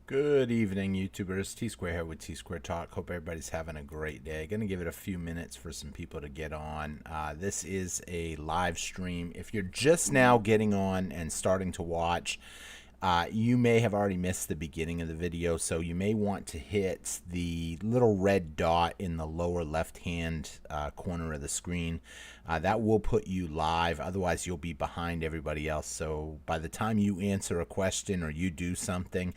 Good evening, YouTubers. T-Square here with T-Square Talk. Hope everybody's having a great day. Going to give it a few minutes for some people to get on. This is a live stream. If you're just now getting on and starting to watch, you may have already missed the beginning of the video, so you may want to hit the little red dot in the lower left-hand corner of the screen. That will put you live. Otherwise, you'll be behind everybody else. So by the time you answer a question or you do something,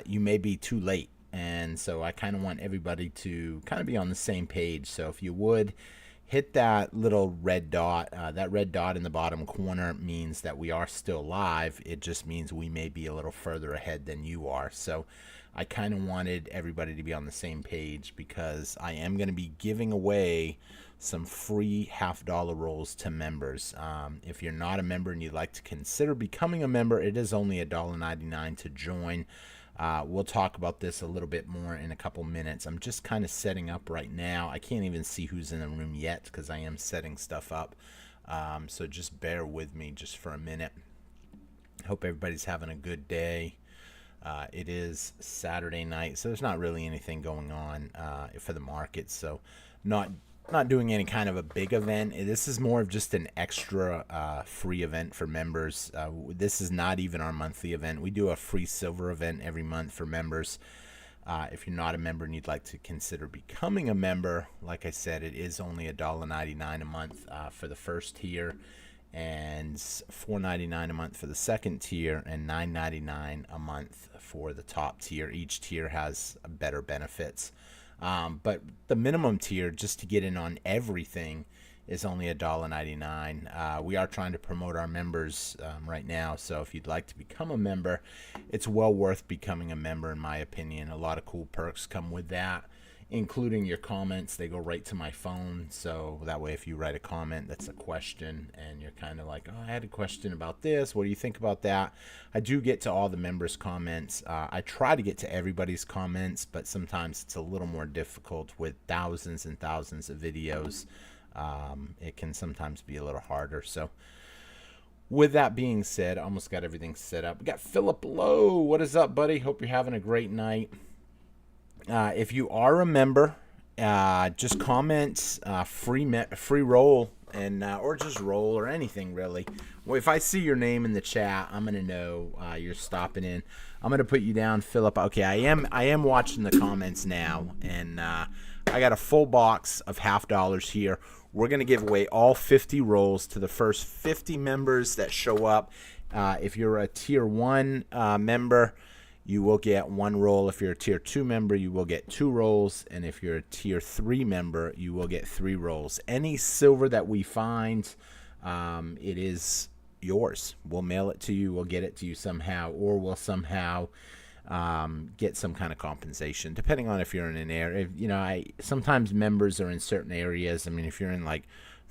you may be too late. And so I kind of want everybody to kind of be on the same page. So if you would, hit that little red dot. That red dot in the bottom corner means that we are still live. It just means we may be a little further ahead than you are. So I kind of wanted everybody to be on the same page because I am going to be giving away some free $50 rolls to members. If you're not a member and you'd like to consider becoming a member, it is only $1.99 to join. We'll talk about this a little bit more in a couple minutes. I'm just kind of setting up right now. I can't even see who's in the room yet because I am setting stuff up. So just bear with me just for a minute. Hope everybody's having a good day. It is Saturday night, so there's not really anything going on for the market. So not doing any kind of a big event. This is more of just an extra free event for members. This is not even our monthly event. We do a free silver event every month for members. If you're not a member and you'd like to consider becoming a member, like I said, it is only $1.99 a month for the first tier, and $4.99 a month for the second tier, and $9.99 a month for the top tier. Each tier has better benefits. But the minimum tier, just to get in on everything, is only $1.99. We are trying to promote our members right now, so if you'd like to become a member, it's well worth becoming a member, in my opinion. A lot of cool perks come with that, including your comments. They go right to my phone, so that way if you write a comment that's a question and you're kind of like, oh, I had a question about this, what do you think about that? I do get to all the members' comments. I try to get to everybody's comments, but sometimes it's a little more difficult with thousands and thousands of videos. It can sometimes be a little harder. So with that being said, I almost got everything set up. We got Philip Lowe. What is up, buddy? Hope you're having a great night. If you are a member, just comment free roll, and or just roll or anything really. Well, if I see your name in the chat, I'm gonna know you're stopping in. I'm gonna put you down, Philip. Okay, I am watching the comments now, and I got a full box of $50 here. We're gonna give away all 50 rolls to the first 50 members that show up. If you're a tier 1 member, you will get 1 roll. If you're a tier 2 member, you will get 2 rolls. And if you're a tier 3 member, you will get 3 rolls. Any silver that we find, it is yours. We'll mail it to you. We'll get it to you somehow, or we'll somehow get some kind of compensation, depending on if you're in an area. You know, sometimes members are in certain areas. I mean, if you're in like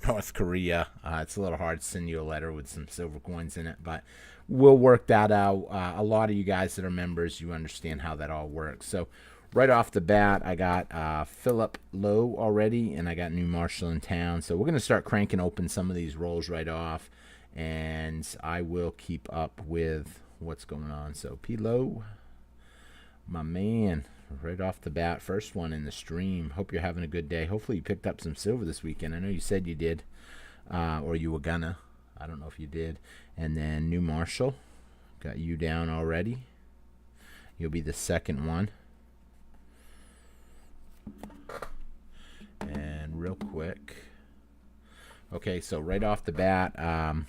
North Korea, it's a little hard to send you a letter with some silver coins in it, but we'll work that out. A lot of you guys that are members, you understand how that all works. So right off the bat, I got Philip Lowe already, and I got New Marshall in town. So we're going to start cranking open some of these rolls right off, and I will keep up with what's going on. So P. Lowe, my man, right off the bat, first one in the stream. Hope you're having a good day. Hopefully you picked up some silver this weekend. I know you said you did, or you were gonna. I don't know if you did. And then New Marshall, got you down already. You'll be the second one. And real quick. Okay, so right off the bat,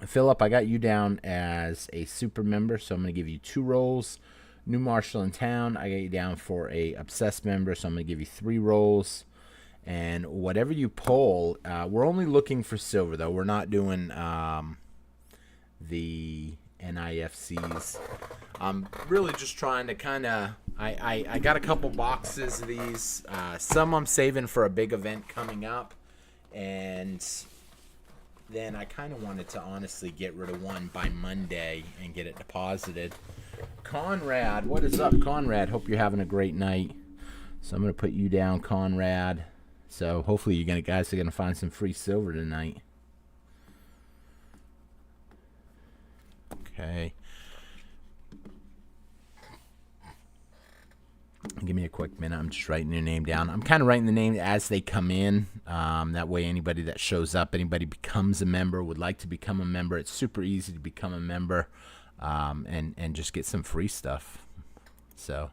Philip, I got you down as a super member, so I'm going to give you 2 rolls. New Marshall in town, I got you down for a obsessed member, so I'm going to give you 3 rolls. And whatever you pull, we're only looking for silver, though. We're not doing the NIFCs. I'm really just trying to kind of, I got a couple boxes of these. Some I'm saving for a big event coming up. And then I kind of wanted to honestly get rid of one by Monday and get it deposited. Conrad, what is up, Conrad? Hope you're having a great night. So I'm going to put you down, Conrad. So hopefully you guys are going to find some free silver tonight. Okay. Give me a quick minute. I'm just writing your name down. I'm kind of writing the name as they come in. That way anybody that shows up, anybody becomes a member, would like to become a member, it's super easy to become a member, and just get some free stuff. So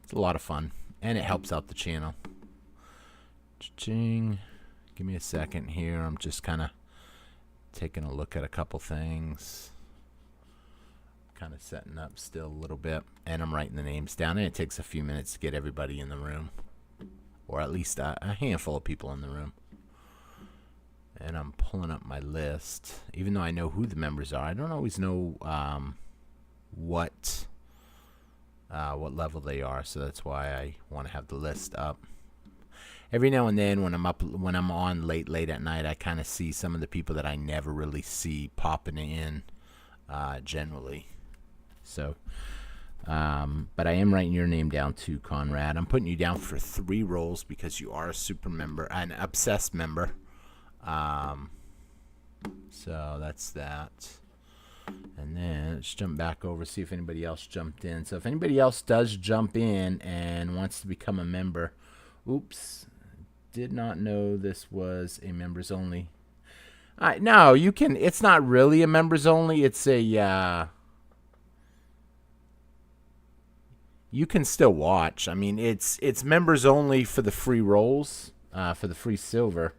it's a lot of fun, and it helps out the channel. Cha-ching. Give me a second here. I'm just kind of taking a look at a couple things. Kind of setting up still a little bit, and I'm writing the names down, and it takes a few minutes to get everybody in the room, or at least a handful of people in the room. And I'm pulling up my list. Even though I know who the members are, I don't always know what level they are, so that's why I want to have the list up. Every now and then when I'm on late at night, I kind of see some of the people that I never really see popping in generally. So, but I am writing your name down too, Conrad. I'm putting you down for 3 rolls because you are a super member, an obsessed member. So that's that. And then let's jump back over, see if anybody else jumped in. So if anybody else does jump in and wants to become a member, oops, did not know this was a members only. No, you can. It's not really a members only. It's a. You can still watch. I mean, it's members only for the free rolls, for the free silver,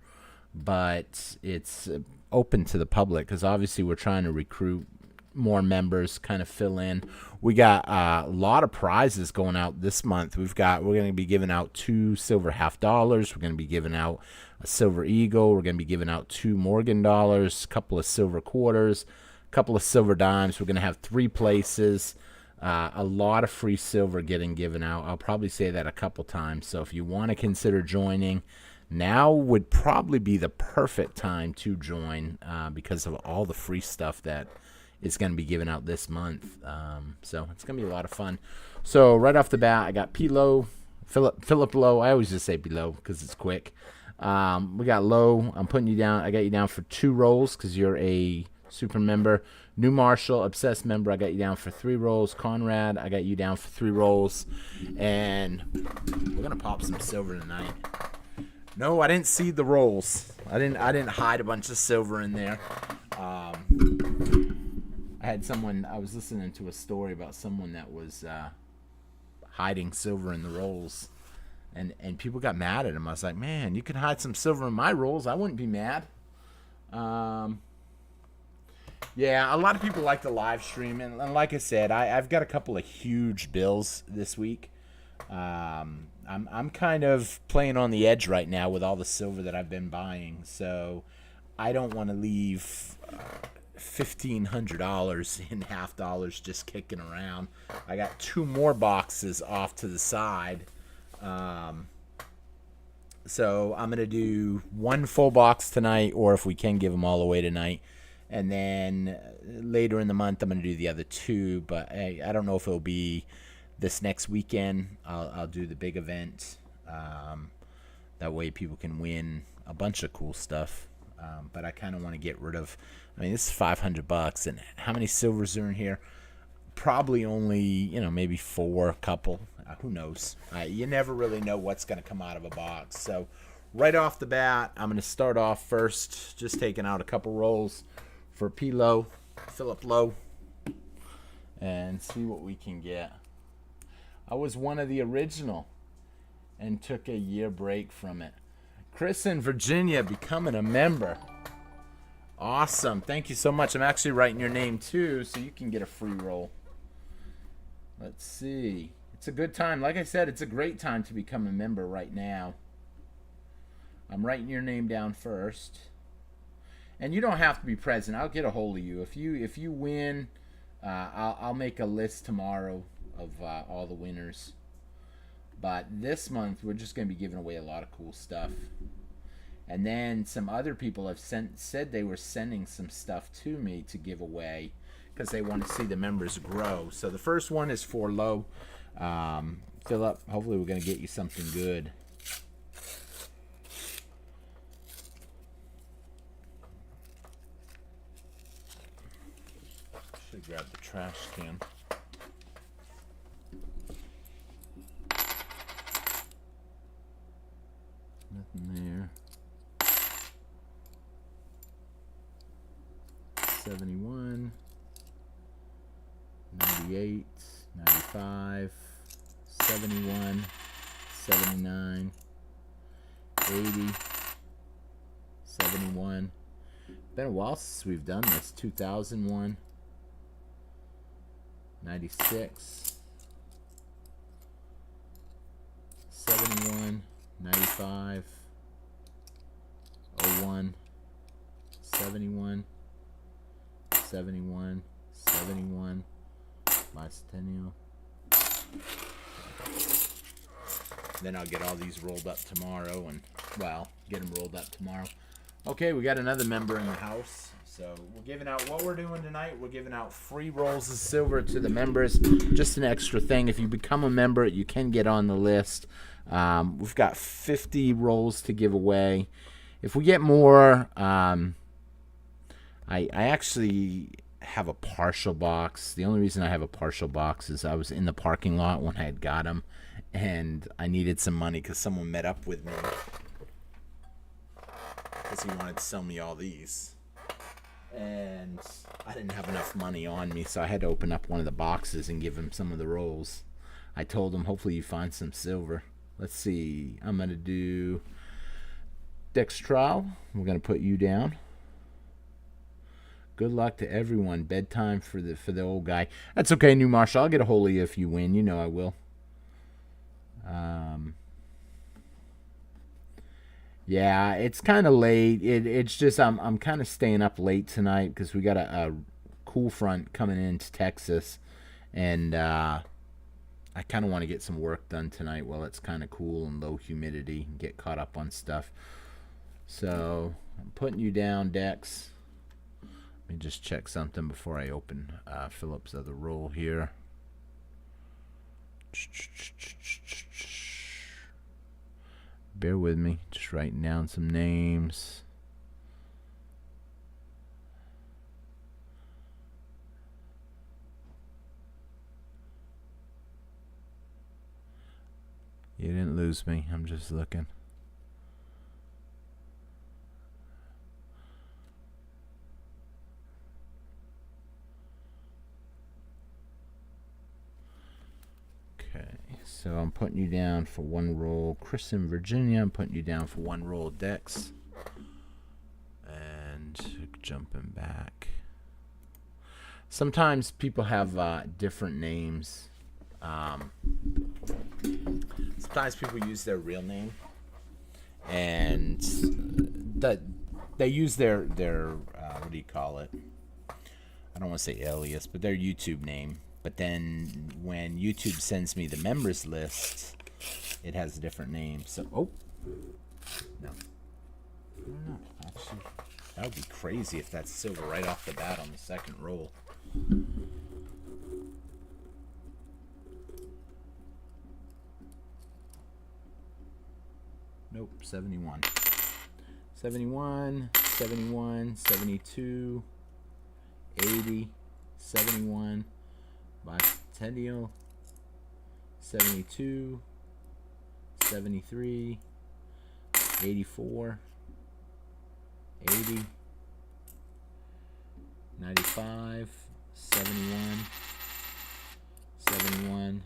but it's open to the public because obviously we're trying to recruit more members, kind of fill in. We got a lot of prizes going out this month. We're going to be giving out 2 silver $50. We're going to be giving out a silver eagle. We're going to be giving out 2 Morgan dollars, a couple of silver quarters, a couple of silver dimes. We're going to have 3 places. A lot of free silver getting given out. I'll probably say that a couple times. So if you want to consider joining, now would probably be the perfect time to join because of all the free stuff that is going to be given out this month. So it's going to be a lot of fun. So right off the bat, I got P. Lowe, Philip Lowe. I always just say below because it's quick. We got Lowe. I'm putting you down. I got you down for 2 rolls because you're a super member. New Marshall, obsessed member, I got you down for 3 rolls. Conrad, I got you down for 3 rolls. And we're gonna pop some silver tonight. No, I didn't seed the rolls. I didn't hide a bunch of silver in there. I had someone. I was listening to a story about someone that was hiding silver in the rolls, and people got mad at him. I was like, man, you can hide some silver in my rolls. I wouldn't be mad. Yeah, a lot of people like to live stream, and like I said, I've got a couple of huge bills this week. I'm kind of playing on the edge right now with all the silver that I've been buying, so I don't want to leave $1,500 in $50 just kicking around. I got 2 more boxes off to the side, so I'm gonna do 1 full box tonight, or if we can give them all away tonight. And then later in the month, I'm going to do the other 2. But I don't know if it'll be this next weekend. I'll do the big event. That way people can win a bunch of cool stuff. But I kind of want to get rid of... I mean, this is $500. And how many silvers are in here? Probably only, maybe 4, couple. Who knows? You never really know what's going to come out of a box. So right off the bat, I'm going to start off first. Just taking out a couple rolls for P. Lowe, Philip Lowe, and see what we can get. I was one of the original and took a year break from it. Chris in Virginia becoming a member. Awesome. Thank you so much. I'm actually writing your name too, so you can get a free roll. Let's see. It's a good time. Like I said, it's a great time to become a member right now. I'm writing your name down first. And you don't have to be present. I'll get a hold of you. If you win, I'll make a list tomorrow of all the winners. But this month, we're just going to be giving away a lot of cool stuff. And then some other people have said they were sending some stuff to me to give away because they want to see the members grow. So the first one is for Lowe. Philip, hopefully we're going to get you something good. Grab the trash can. there. 71, 98, 95, 71, 79, 80, 71. Been a while since we've done this. 2001, 96, 71, 95, 01, 71, 71, 71, bicentennial. Then I'll get all these rolled up tomorrow, and, well, get them rolled up tomorrow. Okay, we got another member in the house. So we're giving out, what we're doing tonight, we're giving out free rolls of silver to the members. Just an extra thing. If you become a member, you can get on the list. We've got 50 rolls to give away. If we get more, I actually have a partial box. The only reason I have a partial box is I was in the parking lot when I had got them, and I needed some money because someone met up with me because he wanted to sell me all these. And I didn't have enough money on me, so I had to open up one of the boxes and give him some of the rolls. I told him, hopefully you find some silver. Let's see. I'm going to do Dextral. We're going to put you down. Good luck to everyone. Bedtime for the old guy. That's okay, New Marshall. I'll get a hold of you if you win. You know I will. Yeah, it's kind of late. It's just I'm kind of staying up late tonight because we got a cool front coming into Texas, and I kind of want to get some work done tonight while it's kind of cool and low humidity and get caught up on stuff. So I'm putting you down, Dex. Let me just check something before I open Philip's other roll here. Bear with me, just writing down some names. You didn't lose me, I'm just looking. So I'm putting you down for one roll. Chris in Virginia, I'm putting you down for one roll. Dex. And jumping back. Sometimes people have different names. Sometimes people use their real name. And they use their what do you call it? I don't want to say alias, but their YouTube name. But then when YouTube sends me the members list, it has a different name. So, no. No, actually, that would be crazy if that's silver right off the bat on the second roll. Nope, 71. 71, 71, 72, 80, 71. Bicentennial, 72, 73, 84, 80, 95, 71, 71,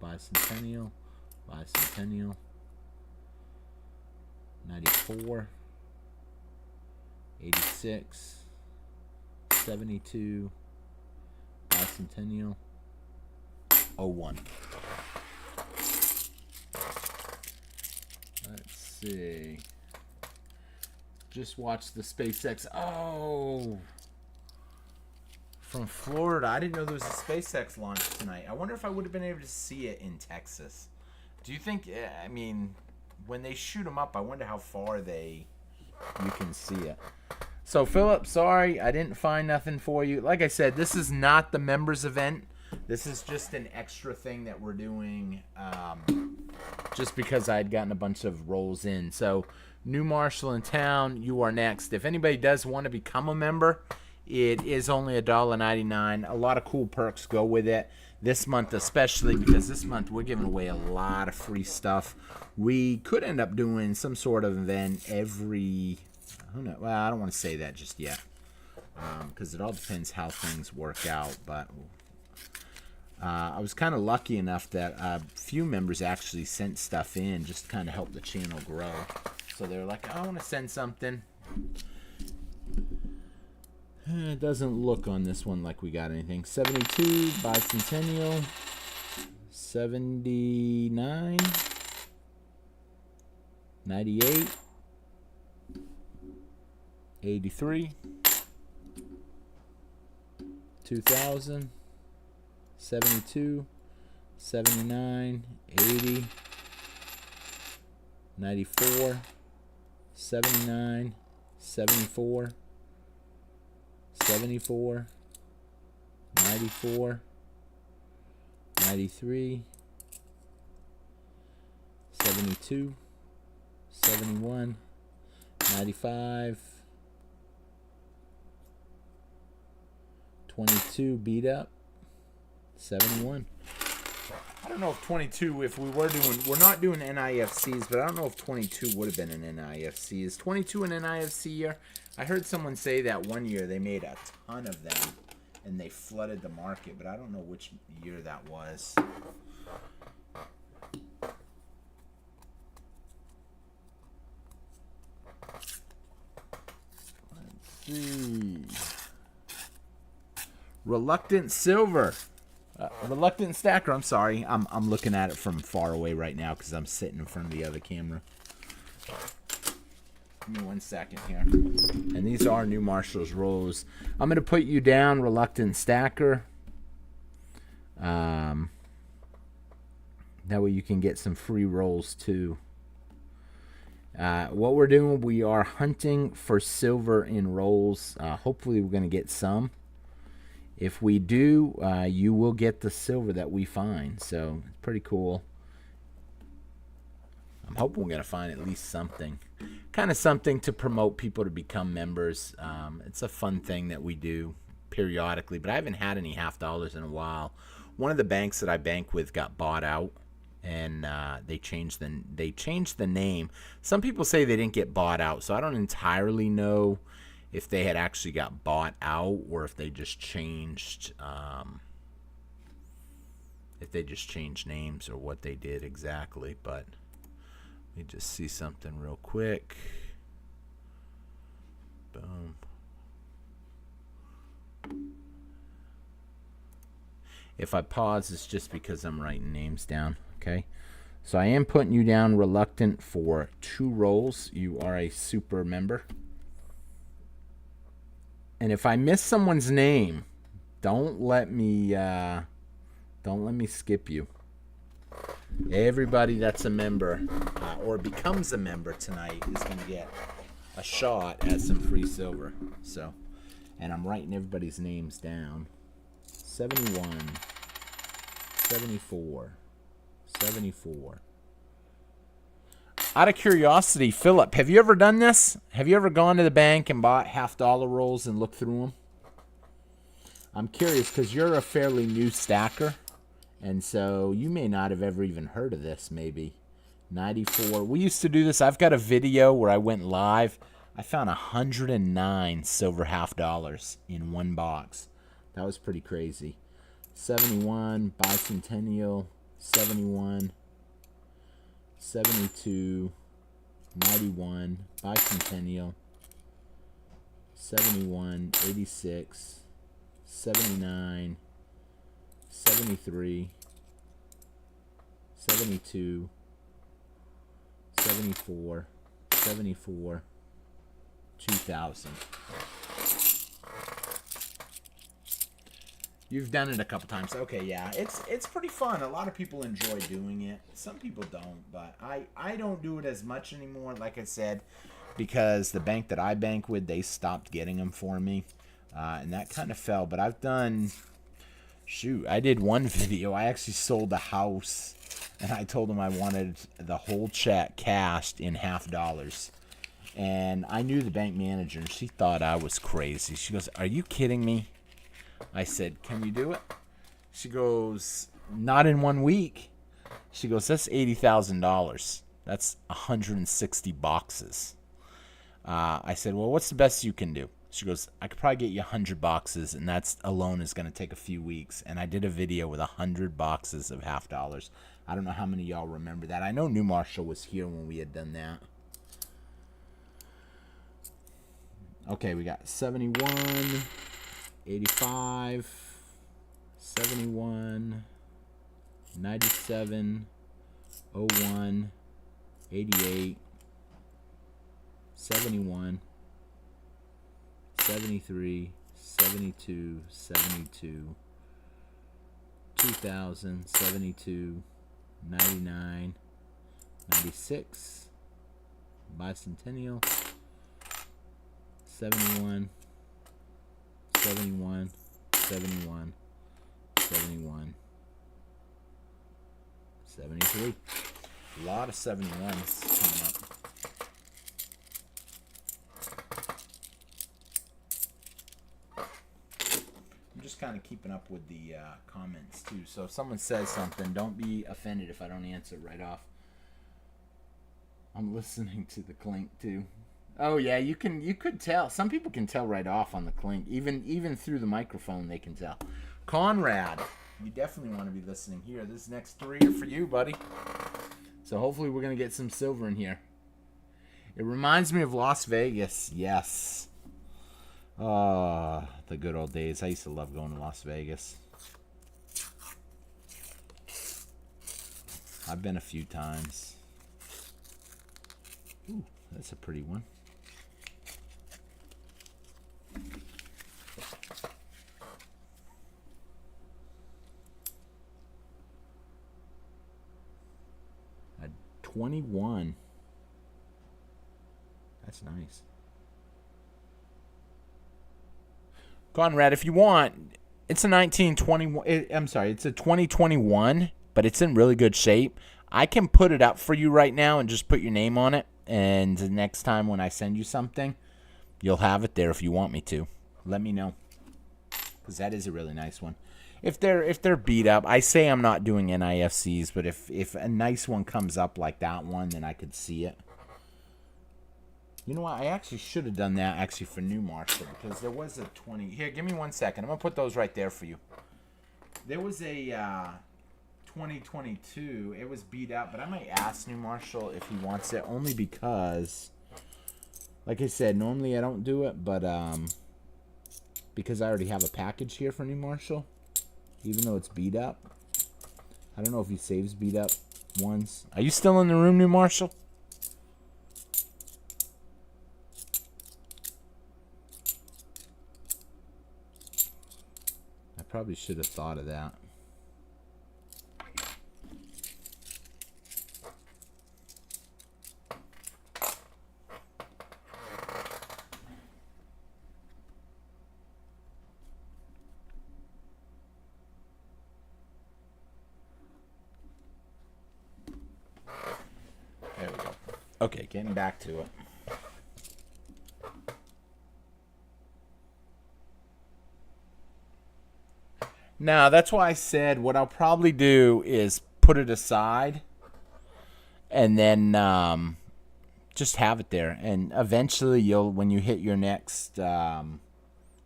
bicentennial, 94, 86, 72, bicentennial, 01. Let's see. Just watched the SpaceX. Oh! From Florida. I didn't know there was a SpaceX launch tonight. I wonder if I would have been able to see it in Texas. Do you think, I mean, when they shoot them up, I wonder how far you can see it. So, Philip, sorry, I didn't find nothing for you. Like I said, this is not the members event. This is just an extra thing that we're doing just because I had gotten a bunch of rolls in. So, New Marshall in town, you are next. If anybody does want to become a member, it is only $1.99. A lot of cool perks go with it. this month especially, because this month we're giving away a lot of free stuff. We could end up doing some sort of event every, well, I don't want to say that just yet, because it all depends how things work out. But I was kind of lucky enough that a few members actually sent stuff in just to kind of help the channel grow. So they're like, I want to send something. It doesn't look on this one like we got anything. 72 bicentennial, 79, 98, 83, 2000, 72, 79, 80, 94, 79, 74, 74, 94, 93, 72, 71, 95, 22 beat up, 71. I don't know if 22, if we were doing, we're not doing NIFCs, but I don't know if 22 would have been an NIFC. Is 22 an NIFC year? I heard someone say that one year they made a ton of them and they flooded the market, but I don't know which year that was. Let's see. Reluctant Silver. Reluctant Stacker, I'm sorry. I'm looking at it from far away right now because I'm sitting in front of the other camera. Give me 1 second here. And these are new Marshall's rolls. I'm going to put you down, Reluctant Stacker. That way you can get some free rolls too. What we're doing, we are hunting for silver in rolls. Hopefully we're going to get some. If we do, you will get the silver that we find. So it's pretty cool. I'm hoping we're going to find at least something. Kind of something to promote people to become members. It's a fun thing that we do periodically, but I haven't had any half dollars in a while. One of the banks that I bank with got bought out, and they changed the name. Some people say they didn't get bought out, so I don't entirely know if they had actually got bought out or if they just changed names or what they did exactly. But let me just see something real quick. Boom. If I pause, it's just because I'm writing names down. Okay. So I am putting you down, Reluctant, for 2 rolls. You are a super member. And if I miss someone's name, don't let me skip you. Everybody that's a member or becomes a member tonight is going to get a shot at some free silver. So, and I'm writing everybody's names down. 71, 74, 74. Out of curiosity, Philip, have you ever done this? Have you ever gone to the bank and bought half-dollar rolls and looked through them? I'm curious because you're a fairly new stacker, and so you may not have ever even heard of this, maybe. 94. We used to do this. I've got a video where I went live. I found 109 silver half dollars in one box. That was pretty crazy. 71, bicentennial, 71. 72, 91, bicentennial, 71, 86, 79, 73, 72, 74, 74, 2000. You've done it a couple times. Okay, yeah. It's pretty fun. A lot of people enjoy doing it. Some people don't, but I don't do it as much anymore, like I said, because the bank that I bank with, they stopped getting them for me. And that kind of fell. But I've done... Shoot, I did one video. I actually sold the house, and I told them I wanted the whole check cashed in half dollars. And I knew the bank manager, and she thought I was crazy. She goes, "Are you kidding me?" I said, "Can you do it?" She goes, not in 1 week. She goes, that's $80,000. That's 160 boxes. I said, well, what's the best you can do? She goes, I could probably get you 100 boxes, and that's alone is going to take a few weeks. And I did a video with 100 boxes of $half. I don't know how many of y'all remember that. I know New Marshall was here when we had done that. Okay, we got 71, 85, 71, 97, 01, 88, 71, 73, 72, 72, 2000, 72, 99, 96, bicentennial, 71, 71, 71, 71, 73. A lot of 71s coming up. I'm just kind of keeping up with the comments too. So if someone says something, don't be offended if I don't answer right off. I'm listening to the clink too. Oh yeah, you could tell. Some people can tell right off on the clink. Even through the microphone they can tell. Conrad, you definitely want to be listening here. This next 3 are for you, buddy. So hopefully we're going to get some silver in here. It reminds me of Las Vegas. Yes. The good old days. I used to love going to Las Vegas. I've been a few times. Ooh, that's a pretty one. A 21. That's nice. Conrad, if you want, it's a 1921. I'm sorry, it's a 2021, but it's in really good shape. I can put it up for you right now and just put your name on it. And the next time when I send you something, you'll have it there if you want me to. Let me know, because that is a really nice one. If they're beat up, I say I'm not doing NIFCs, but if a nice one comes up like that one, then I could see it. You know what? I actually should have done that actually for New Marshall, because there was a 20. Here, give me 1 second. I'm going to put those right there for you. There was a 2022. It was beat up, but I might ask New Marshall if he wants it, only because, like I said, normally I don't do it, but because I already have a package here for New Marshall, even though it's beat up. I don't know if he saves beat up ones. Are you still in the room, New Marshall? Probably should have thought of that. There we go. Okay, getting back to it. Now, that's why I said what I'll probably do is put it aside and then just have it there. And eventually, when you hit your next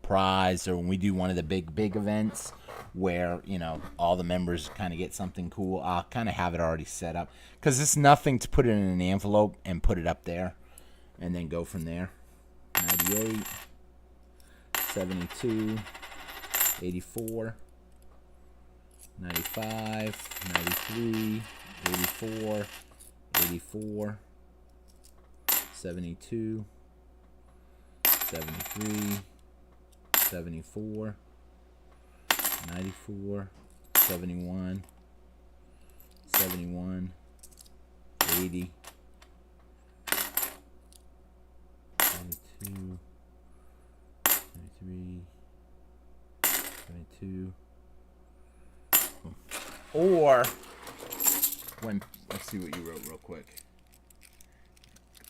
prize, or when we do one of the big events where, you know, all the members kind of get something cool, I'll kind of have it already set up. Because it's nothing to put it in an envelope and put it up there and then go from there. 98, 72, 84. 95, 93, 84, 84, 72, 73, 74, 94, 71, 71, 80, 72, 73, 72. Or when, let's see what you wrote real quick.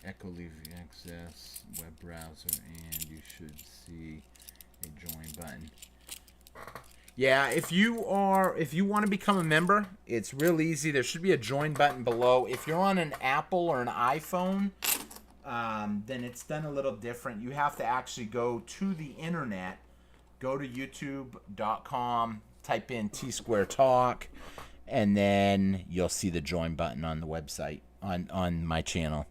Echo leave access web browser, and you should see a join button. Yeah, if you want to become a member, it's real easy. There should be a join button below. If you're on an Apple or an iPhone, then it's done a little different. You have to actually go to the internet, go to youtube.com, type in T-Square Talk, and then you'll see the join button on the website on my channel.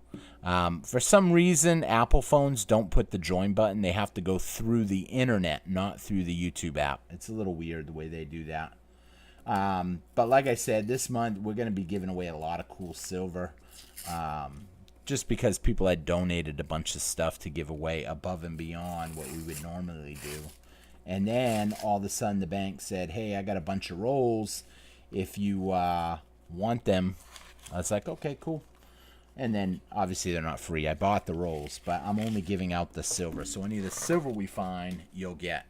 For some reason, Apple phones don't put the join button. They have to go through the internet, not through the YouTube app. It's a little weird the way they do that. But like I said, this month we're going to be giving away a lot of cool silver. Just because people had donated a bunch of stuff to give away above and beyond what we would normally do. And then all of a sudden the bank said, hey, I got a bunch of rolls. If you want them, I was like, okay, cool. And then, obviously, they're not free. I bought the rolls, but I'm only giving out the silver. So any of the silver we find, you'll get.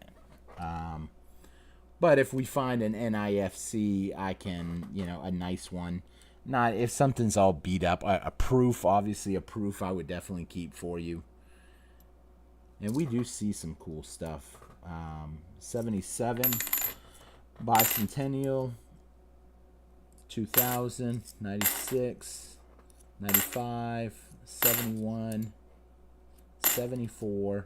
But if we find an NIFC, I can, a nice one. Not if something's all beat up. A proof, obviously, a proof I would definitely keep for you. And we do see some cool stuff. 77, Bicentennial, 2000, 96. 95, 71, 74,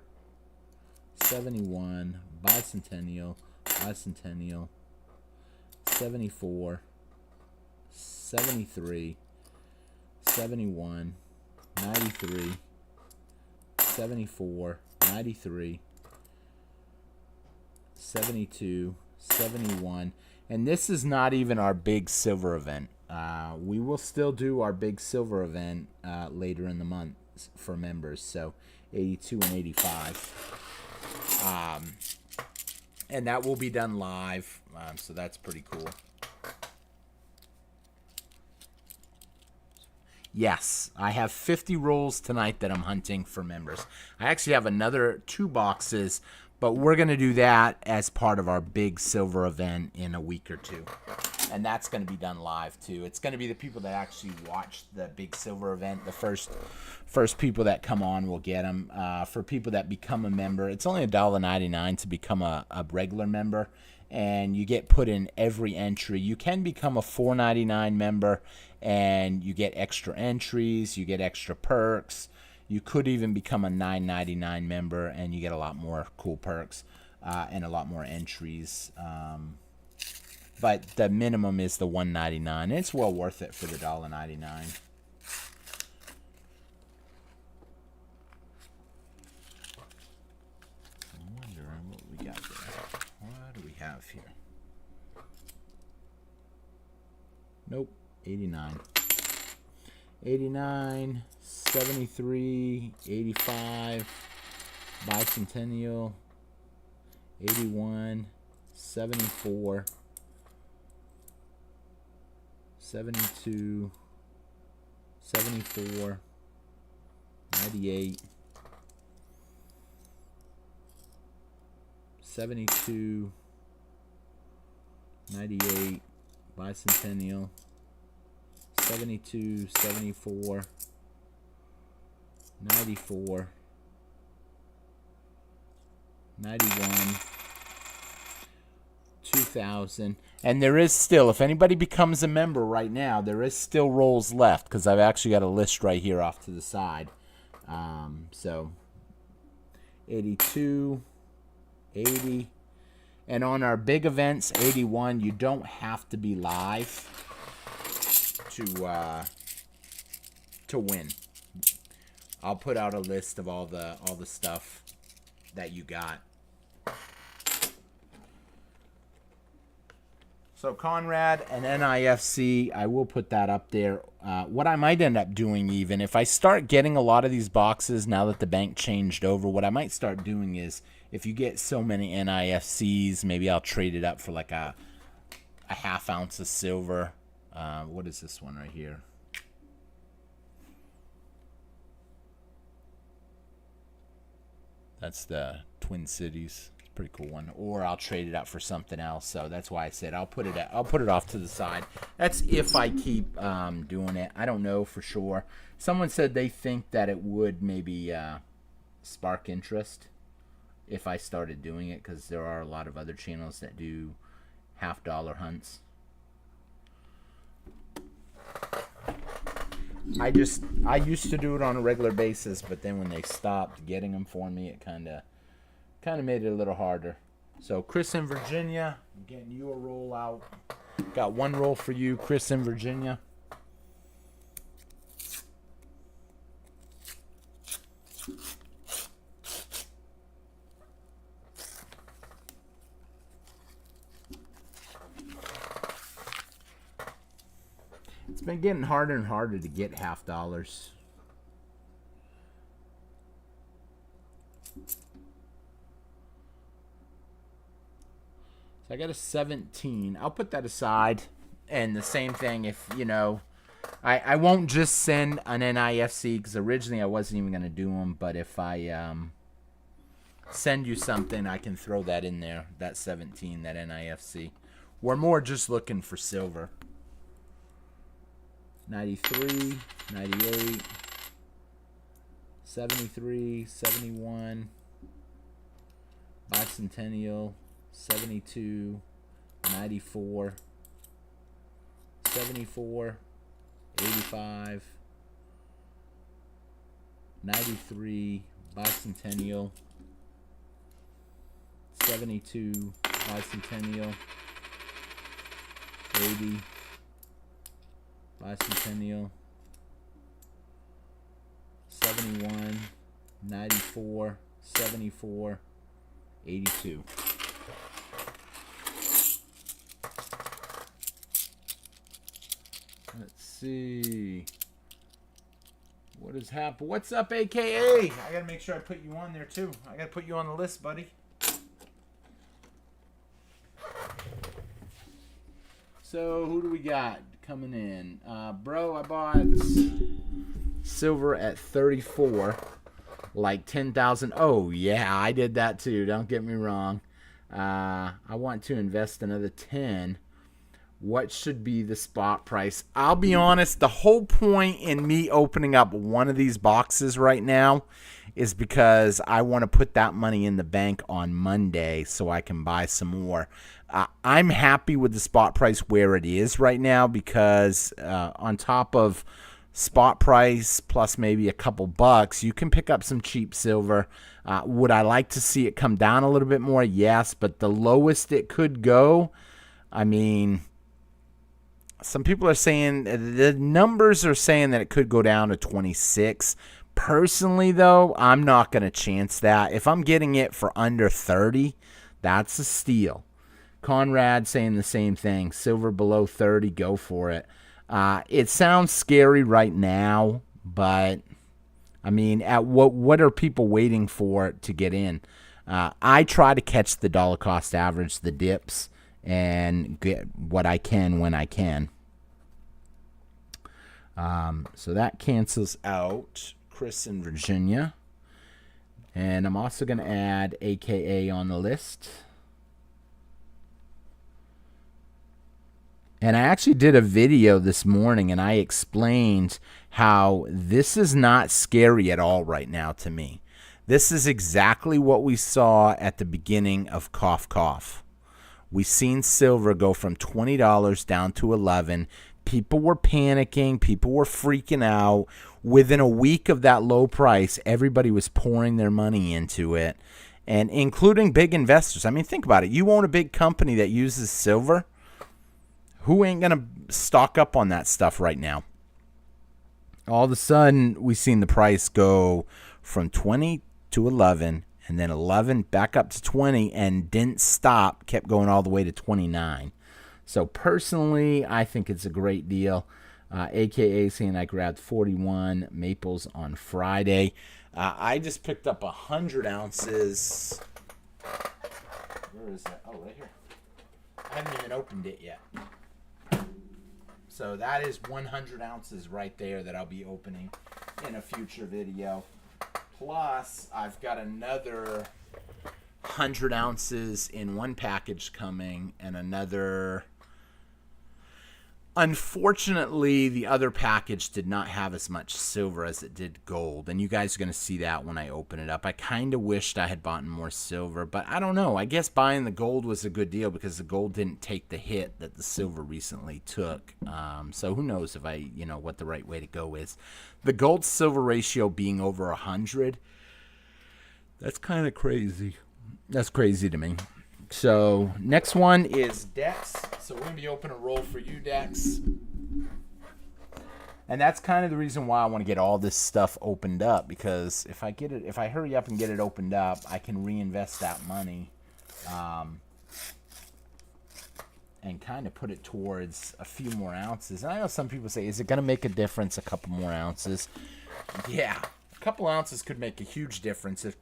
71, Bicentennial, 74, 73, 71, 93, 74, 93, 72, 71. And this is not even our big silver event. We will still do our big silver event later in the month for members, so 82 and 85. And that will be done live, so that's pretty cool. Yes, I have 50 rolls tonight that I'm hunting for members. I actually have another 2 boxes, but we're going to do that as part of our big silver event in a week or 2. And that's going to be done live, too. It's going to be the people that actually watch the big silver event. The first people that come on will get them. For people that become a member, it's only $1.99 to become a regular member. And you get put in every entry. You can become a $4.99 member, and you get extra entries. You get extra perks. You could even become a $9.99 member, and you get a lot more cool perks and a lot more entries. But the minimum is the $1.99, and it's well worth it for the $1.99. I'm wondering what we got there. What do we have here? Nope, 89. 89, 73, 85, Bicentennial, 81, 74, 72, 74, 98, 72, 98, Bicentennial, 72, 74, 94, 91, 2000. And there is still, if anybody becomes a member right now, there is still rolls left, because I've actually got a list right here off to the side. So 82, 80, and on our big events, 81, you don't have to be live to win. I'll put out a list of all the stuff that you got. So Conrad and NIFC, I will put that up there. What I might end up doing, even if I start getting a lot of these boxes now that the bank changed over, what I might start doing is, if you get so many NIFCs, maybe I'll trade it up for like a half ounce of silver. What is this one right here? That's the Twin Cities. It's a pretty cool one. Or I'll trade it out for something else. So that's why I said I'll put it off to the side. That's if I keep doing it. I don't know for sure. Someone said they think that it would maybe spark interest if I started doing it, because there are a lot of other channels that do half-dollar hunts. I used to do it on a regular basis, but then when they stopped getting them for me, it kind of made it a little harder. So Chris in Virginia, I'm getting you a roll out. Got one roll for you, Chris in Virginia. It's been getting harder and harder to get half dollars. So I got a 17. I'll put that aside. And the same thing if, you know, I won't just send an NIFC because originally I wasn't even going to do them. But if I send you something, I can throw that in there, that 17, that NIFC. We're more just looking for silver. 93, 98, 73, 71, bicentennial, 72, 94, 74, 85, 93, bicentennial, 72, bicentennial, 80, bicentennial, 71, 94, 74, 82. Let's see. What has happened? What's up, AKA? I gotta make sure I put you on there too. I gotta put you on the list, buddy. So who do we got coming in? Bro, I bought silver at 34, like 10,000. Oh yeah, I did that too. Don't get me wrong. I want to invest another 10. What should be the spot price? I'll be honest, the whole point in me opening up one of these boxes right now is because I want to put that money in the bank on Monday so I can buy some more. I'm happy with the spot price where it is right now because on top of spot price plus maybe a couple bucks, you can pick up some cheap silver. Would I like to see it come down a little bit more? Yes, but the lowest it could go, I mean, some people are saying, the numbers are saying that it could go down to 26. Personally, though, I'm not going to chance that. If I'm getting it for under 30, that's a steal. Conrad saying the same thing. Silver below 30, go for it. It sounds scary right now, but, I mean, at what are people waiting for to get in? I try to catch the dollar cost average, the dips, and get what I can when I can. So that cancels out Chris in Virginia. And I'm also going to add AKA on the list. And I actually did a video this morning and I explained how this is not scary at all right now to me. This is exactly what we saw at the beginning of Cough Cough. We seen silver go from $20 down to $11. People were panicking. People were freaking out. Within a week of that low price, everybody was pouring their money into it, and including big investors. I mean, think about it. You own a big company that uses silver. Who ain't going to stock up on that stuff right now? All of a sudden, we seen the price go from 20 to 11, and then 11 back up to 20, and didn't stop, kept going all the way to 29. So personally, I think it's a great deal. AKA saying I grabbed 41 maples on Friday. I just picked up 100 ounces. Where is that? Oh, right here. I haven't even opened it yet. So that is 100 ounces right there that I'll be opening in a future video. Plus, I've got another 100 ounces in one package coming and another Unfortunately, the other package did not have as much silver as it did gold, and you guys are going to see that when I open it up. I kind of wished I had bought more silver, but I don't know. I guess buying the gold was a good deal because the gold didn't take the hit that the silver recently took. So who knows if what the right way to go is. The gold-silver ratio being over 100, that's kind of crazy. That's crazy to me. So next one is Dex. So we're going to be opening a roll for you, Dex. And that's kind of the reason why I want to get all this stuff opened up, because if I hurry up and get it opened up, I can reinvest that money and kind of put it towards a few more ounces. And I know some people say, is it going to make a difference, a couple more ounces? Yeah, a couple ounces could make a huge difference if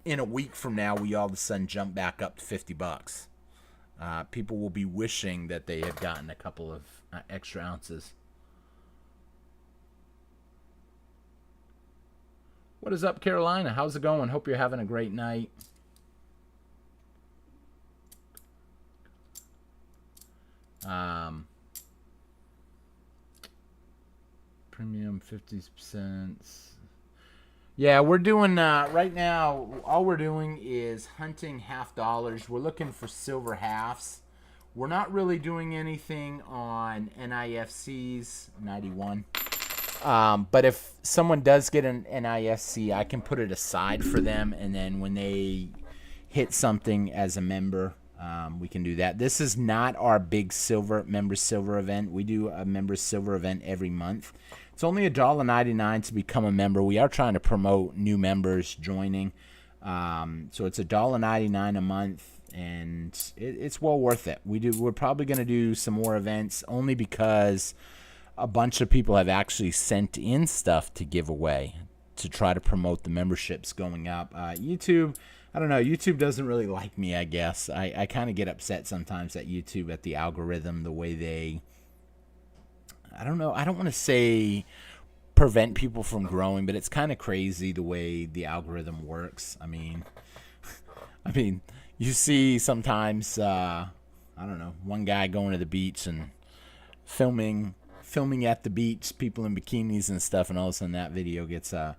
in a week from now we all of a sudden jump back up to $50. People will be wishing that they had gotten a couple of extra ounces. What is up, Carolina? How's it going? Hope you're having a great night. Premium 50%. Yeah, we're doing, right now, all we're doing is hunting $half. We're looking for silver halves. We're not really doing anything on NIFCs, 91. But if someone does get an NIFC, I can put it aside for them, and then when they hit something as a member, we can do that. This is not our big members silver event. We do a members silver event every month. It's only $1.99 to become a member. We are trying to promote new members joining. So it's $1.99 a month, and it's well worth it. We're probably going to do some more events only because a bunch of people have actually sent in stuff to give away to try to promote the memberships going up. YouTube, I don't know. YouTube doesn't really like me, I guess. I kind of get upset sometimes at YouTube at the algorithm, the way they... I don't know. I don't want to say prevent people from growing, but it's kind of crazy the way the algorithm works. I mean, you see sometimes, I don't know, one guy going to the beach and filming at the beach, people in bikinis and stuff, and all of a sudden that video gets a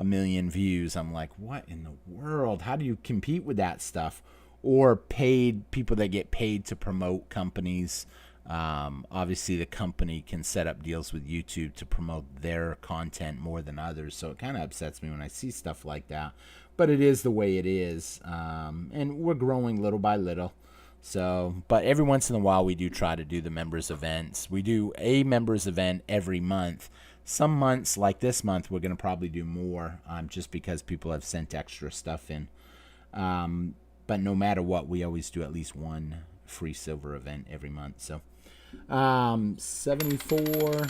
million views. I'm like, what in the world? How do you compete with that stuff? Or people that get paid to promote companies. Obviously the company can set up deals with YouTube to promote their content more than others, so it kind of upsets me when I see stuff like that, but it is the way it is. And we're growing little by little, so, but every once in a while we do try to do the members events. We do a members event every month. Some months, like this month, we're going to probably do more, just because people have sent extra stuff in. But no matter what, we always do at least one free silver event every month. So 74,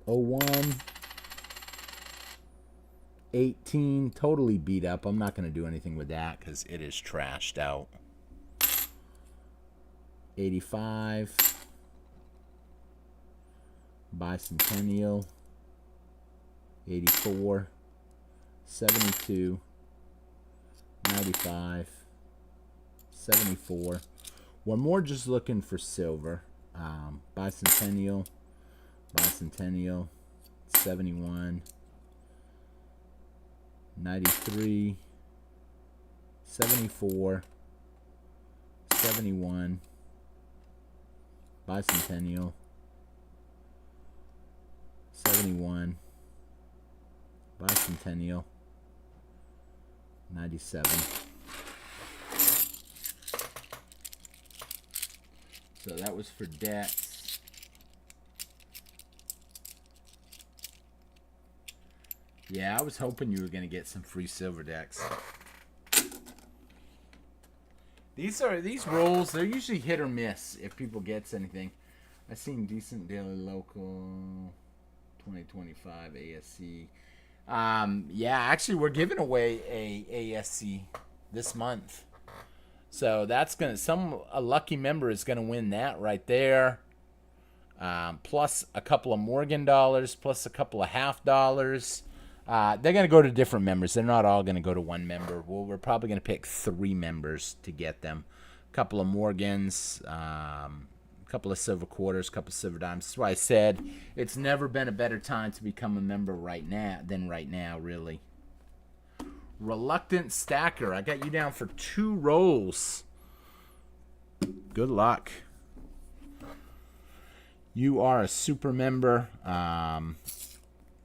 01, 18, totally beat up. I'm not going to do anything with that because it is trashed out. 85, bicentennial, 84, 72, 95, 74. One more just looking for silver. Bicentennial, 71, 93, 74, 71, bicentennial, 71, bicentennial, 97. So that was for Dex. Yeah, I was hoping you were going to get some free silver, Dex. These rolls, they're usually hit or miss if people gets anything. I've seen decent daily local 2025 ASC. Yeah, actually we're giving away a ASC this month. So that's a lucky member is gonna win that right there. Plus a couple of Morgan dollars, plus a couple of $half. They're gonna go to different members. They're not all gonna go to one member. Well, we're probably gonna pick 3 members to get them. A couple of Morgans, a couple of silver quarters, couple of silver dimes. That's why I said it's never been a better time to become a member right now than right now, really. Reluctant Stacker, I got you down for 2 rolls. Good luck. You are a super member.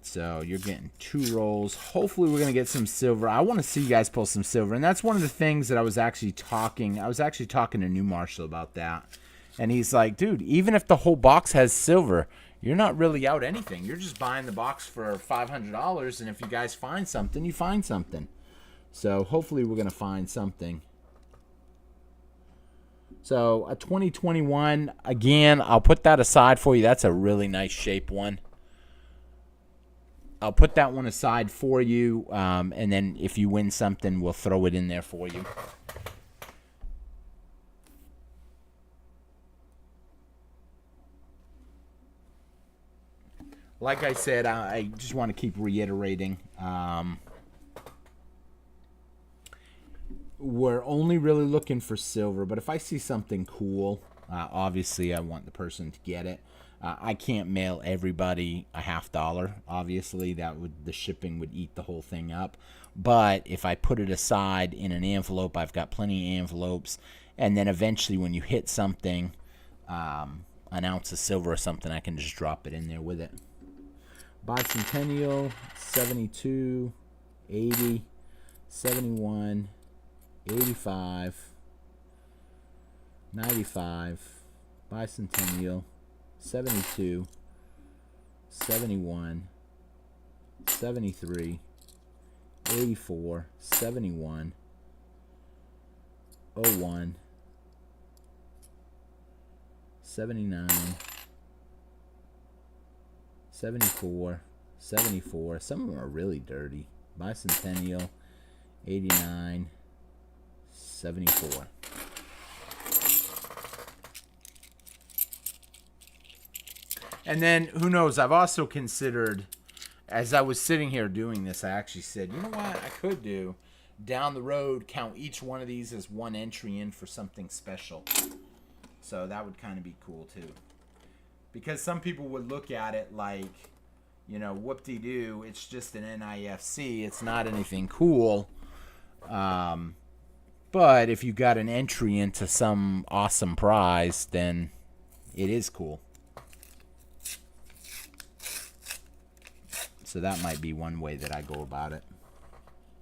So you're getting 2 rolls. Hopefully we're going to get some silver. I want to see you guys pull some silver. And that's one of the things that I was actually talking to New Marshall about that. And he's like, dude, even if the whole box has silver, you're not really out anything. You're just buying the box for $500. And if you guys find something, you find something. So hopefully we're going to find something. So a 2021, again, I'll put that aside for you. That's a really nice shape one. I'll put that one aside for you, and then if you win something, we'll throw it in there for you. Like I said, I just want to keep reiterating. We're only really looking for silver, but if I see something cool, obviously I want the person to get it. I can't mail everybody a $50. Obviously, the shipping would eat the whole thing up. But if I put it aside in an envelope, I've got plenty of envelopes. And then eventually, when you hit something, an ounce of silver or something, I can just drop it in there with it. Bicentennial, 72, 80, 71, 85, 95, Bicentennial, 72, 71, 73, 84, 71, 01, 79, 74, 74. Some of them are really dirty. Bicentennial, 89, 74. And then, who knows, I've also considered, as I was sitting here doing this, I actually said, you know what I could do? Down the road, count each one of these as one entry in for something special. So that would kind of be cool, too. Because some people would look at it like, you know, whoop-de-doo, it's just an NIFC. It's not anything cool. But if you got an entry into some awesome prize, then it is cool. So that might be one way that I go about it.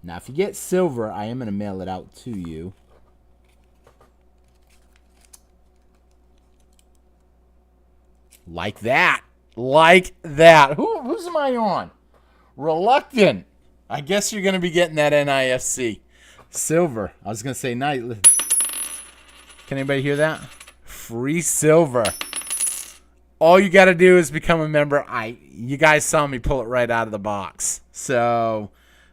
Now, if you get silver, I am going to mail it out to you. Like that. Like that. Whose am I on? Reluctant. I guess you're going to be getting that NIFC. Silver. I was going to say night. Can anybody hear that? Free silver. All you got to do is become a member. You guys saw me pull it right out of the box. So,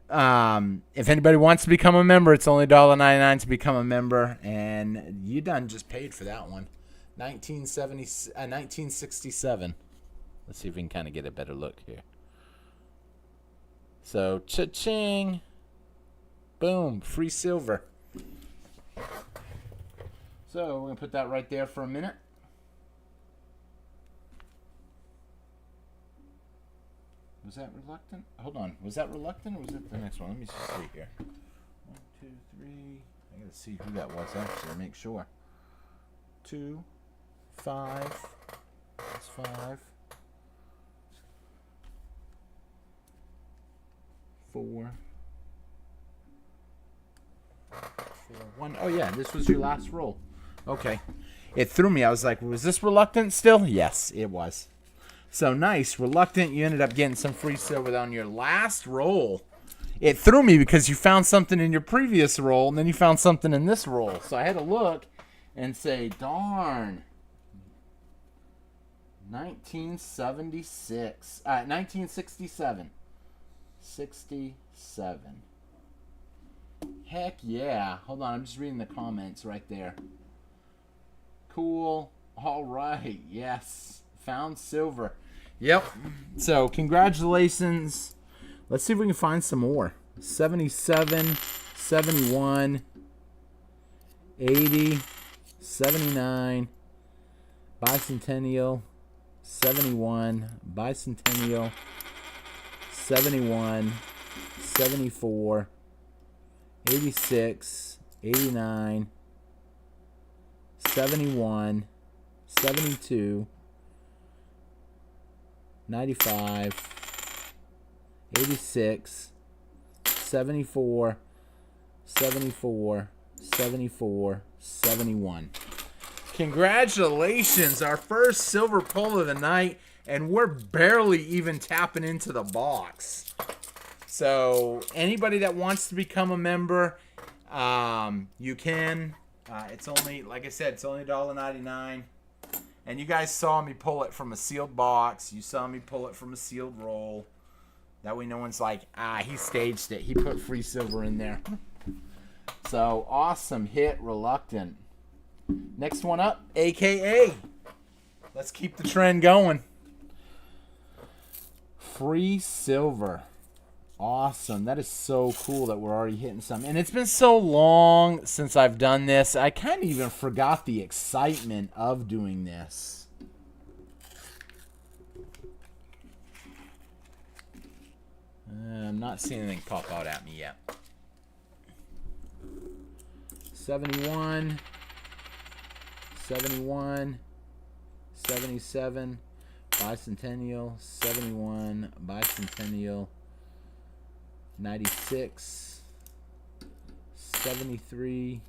if anybody wants to become a member, it's only $1.99 to become a member. And you done just paid for that one. 1967. Let's see if we can kind of get a better look here. So, cha-ching. Boom. Free silver. So, we're going to put that right there for a minute. Was that reluctant? Hold on. Was that reluctant or was it the next one? Let me just see here. 1, 2, 3. I gotta see who that was actually. Make sure. 2, 5. That's 5. 4. 1. Oh yeah, this was your last roll. Okay. It threw me. I was like, was this reluctant still? Yes, it was. So nice. Reluctant, you ended up getting some free silver on your last roll. It threw me because you found something in your previous roll, and then you found something in this roll. So I had to look and say, darn. 1967. 67. Heck yeah. Hold on, I'm just reading the comments right there. Cool. All right. Yes. Found silver. Yep. So, congratulations. Let's see if we can find some more. 77, 71, 80, 79, bicentennial, 71, bicentennial, 71, 74, 86, 89, 71, 72, 95, 86, 74, 74, 74, 71. Congratulations, our first silver pull of the night, and we're barely even tapping into the box. So anybody that wants to become a member, you can. It's only, like I said, it's only $1.99. And you guys saw me pull it from a sealed box. You saw me pull it from a sealed roll. That way no one's like, he staged it. He put free silver in there. So, awesome hit, Reluctant. Next one up, AKA. Let's keep the trend going. Free silver. Awesome. That is so cool that we're already hitting some. And it's been so long since I've done this. I kind of even forgot the excitement of doing this. I'm not seeing anything pop out at me yet. 71, 71, 77, bicentennial, 71, bicentennial, 96, 73,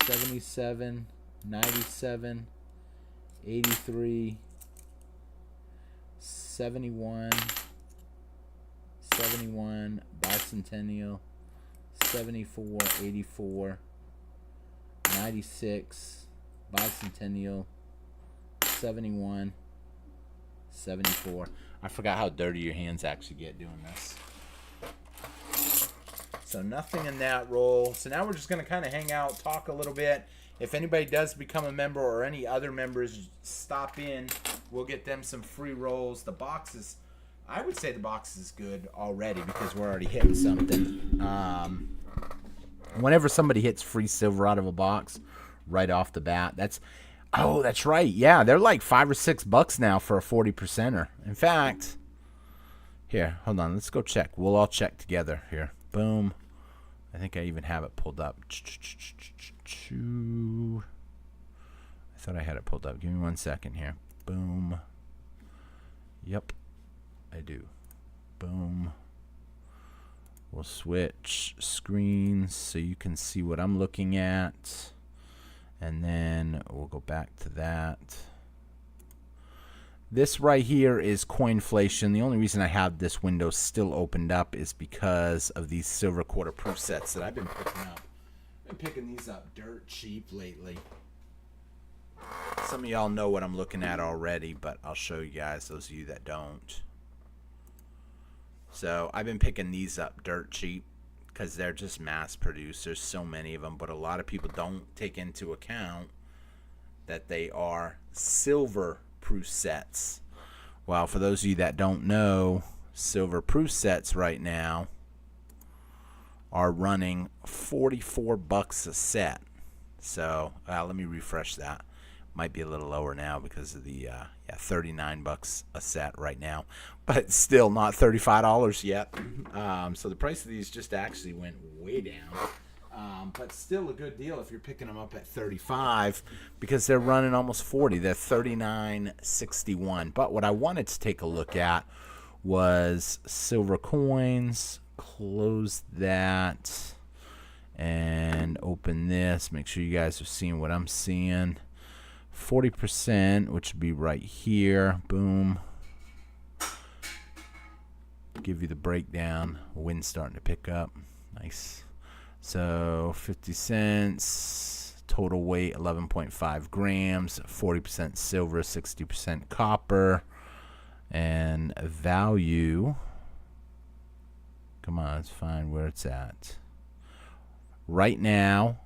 77, 97, 83, 71, 71, bicentennial, 74, 84, 96, bicentennial, 71, 74. I forgot how dirty your hands actually get doing this. So nothing in that roll. So now we're just going to kind of hang out, talk a little bit. If anybody does become a member or any other members stop in, we'll get them some free rolls. The box is, I would say the box is good already because we're already hitting something. Whenever somebody hits free silver out of a box right off the bat, that's right. Yeah, they're like $5 or $6 now for a 40%er. In fact, here, hold on. Let's go check. We'll all check together here. Boom. I think I even have it pulled up. I thought I had it pulled up. Give me 1 second here. Boom. Yep, I do. Boom. We'll switch screens so you can see what I'm looking at. And then we'll go back to that. This right here is Coinflation. The only reason I have this window still opened up is because of these silver quarter proof sets that I've been picking up. I've been picking these up dirt cheap lately. Some of y'all know what I'm looking at already, but I'll show you guys, those of you that don't. So I've been picking these up dirt cheap because they're just mass produced. There's so many of them, but a lot of people don't take into account that they are silver proof sets. Well, for those of you that don't know, silver proof sets right now are running $44 a set. So let me refresh that. Might be a little lower now because of the $39 a set right now, but still not $35 yet. So the price of these just actually went way down, but still a good deal if you're picking them up at 35 because they're running almost 40. They're $39.61. But what I wanted to take a look at was silver coins. Close that and open this. Make sure you guys are seeing what I'm seeing. 40%, which would be right here. Boom. Give you the breakdown. Wind's starting to pick up. Nice. So 50 cents. Total weight 11.5 grams. 40% silver, 60% copper. And value. Come on, let's find where it's at. Right now,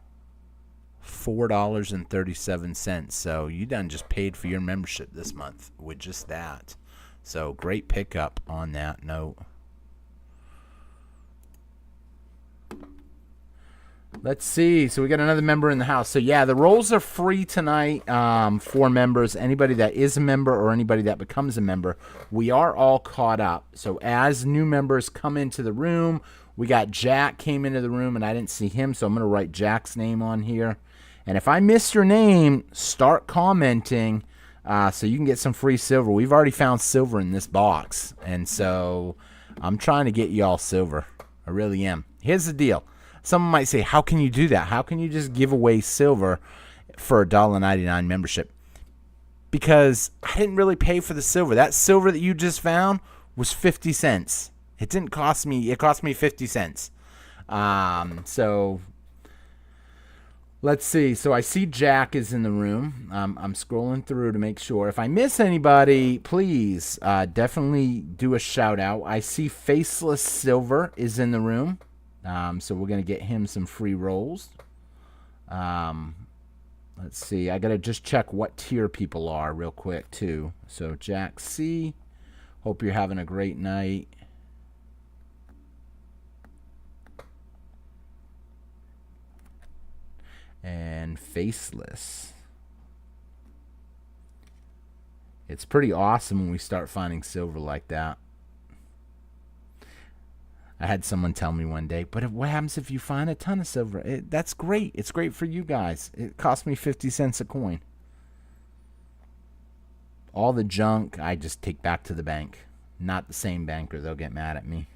$4.37. So you done just paid for your membership this month with just that. So great pickup on that note. Let's see. So we got another member in the house. So yeah, the rolls are free tonight for members. Anybody that is a member or anybody that becomes a member, we are all caught up. So as new members come into the room, we got Jack came into the room and I didn't see him, so I'm going to write Jack's name on here. And if I miss your name, start commenting so you can get some free silver. We've already found silver in this box, and so I'm trying to get you all silver. I really am. Here's the deal. Someone might say, how can you do that? How can you just give away silver for $1.99 membership? Because I didn't really pay for the silver. That silver that you just found was 50 cents. It didn't cost me. It cost me 50 cents. So let's see. So I see Jack is in the room. I'm scrolling through to make sure. If I miss anybody, please definitely do a shout out. I see Faceless Silver is in the room. So we're going to get him some free rolls. Let's see. I got to just check what tier people are real quick, too. So Jack C. Hope you're having a great night. And Faceless. It's pretty awesome when we start finding silver like that. I had someone tell me one day, but what happens if you find a ton of silver? That's great. It's great for you guys. It cost me 50 cents a coin. All the junk I just take back to the bank. Not the same banker. They'll get mad at me.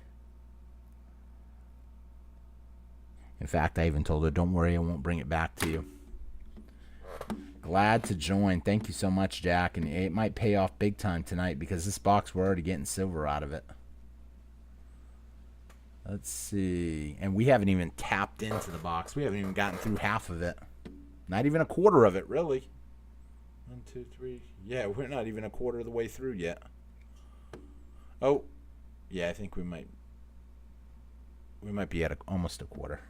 In fact, I even told her, don't worry, I won't bring it back to you. Glad to join. Thank you so much, Jack. And it might pay off big time tonight because this box, we're already getting silver out of it. Let's see. And we haven't even tapped into the box. We haven't even gotten through half of it. Not even a quarter of it, really. 1, 2, 3. Yeah, we're not even a quarter of the way through yet. Oh, yeah, I think we might be at almost a quarter.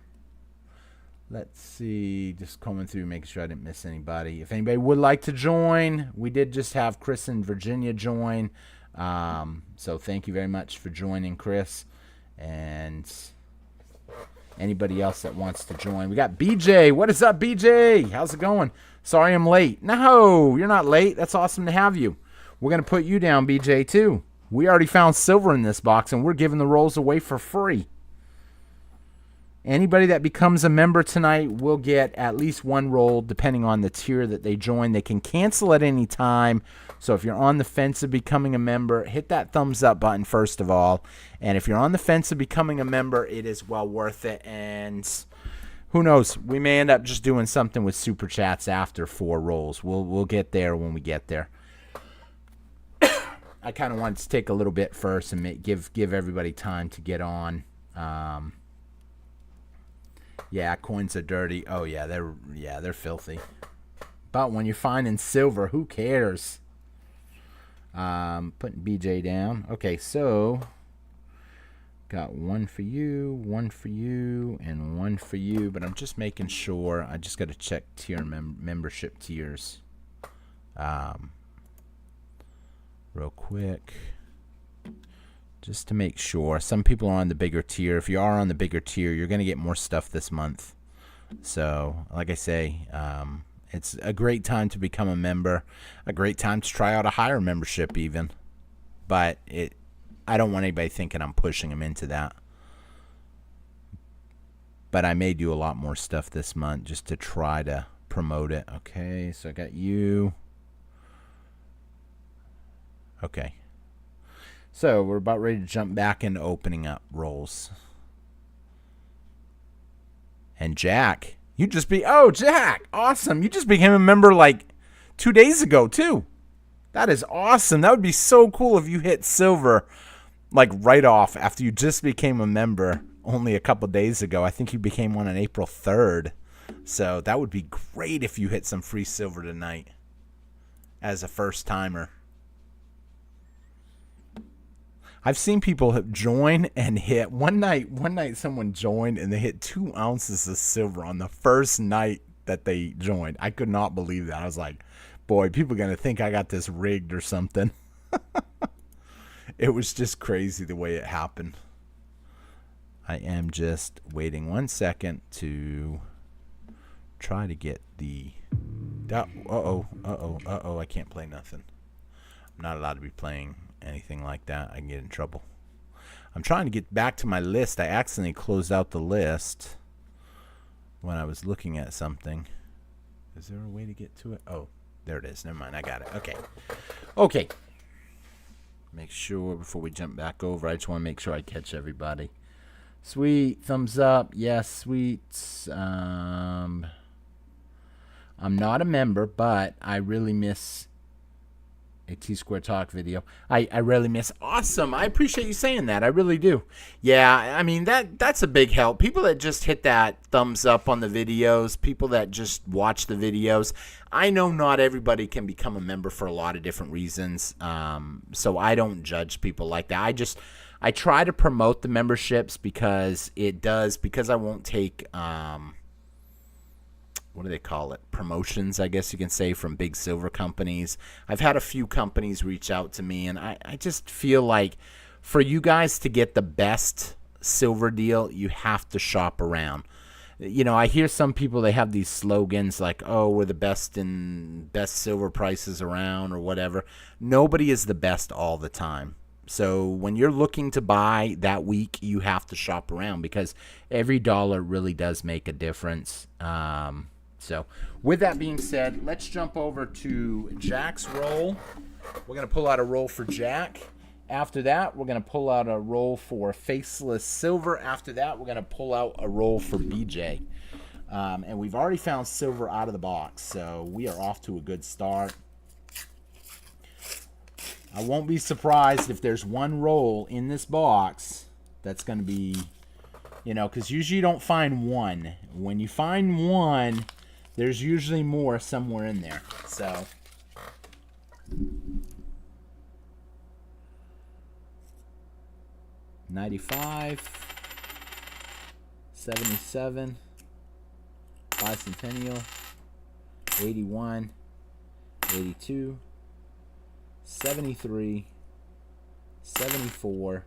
Let's see. Just combing through, making sure I didn't miss anybody. If anybody would like to join, we did just have Chris in Virginia join. So thank you very much for joining, Chris. And anybody else that wants to join. We got BJ. What is up, BJ? How's it going? Sorry I'm late. No, you're not late. That's awesome to have you. We're going to put you down, BJ, too. We already found silver in this box, and we're giving the rolls away for free. Anybody that becomes a member tonight will get at least one roll, depending on the tier that they join. They can cancel at any time. So if you're on the fence of becoming a member, hit that thumbs up button first of all. And if you're on the fence of becoming a member, it is well worth it. And who knows? We may end up just doing something with super chats after 4 rolls. We'll get there when we get there. I kind of wanted to take a little bit first and give everybody time to get on. Yeah, coins are dirty. Oh yeah, they're filthy. But when you're finding silver, who cares? Putting BJ down. Okay, so got one for you, and one for you. But I'm just making sure. I just got to check tier membership tiers. Real quick. Just to make sure. Some people are on the bigger tier. If you are on the bigger tier, you're going to get more stuff this month. So, like I say, it's a great time to become a member. A great time to try out a higher membership even. But I don't want anybody thinking I'm pushing them into that. But I may do a lot more stuff this month just to try to promote it. Okay, so I got you. Okay. So we're about ready to jump back into opening up rolls. And Jack, Jack, awesome. You just became a member like 2 days ago too. That is awesome. That would be so cool if you hit silver like right off after you just became a member only a couple days ago. I think you became one on April 3rd. So that would be great if you hit some free silver tonight as a first timer. I've seen people join and hit one night someone joined and they hit 2 ounces of silver on the first night that they joined. I could not believe that. I was like, boy, people are going to think I got this rigged or something. It was just crazy the way it happened. I am just waiting 1 second to try to get the... Uh-oh, I can't play nothing. I'm not allowed to be playing anything like that. I can get in trouble. I'm trying to get back to my list. I accidentally closed out the list when I was looking at something. Is there a way to get to it? Oh, there it is. Never mind. I got it. Okay. Make sure before we jump back over, I just want to make sure I catch everybody. Sweet. Thumbs up. Yes, sweet. I'm not a member, but I really miss a T-Square Talk video. I really miss. Awesome. I appreciate you saying that. I really do. Yeah, I mean, that's a big help. People that just hit that thumbs up on the videos, people that just watch the videos. I know not everybody can become a member for a lot of different reasons, so I don't judge people like that. I try to promote the memberships because I won't take... what do they call it? Promotions, I guess you can say, from big silver companies. I've had a few companies reach out to me, and I just feel like for you guys to get the best silver deal, you have to shop around. You know, I hear some people, they have these slogans like, oh, we're the best in best silver prices around or whatever. Nobody is the best all the time. So when you're looking to buy that week, you have to shop around because every dollar really does make a difference. So with that being said, let's jump over to Jack's roll. We're going to pull out a roll for Jack. After that, we're going to pull out a roll for Faceless Silver. After that, we're going to pull out a roll for BJ. And we've already found silver out of the box, so we are off to a good start. I won't be surprised if there's one roll in this box that's going to be, you know, because usually you don't find one. When you find one, there's usually more somewhere in there. So, $95, $77, bicentennial, $81, $82, $73, $74,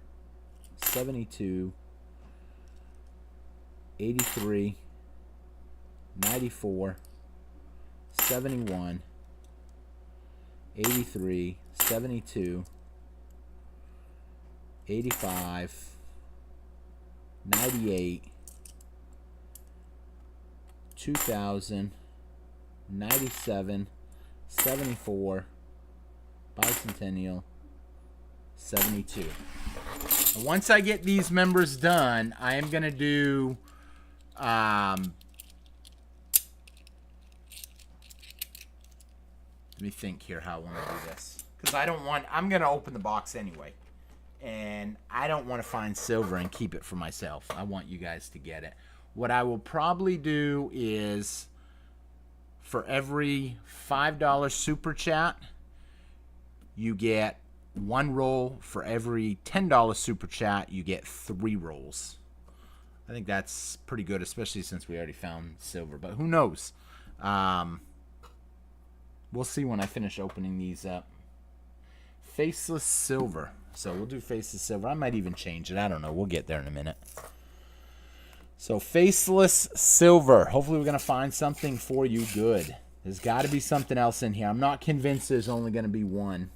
$72, $83, $94, $71, $83, $72, $85, $98, $2,000, $97, $74, bicentennial, 72. And once I get these members done, I am going to do let me think here how I want to do this, because I'm going to open the box anyway, and I don't want to find silver and keep it for myself. I want you guys to get it. What I will probably do is, for every $5 super chat, you get one roll. For every $10 super chat, you get 3 rolls. I think that's pretty good, especially since we already found silver. But who knows? We'll see when I finish opening these up. Faceless Silver. So we'll do Faceless Silver. I might even change it. I don't know. We'll get there in a minute. So Faceless Silver. Hopefully we're going to find something for you good. There's got to be something else in here. I'm not convinced there's only going to be one.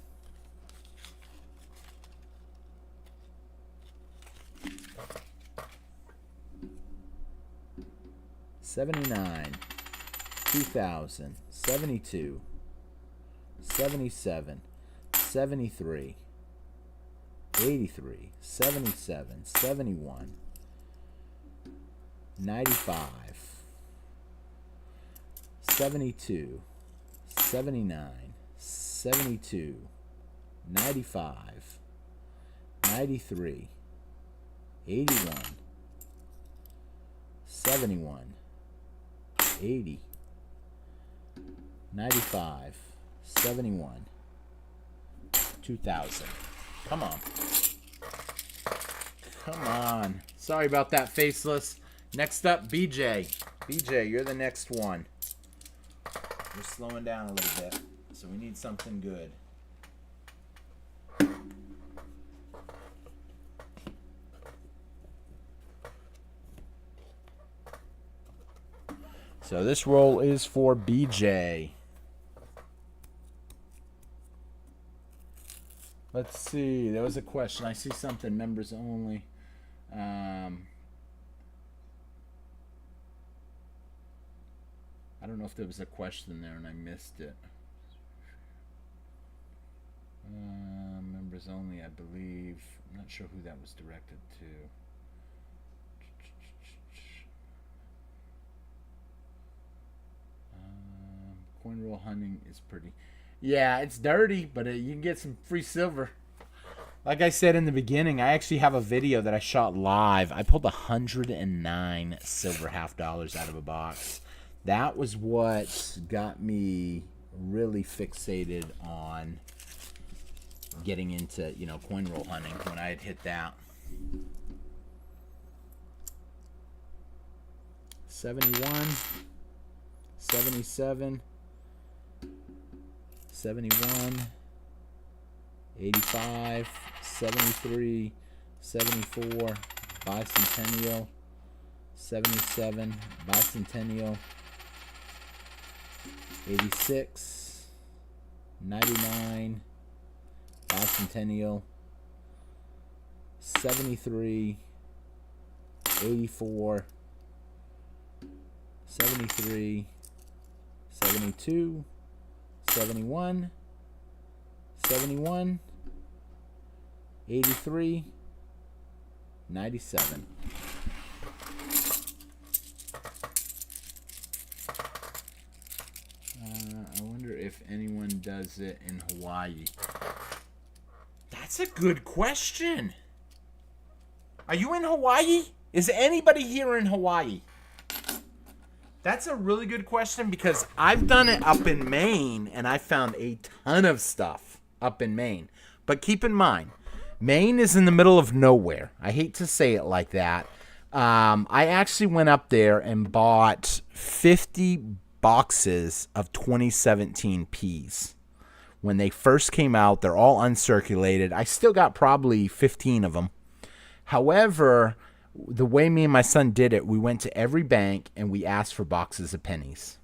$79, $2,000, $72, $77, $73, $83, $77, $71, $95, $72, $79, $72, $95, $93, $81, $71, $80, $95, $71, $2,000. Come on. Come on. Sorry about that, Faceless. Next up, BJ. BJ, you're the next one. We're slowing down a little bit, so we need something good. So this roll is for BJ. Let's see. There was a question. I see something. Members only. I don't know if there was a question there and I missed it. Members only, I believe. I'm not sure who that was directed to. Coin roll hunting is pretty. Yeah, it's dirty, but you can get some free silver. Like I said in the beginning, I actually have a video that I shot live. I pulled 109 silver half dollars out of a box. That was what got me really fixated on getting into, coin roll hunting when I had hit that. 71, 77, 71, 85, 73, 74, bicentennial, 77, bicentennial, 86, 99, bicentennial, 73, 84, 73, 72, 71, 71, 83, 97. I wonder if anyone does it in Hawaii. That's a good question. Are you in Hawaii? Is anybody here in Hawaii? That's a really good question because I've done it up in Maine and I found a ton of stuff up in Maine. But keep in mind, Maine is in the middle of nowhere. I hate to say it like that. I actually went up there and bought 50 boxes of 2017 peas. When they first came out, they're all uncirculated. I still got probably 15 of them. However, the way me and my son did it, we went to every bank and we asked for boxes of pennies.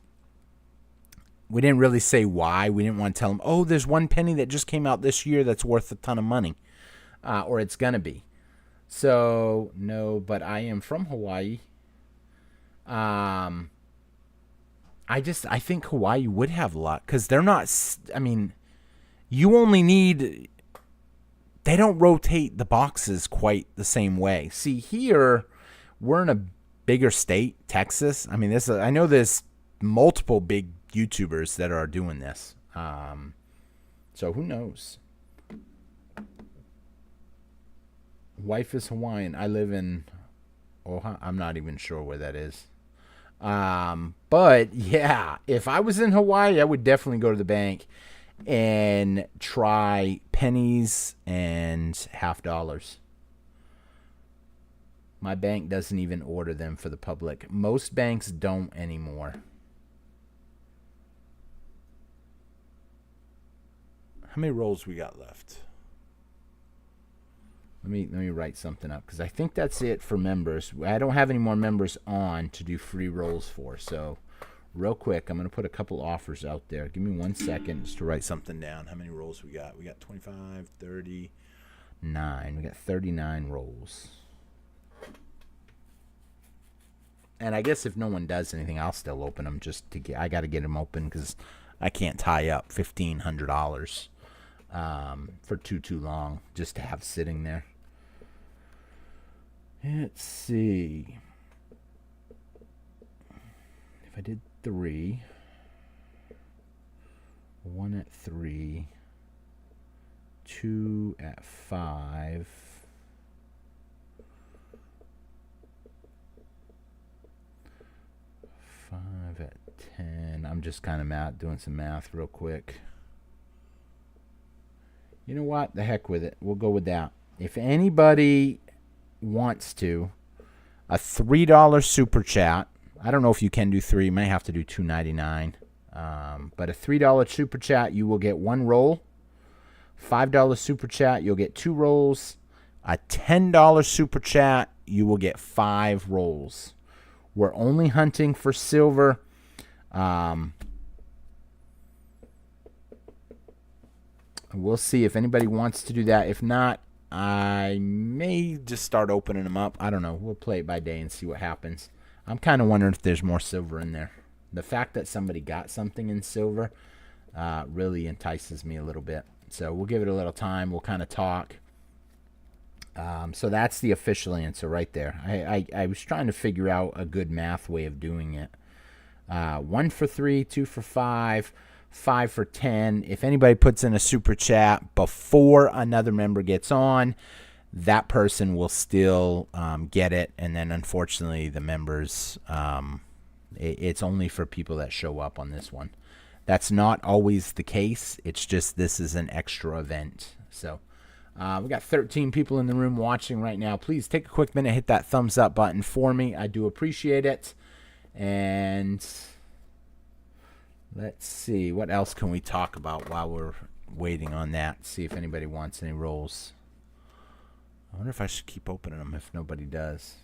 We didn't really say why. We didn't want to tell them, oh, there's one penny that just came out this year that's worth a ton of money. Or it's going to be. So, no, but I am from Hawaii. I think Hawaii would have luck because they're not, you only need, they don't rotate the boxes quite the same way. See, here, we're in a bigger state, Texas. I know there's multiple big YouTubers that are doing this. So who knows? Wife is Hawaiian. I live in Oahu. I'm not even sure where that is. But yeah, if I was in Hawaii, I would definitely go to the bank and try pennies and half dollars. My bank doesn't even order them for the public. Most banks don't anymore. How many rolls we got left? Let me write something up because I think that's it for members. I don't have any more members on to do free rolls for. So real quick, I'm going to put a couple offers out there. Give me 1 second just to write something down. How many rolls we got? We got 25, 39. We got 39 rolls. And I guess if no one does anything, I'll still open them just to get. I got to get them open because I can't tie up $1,500 for too long just to have sitting there. Let's see. If I did 3, 1 at 3, 2 at 5, 5 at 10. I'm just kind of doing some math real quick. You know what? The heck with it. We'll go with that. If anybody wants to, a $3 super chat. I don't know if you can do 3. You may have to do $2.99. But a $3 super chat, you will get 1 roll. $5 super chat, you'll get 2 rolls. A $10 super chat, you will get 5 rolls. We're only hunting for silver. We'll see if anybody wants to do that. If not, I may just start opening them up. I don't know. We'll play it by day and see what happens. I'm kind of wondering if there's more silver in there. The fact that somebody got something in silver really entices me a little bit. So we'll give it a little time. We'll kind of talk. So that's the official answer right there. I was trying to figure out a good math way of doing it. 1 for 3, 2 for 5, 5 for 10. If anybody puts in a super chat before another member gets on, that person will still get it. And then unfortunately the members, it's only for people that show up on this one. That's not always the case. It's just this is an extra event. So we got 13 people in the room watching right now. Please take a quick minute, hit that thumbs up button for me. I do appreciate it. And let's see, what else can we talk about while we're waiting on that? See if anybody wants any rolls. I wonder if I should keep opening them if nobody does.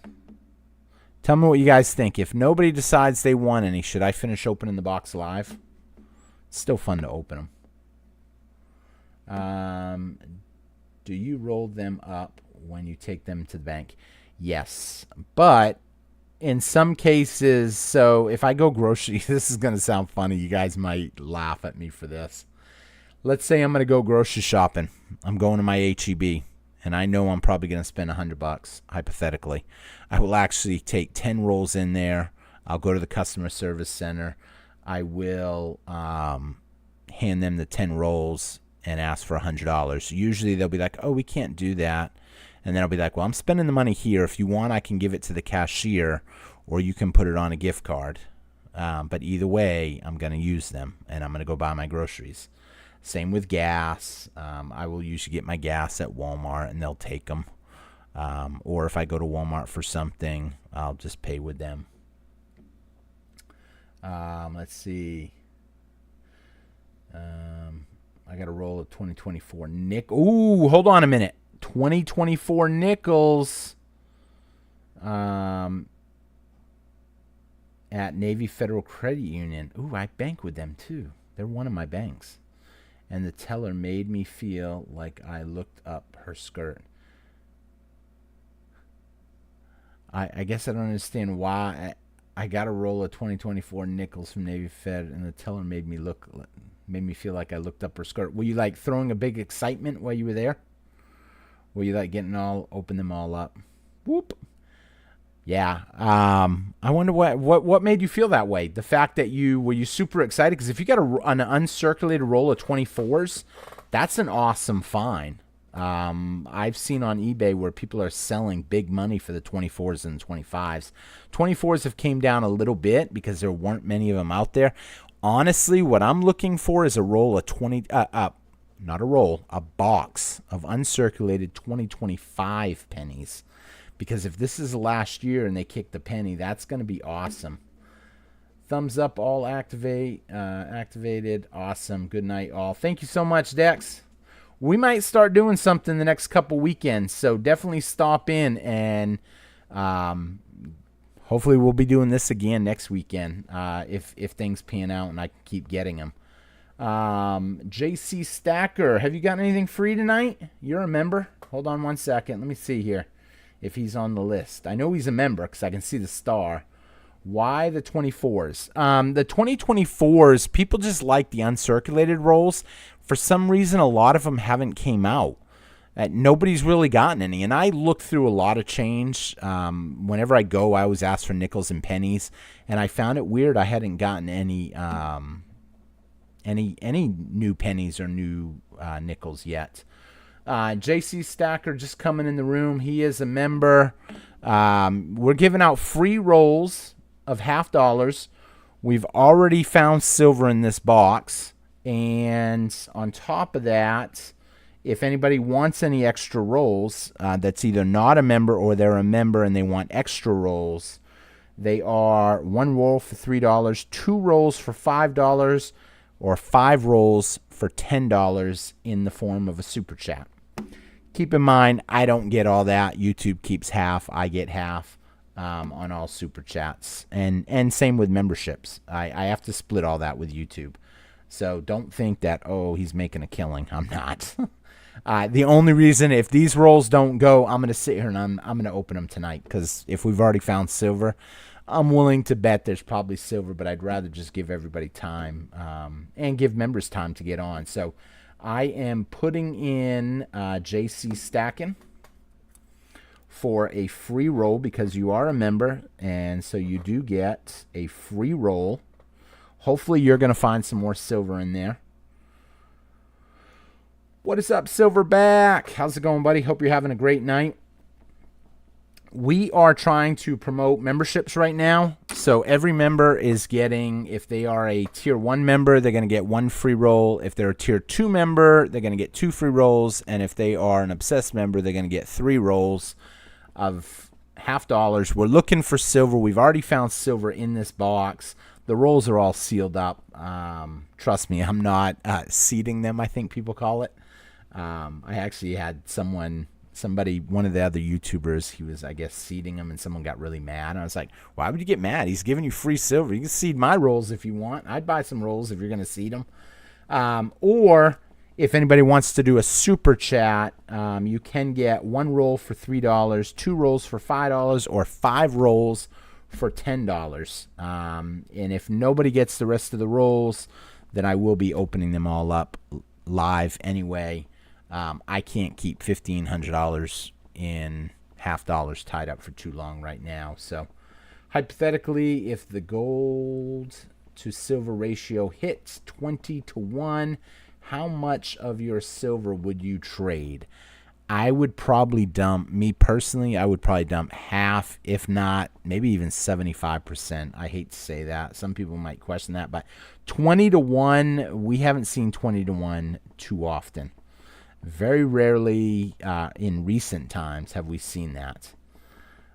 Tell me what you guys think. If nobody decides they want any, should I finish opening the box live? It's still fun to open them. Do you roll them up when you take them to the bank? Yes, but in some cases, so if I go grocery, this is going to sound funny. You guys might laugh at me for this. Let's say I'm going to go grocery shopping. I'm going to my H-E-B, and I know I'm probably going to spend $100, hypothetically. I will actually take 10 rolls in there. I'll go to the customer service center. I will hand them the 10 rolls and ask for $100. Usually they'll be like, oh, we can't do that. And then I'll be like, well, I'm spending the money here. If you want, I can give it to the cashier, or you can put it on a gift card. But either way, I'm going to use them, and I'm going to go buy my groceries. Same with gas. I will usually get my gas at Walmart, and they'll take them. Or if I go to Walmart for something, I'll just pay with them. Let's see. I got a roll of 2024 nickel. Ooh, hold on a minute. 2024 nickels at Navy Federal Credit Union. Ooh, I bank with them too. They're one of my banks. And the teller made me feel like I looked up her skirt. I guess I don't understand why I got a roll of 2024 nickels from Navy Fed, and the teller made me feel like I looked up her skirt. Were you like throwing a big excitement while you were there? Were you like open them all up? Whoop. Yeah. I wonder what made you feel that way. The fact that were you super excited? Because if you got an uncirculated roll of 24s, that's an awesome find. I've seen on eBay where people are selling big money for the 24s and 25s. 24s have came down a little bit because there weren't many of them out there. Honestly, what I'm looking for is a roll of not a roll, a box of uncirculated 2025 pennies. Because if this is last year and they kicked the penny, that's going to be awesome. Thumbs up, all activated. Awesome. Good night, all. Thank you so much, Dex. We might start doing something the next couple weekends, so definitely stop in, and hopefully we'll be doing this again next weekend if things pan out and I can keep getting them. JC Stacker, have you got anything free tonight? You're a member? Hold on one second. Let me see here if he's on the list. I know he's a member because I can see the star. Why the 24s? The 2024s, people just like the uncirculated rolls. For some reason, a lot of them haven't came out. Nobody's really gotten any. And I looked through a lot of change. Whenever I go, I always ask for nickels and pennies. And I found it weird I hadn't gotten any new pennies or new nickels yet. JC Stacker just coming in the room. He is a member. We're giving out free rolls of $50. We've already found silver in this box. And on top of that, if anybody wants any extra rolls that's either not a member or they're a member and they want extra rolls, they are 1 roll for $3, 2 rolls for $5, or 5 rolls for $10 in the form of a super chat. Keep in mind, I don't get all that. YouTube keeps half. I get half. on all super chats, and same with memberships. I have to split all that with YouTube. So don't think that, oh, he's making a killing. I'm not. The only reason, if these rolls don't go, I'm going to sit here and I'm going to open them tonight, because if we've already found silver, I'm willing to bet there's probably silver, but I'd rather just give everybody time and give members time to get on. So I am putting in JC stacking for a free roll, because you are a member, and so you do get a free roll. Hopefully you're going to find some more silver in there. What is up, Silverback? How's it going, buddy? Hope you're having a great night. We are trying to promote memberships right now. So every member is getting, if they are a tier 1 member, they're going to get 1 free roll. If they're a tier 2 member, they're going to get 2 free rolls. And if they are an obsessed member, they're going to get 3 rolls of $50. We're looking for silver. We've already found silver in this box. The rolls are all sealed up. Trust me, I'm not seeding them, I think people call it. I actually had somebody, one of the other YouTubers, he was, I guess, seeding them, and someone got really mad. And I was like, why would you get mad? He's giving you free silver. You can seed my rolls if you want. I'd buy some rolls if you're going to seed them. Or if anybody wants to do a super chat, you can get 1 roll for $3, 2 rolls for $5, or 5 rolls for $10. And if nobody gets the rest of the rolls, then I will be opening them all up live anyway. I can't keep $1,500 in $50 tied up for too long right now. So hypothetically, if the gold to silver ratio hits 20-1, how much of your silver would you trade? I would probably dump, me personally, I would probably dump half, if not maybe even 75%. I hate to say that. Some people might question that, but 20-1, we haven't seen 20-1 too often. Very rarely in recent times have we seen that.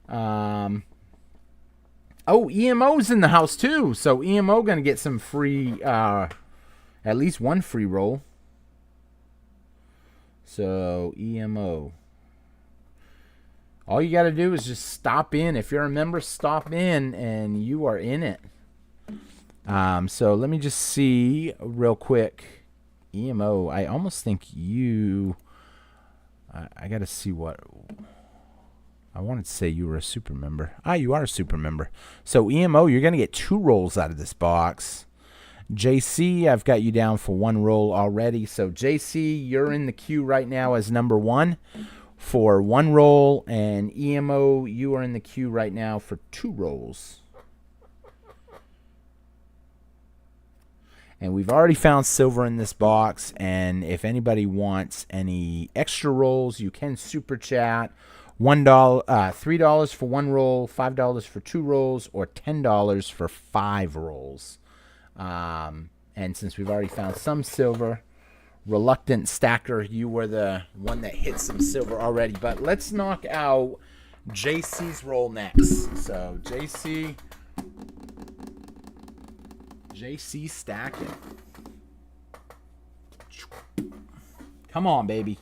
Oh, EMO's in the house too. So EMO going to get some free, at least 1 free roll. So EMO. All you got to do is just stop in. If you're a member, stop in and you are in it. So let me just see real quick. EMO, I almost think you, I got to see what, I wanted to say you were a super member. You are a super member. So EMO, you're going to get 2 rolls out of this box. JC, I've got you down for 1 roll already. So JC, you're in the queue right now as number 1 for 1 roll. And EMO, you are in the queue right now for 2 rolls. And we've already found silver in this box. And if anybody wants any extra rolls, you can super chat. $3 for 1 roll, $5 for 2 rolls, or $10 for 5 rolls. And since we've already found some silver, reluctant stacker, you were the one that hit some silver already. But let's knock out JC's roll next. So JC stacking. Come on, baby.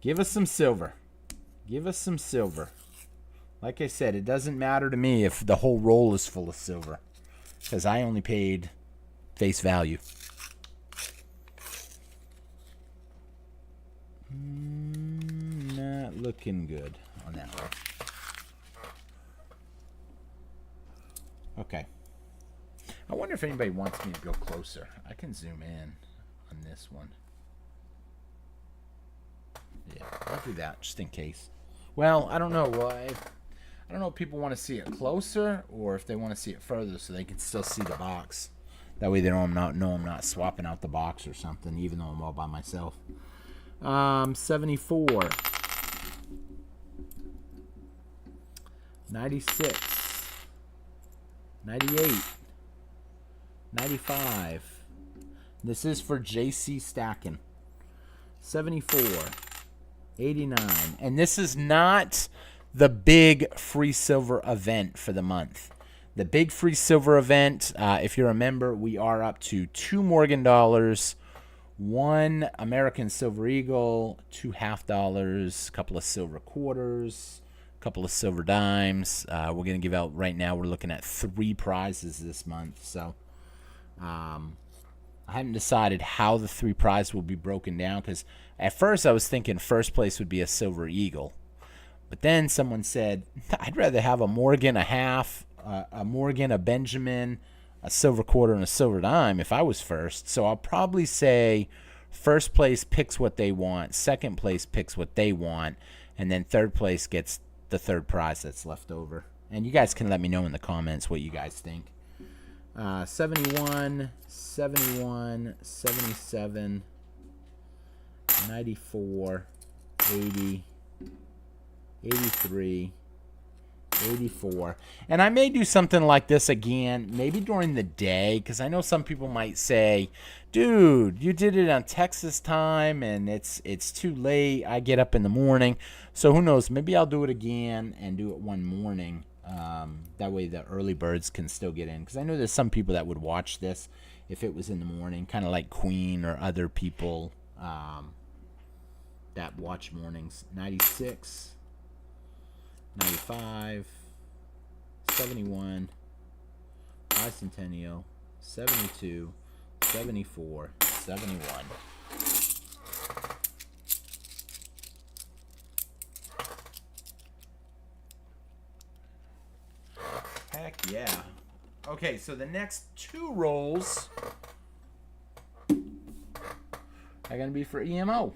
Give us some silver. Give us some silver. Like I said, it doesn't matter to me if the whole roll is full of silver, because I only paid face value. Not looking good on that roll. Okay. I wonder if anybody wants me to go closer. I can zoom in on this one. Yeah, I'll do that just in case. Well, I don't know. I don't know if people want to see it closer or if they want to see it further so they can still see the box. That way they know I'm not swapping out the box or something, even though I'm all by myself. 74. 96. 98. 95. This is for JC stacking. 74. 89. And this is not the big free silver event for the month. The big free silver event, if you're a member, we are up to 2 Morgan dollars, 1 American Silver Eagle, 2 $50, a couple of silver quarters, a couple of silver dimes. We're going to give out right now. We're looking at 3 prizes this month. So I haven't decided how the 3 prizes will be broken down, because at first I was thinking first place would be a silver eagle. But then someone said, I'd rather have a Morgan, a half, a Morgan, a Benjamin, a silver quarter, and a silver dime if I was first. So I'll probably say first place picks what they want, second place picks what they want, and then third place gets the 3rd prize that's left over. And you guys can let me know in the comments what you guys think. 71, 71, 77, 94, 80, 83, 84. And I may do something like this again, maybe during the day, because I know some people might say, dude, you did it on Texas time and it's too late. I get up in the morning. So who knows? Maybe I'll do it again and do it one morning. That way the early birds can still get in, because I know there's some people that would watch this if it was in the morning, kind of like Queen or other people that watch mornings. 96, 95, 71, bicentennial, 72, 74, 71. Heck yeah. Okay, so the next 2 rolls are going to be for EMO.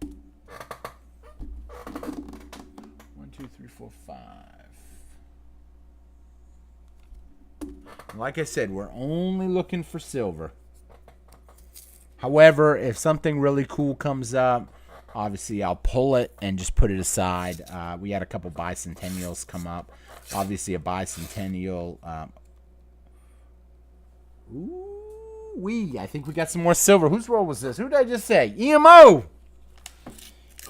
1, 2, 3, 4, 5. Like I said, we're only looking for silver. However, if something really cool comes up, obviously I'll pull it and just put it aside. We had a couple bicentennials come up. Obviously a bicentennial. I think we got some more silver. Whose roll was this? Who did I just say? EMO!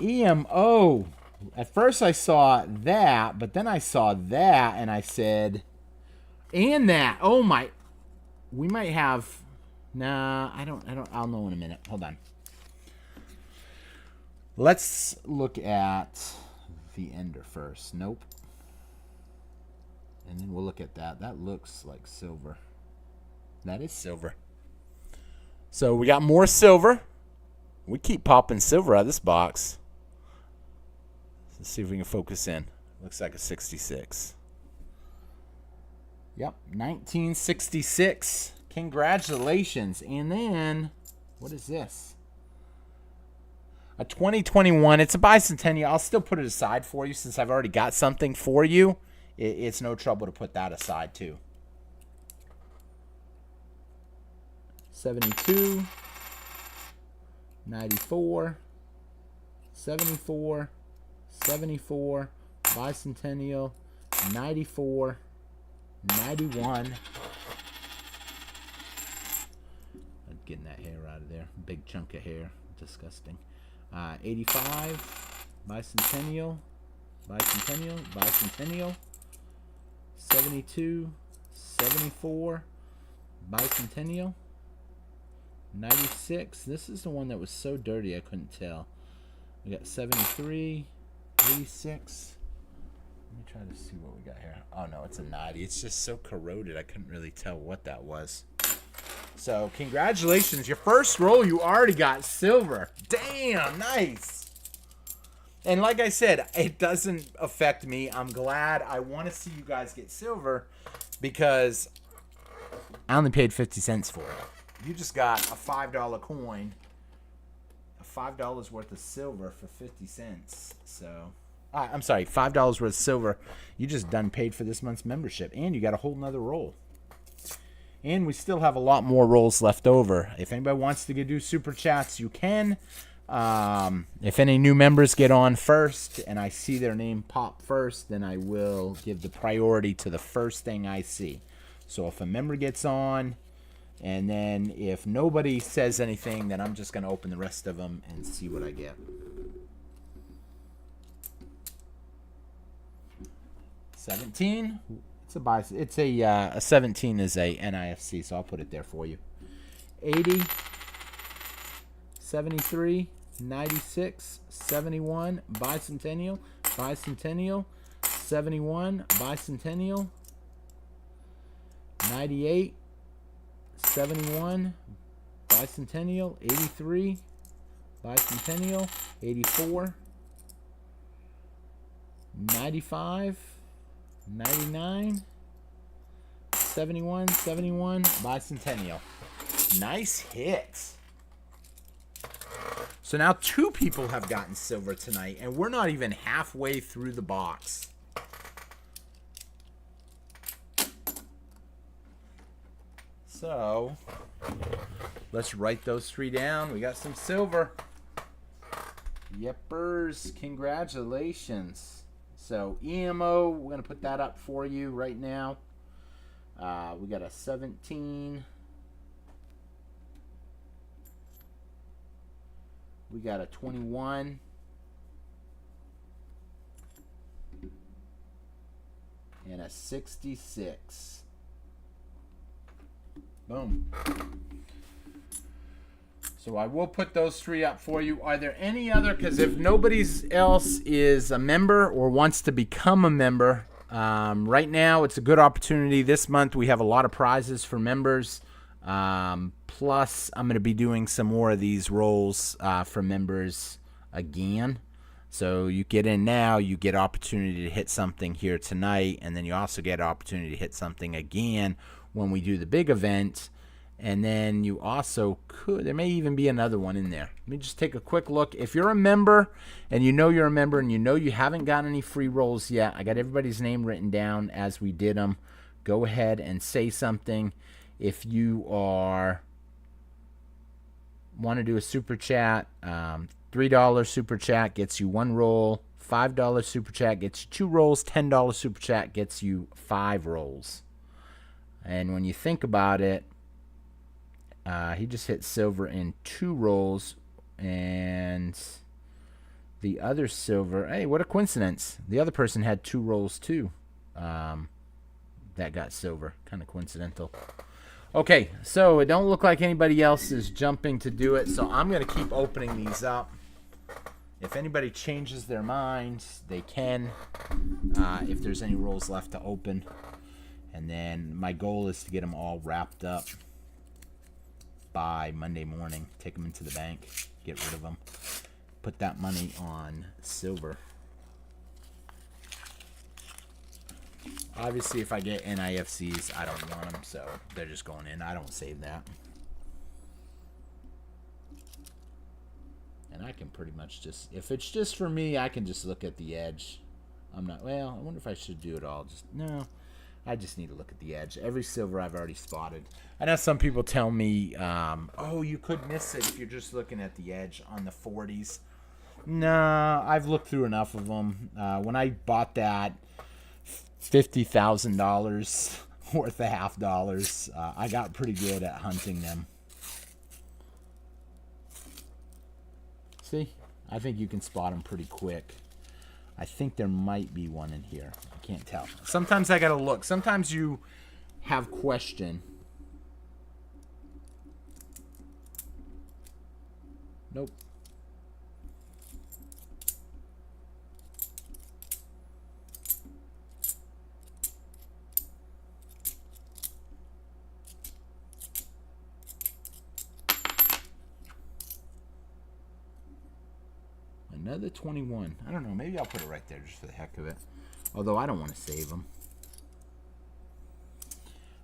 EMO. At first I saw that, but then I saw that and I said, and that. Oh my. We might have. Nah, I don't. I'll know in a minute. Hold on. Let's look at the ender first. Nope. And then we'll look at that. That looks like silver. That is silver. So we got more silver. We keep popping silver out of this box. Let's see if we can focus in. Looks like a 66. Yep, 1966. Congratulations. And then, what is this? A 2021. It's a bicentennial. I'll still put it aside for you since I've already got something for you. It's no trouble to put that aside too. 72, 94, 74, 74, bicentennial, 94, 91. I'm getting that hair out of there. Big chunk of hair. Disgusting. 85, bicentennial, bicentennial, bicentennial. 72, 74, bicentennial, 96. This is the one that was so dirty I couldn't tell. We got 73, 86. Let me try to see what we got here. Oh no, it's a 90. It's just so corroded I couldn't really tell what that was. So congratulations, your first roll you already got silver. Damn, nice. And like I said, it doesn't affect me. I'm glad. I want to see you guys get silver because I only paid 50 cents for it. You just got a $5 coin, a $5 worth of silver for 50 cents. So, I'm sorry, $5 worth of silver. You just done paid for this month's membership, and you got a whole nother roll. And we still have a lot more rolls left over. If anybody wants to do super chats, you can. If any new members get on first and I see their name pop first, then I will give the priority to the first thing I see. So if a member gets on, and then if nobody says anything, then I'm just going to open the rest of them and see what I get. $17. It's a 17 is a NIFC, so I'll put it there for you. 80, 73, 96, 71, bicentennial, bicentennial. 71, bicentennial. 98, 71, bicentennial. 83, bicentennial. 84, 95, 99, 71, 71, bicentennial. Nice hits. So now 2 people have gotten silver tonight, and we're not even halfway through the box. So let's write those 3 down. We got some silver. Yepers, congratulations. So EMO, we're going to put that up for you right now. We got a 17. We got a 21. And a 66. Boom. So I will put those 3 up for you. Are there any other? Because if nobody else is a member or wants to become a member, right now it's a good opportunity. This month we have a lot of prizes for members. Plus, I'm going to be doing some more of these rolls for members again. So you get in now, you get opportunity to hit something here tonight, and then you also get opportunity to hit something again when we do the big event. And then you also could, there may even be another one in there. Let me just take a quick look. If you're a member and you know you're a member and you know you haven't got any free rolls yet, I got everybody's name written down as we did them. Go ahead and say something. If you want to do a super chat, $3 super chat gets you 1 roll. $5 super chat gets you 2 rolls. $10 super chat gets you 5 rolls. And when you think about it, he just hit silver in 2 rolls, and the other silver, hey, what a coincidence. The other person had 2 rolls too that got silver. Kind of coincidental. Okay, so it don't look like anybody else is jumping to do it, so I'm going to keep opening these up. If anybody changes their minds, they can, if there's any rolls left to open. And then my goal is to get them all wrapped up by Monday morning. Take them into the bank, get rid of them, put that money on silver. Obviously, if I get NIFCs, I don't want them, so they're just going in. I don't save that. And I can pretty much just, if it's just for me, I can just look at the edge. I'm not, well, I wonder if I should do it all. Just, no, I just need to look at the edge. Every silver I've already spotted. I know some people tell me, oh, you could miss it if you're just looking at the edge on the 40s. No, I've looked through enough of them. When I bought that $50,000 worth of half dollars, I got pretty good at hunting them. See, I think you can spot them pretty quick. I think there might be one in here. I can't tell. Sometimes I gotta look. Sometimes you have question. Nope. Another 21. I don't know. Maybe I'll put it right there just for the heck of it. Although I don't want to save them.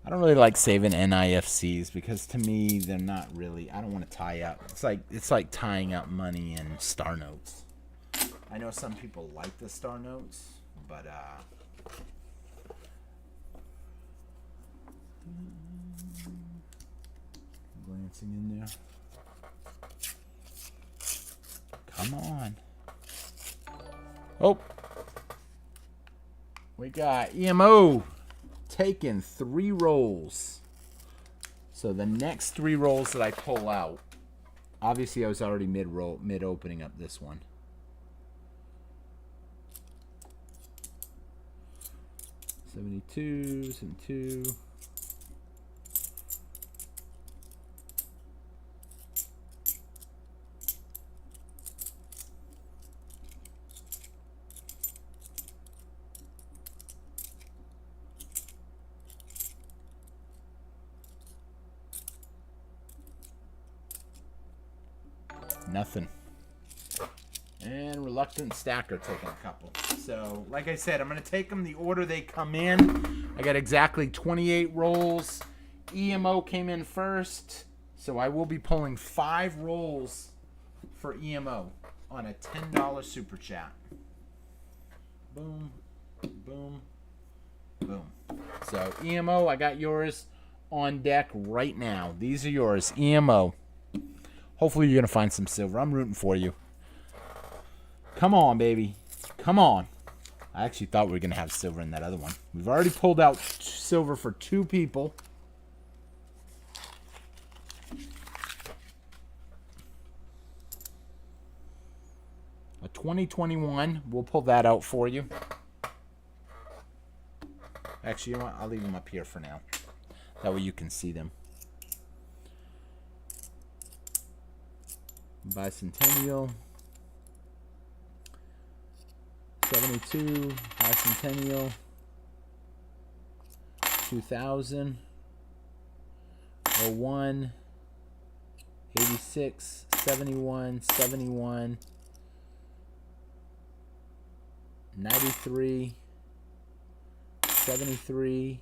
I don't really like saving NIFCs because to me they're not really. I don't want to tie up. It's like tying up money in star notes. I know some people like the star notes, but glancing in there. Come on. Oh. We got EMO taking 3 rolls. So the next 3 rolls that I pull out, obviously I was already mid opening up this one. $72. Nothing. And Reluctant Stacker taking a couple. So, like I said, I'm going to take them the order they come in. I got exactly 28 rolls. EMO came in first. So I will be pulling 5 rolls for EMO on a $10 super chat. Boom, boom, boom. So EMO, I got yours on deck right now. These are yours, EMO. Hopefully you're going to find some silver. I'm rooting for you. Come on, baby. Come on. I actually thought we were going to have silver in that other one. We've already pulled out silver for 2 people. A 2021. We'll pull that out for you. Actually, you know what? I'll leave them up here for now. That way you can see them. Bicentennial. 72, Bicentennial, 2000, 01, 86, 71, 71, 93, 73,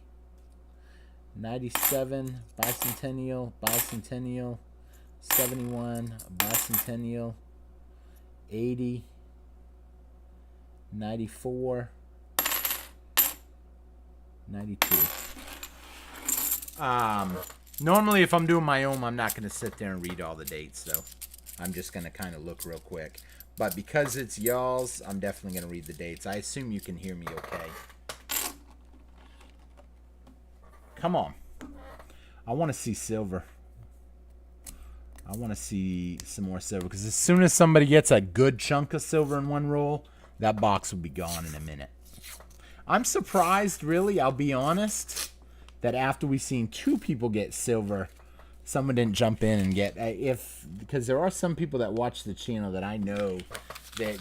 97, Bicentennial, Bicentennial, 71, Bicentennial, 80, 94, 92. Normally if I'm doing my own, I'm not going to sit there and read all the dates, though. I'm just going to kind of look real quick. But because it's y'all's, I'm definitely going to read the dates. I assume you can hear me okay. Come on. I want to see silver. I want to see some more silver. Because as soon as somebody gets a good chunk of silver in one roll, that box will be gone in a minute. I'm surprised, really, I'll be honest, that after we've seen 2 people get silver, someone didn't jump in and get, because there are some people that watch the channel that I know that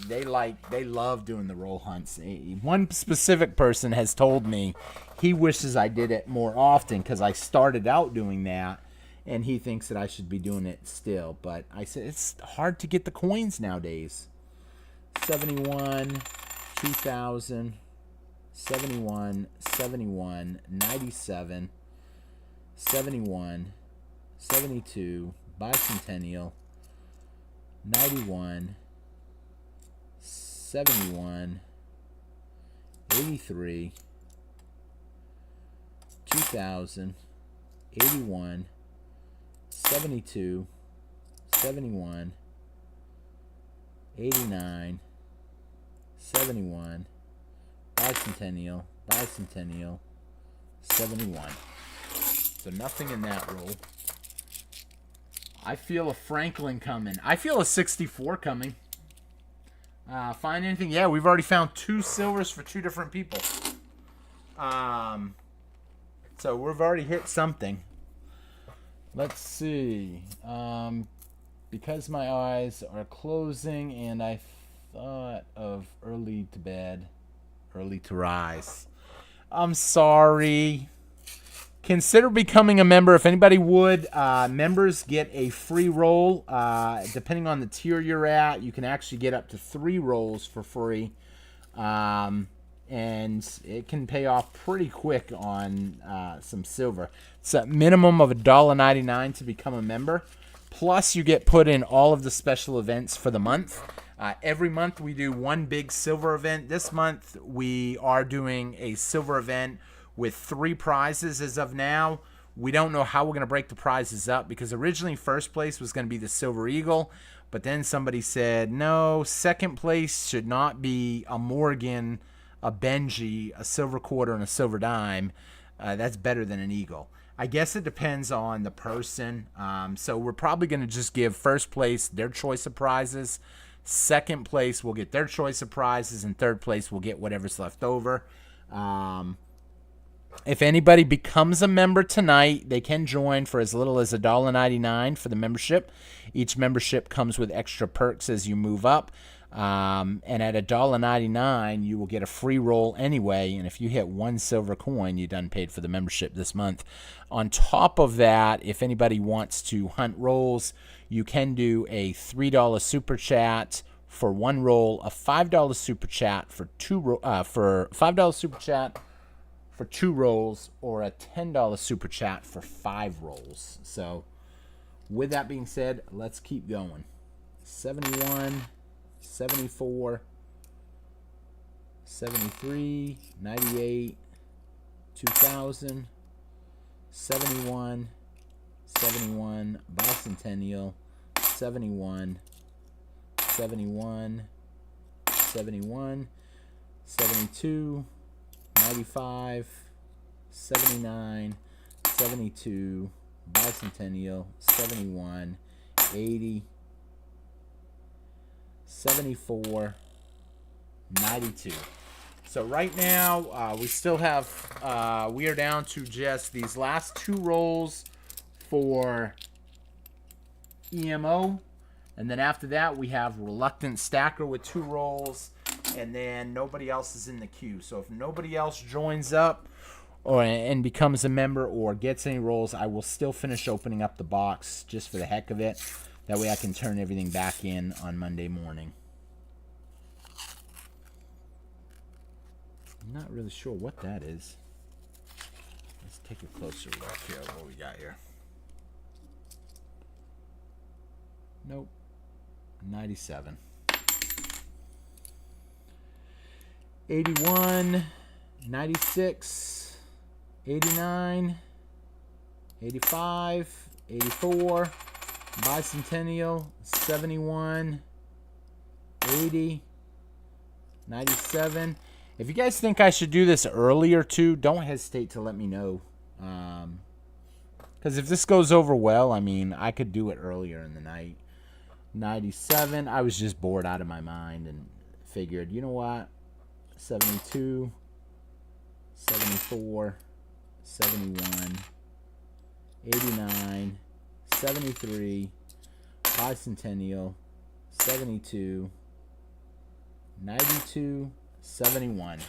they love doing the roll hunts. One specific person has told me he wishes I did it more often because I started out doing that, and he thinks that I should be doing it still. But I said it's hard to get the coins nowadays. 71, 2000, 71, 71, 97, 71, 72, Bicentennial, 91, 71, 83, 2000, 81, 72, 71, 89, 71, Bicentennial, Bicentennial, 71. So nothing in that roll. I feel a Franklin coming. I feel a 64 coming. Find anything? Yeah, we've already found 2 silvers for 2 different people. So we've already hit something. Let's see. Because my eyes are closing and I thought of early to bed, early to rise. I'm sorry. Consider becoming a member if anybody would. Members get a free roll. Depending on the tier you're at, you can actually get up to 3 rolls for free. And it can pay off pretty quick on some silver. It's a minimum of $1.99 to become a member. Plus, you get put in all of the special events for the month. Every month, we do one big silver event. This month, we are doing a silver event with 3 prizes as of now. We don't know how we're going to break the prizes up because originally first place was going to be the Silver Eagle, but then somebody said, no, second place should not be a Morgan, a Benji, a silver quarter, and a silver dime. That's better than an Eagle. I guess it depends on the person. So we're probably going to just give first place their choice of prizes. Second place will get their choice of prizes, and third place will get whatever's left over. If anybody becomes a member tonight, they can join for as little as $1.99 for the membership. Each membership comes with extra perks as you move up. And at $1.99, you will get a free roll anyway. And if you hit one silver coin, you done paid for the membership this month. On top of that, if anybody wants to hunt rolls, you can do a $3 super chat for one roll, a $5 super chat for $5 super chat for 2 rolls, or a $10 super chat for 5 rolls. So with that being said, let's keep going. 71, 74, 73, 98, 2000, 71, 71, bicentennial, 71, 71, 71, 72, 95, 79, 72, bicentennial, 71, 80, 74, 92. So right now, we still have, we are down to just these last 2 rolls for EMO. And then after that, we have Reluctant Stacker with 2 rolls. And then nobody else is in the queue. So if nobody else joins up and becomes a member or gets any rolls, I will still finish opening up the box just for the heck of it. That way I can turn everything back in on Monday morning. I'm not really sure what that is. Let's take a closer look here at what we got here. Nope. 97. 81, 96, 89, 85, 84, bicentennial, 71, 80, 97. If you guys think I should do this earlier too, don't hesitate to let me know. Because if this goes over well, I mean, I could do it earlier in the night. 97, I was just bored out of my mind and figured, you know what? 72, 74, 71, 89, 73, bicentennial, 72, 92, 71.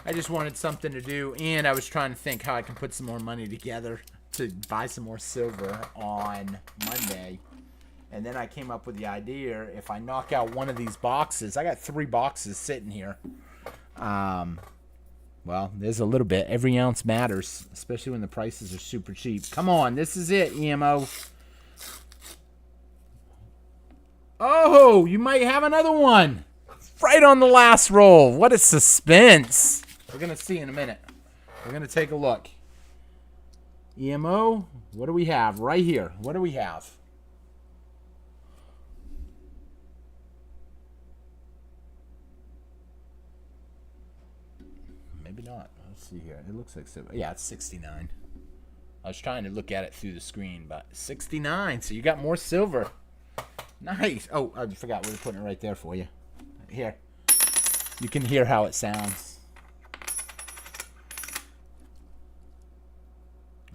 I just wanted something to do, and I was trying to think how I can put some more money together to buy some more silver on Monday. And then I came up with the idea, if I knock out one of these boxes, I got 3 boxes sitting here. Well, there's a little bit. Every ounce matters, especially when the prices are super cheap. Come on, this is it, EMO. Oh, you might have another one. Right on the last roll. What a suspense. We're going to see in a minute. We're going to take a look. EMO, what do we have right here? What do we have? Maybe not. Let's see here. It looks like, yeah, it's 69. I was trying to look at it through the screen, but 69. So you got more silver. Nice. Oh, I forgot we were putting it right there for you. Here. You can hear how it sounds.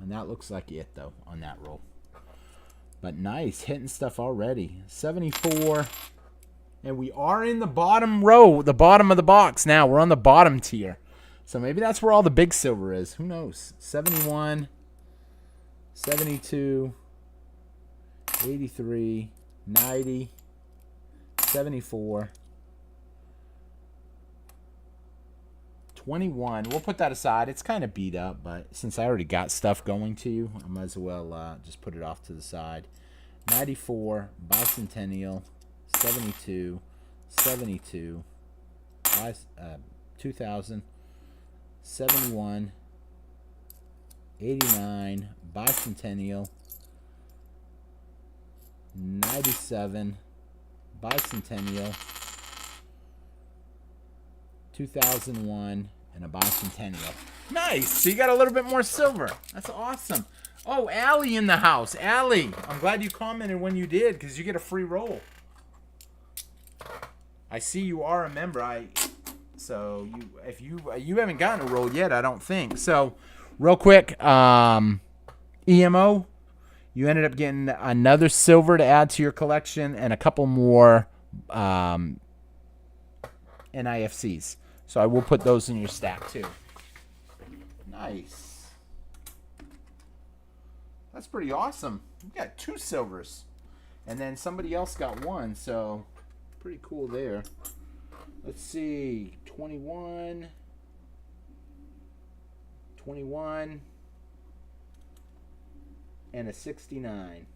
And that looks like it, though, on that roll. But nice. Hitting stuff already. 74. And we are in the bottom row, the bottom of the box now. We're on the bottom tier. So maybe that's where all the big silver is. Who knows? 71, 72, 83, 90, 74, 21. We'll put that aside. It's kind of beat up, but since I already got stuff going to you, I might as well just put it off to the side. 94, bicentennial, 72, 72, 2000, 71, 89, bicentennial, 97, bicentennial, 2001, and a bicentennial. Nice! So you got a little bit more silver. That's awesome. Oh, Allie in the house. Allie, I'm glad you commented when you did, because you get a free roll. I see you are a member. So if you haven't gotten a roll yet, I don't think. So real quick, EMO, You ended up getting another silver to add to your collection and a couple more NIFCs. So I will put those in your stack too. Nice. That's pretty awesome. You got 2 silvers. And then somebody else got 1, so pretty cool there. Let's see. 21. 21. And a 69.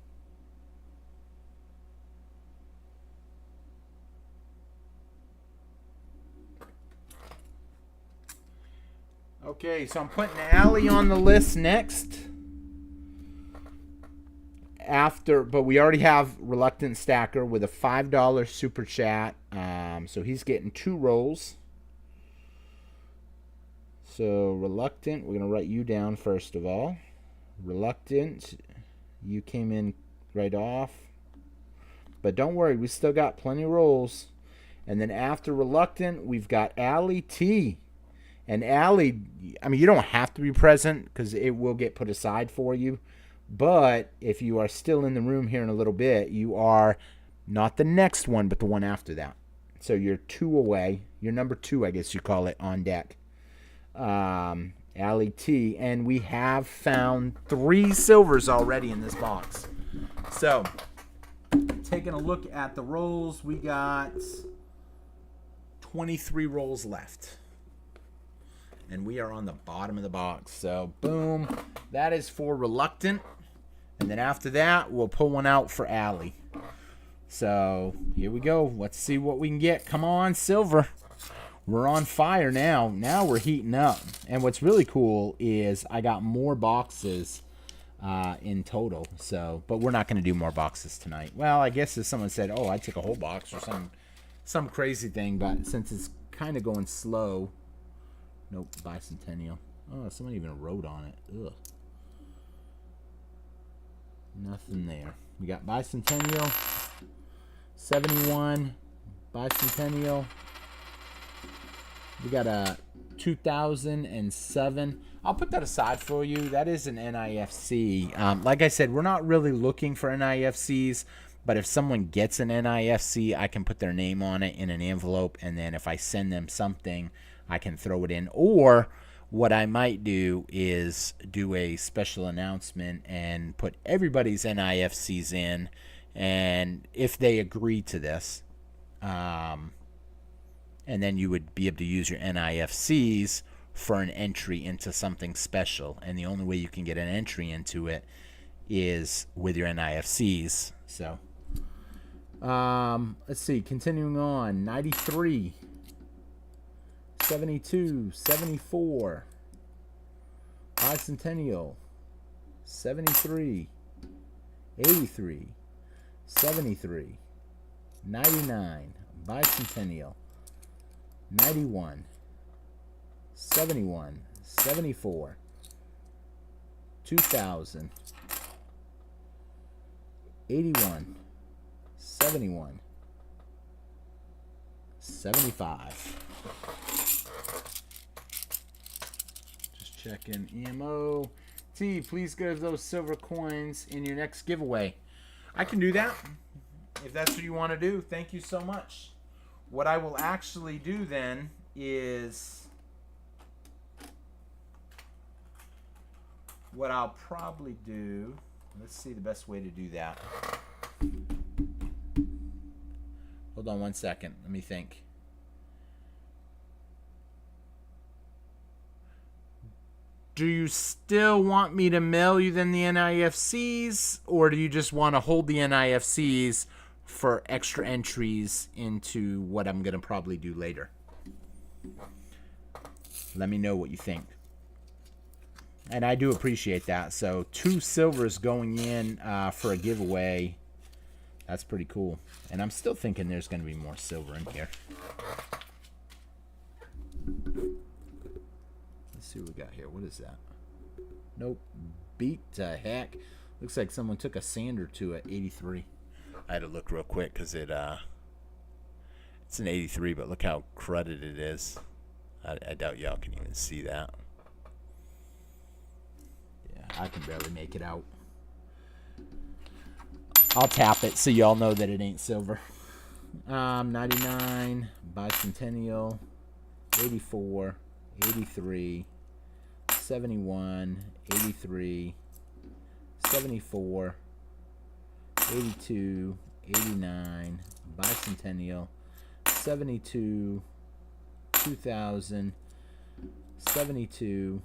Okay, so I'm putting Allie on the list next. But we already have Reluctant Stacker with a $5 super chat. So he's getting 2 rolls. So Reluctant, we're going to write you down first of all. Reluctant, you came in right off. But don't worry, we still got plenty of rolls. And then after Reluctant, we've got Allie T. And Allie, I mean, you don't have to be present because it will get put aside for you. But if you are still in the room here in a little bit, you are not the next one, but the one after that. So you're 2 away. You're number 2, I guess you call it, on deck. Allie T. And we have found 3 silvers already in this box. So, taking a look at the rolls, we got 23 rolls left. And we are on the bottom of the box. So, boom. That is for Reluctant. And then after that, we'll pull one out for Allie. So, here we go. Let's see what we can get. Come on, silver. We're on fire now. Now we're heating up. And what's really cool is I got more boxes in total. So, but we're not going to do more boxes tonight. Well, I guess if someone said, oh, I took a whole box or some crazy thing. But since it's kind of going slow. Nope, Bicentennial. Oh, someone even wrote on it. Ugh. Nothing there. We got Bicentennial, 71, Bicentennial. We got a 2007. I'll put that aside for you. That is an NIFC. Like I said, we're not really looking for NIFCs, but if someone gets an NIFC, I can put their name on it in an envelope, and then if I send them something, I can throw it in. Or what I might do is do a special announcement and put everybody's NIFCs in, and if they agree to this, and then you would be able to use your NIFCs for an entry into something special. And the only way you can get an entry into it is with your NIFCs. So, let's see. Continuing on. 93. 72. 74. Bicentennial. 73. 83. 73. 99. Bicentennial. 91, 71, 74, 2000, 81, 71, 75. Just checking EMO. T, please give those silver coins in your next giveaway. I can do that if that's what you want to do. Thank you so much. What I will actually do then is, what I'll probably do, let's see the best way to do that. Hold on one second. Let me think. Do you still want me to mail you then the NIFCs, or do you just want to hold the NIFCs for extra entries into what I'm going to probably do later? Let me know what you think. And I do appreciate that. So 2 silvers going in for a giveaway. That's pretty cool. And I'm still thinking there's going to be more silver in here. Let's see what we got here. What is that? Nope. Beat to heck. Looks like someone took a sander to it. 83. I had to look real quick because it's an 83, but look how cruddy it is. I doubt y'all can even see that. Yeah, I can barely make it out. I'll tap it so y'all know that it ain't silver. 99, bicentennial, 84, 83, 71, 83, 74, 82, 89, bicentennial, 72, 2000, 72,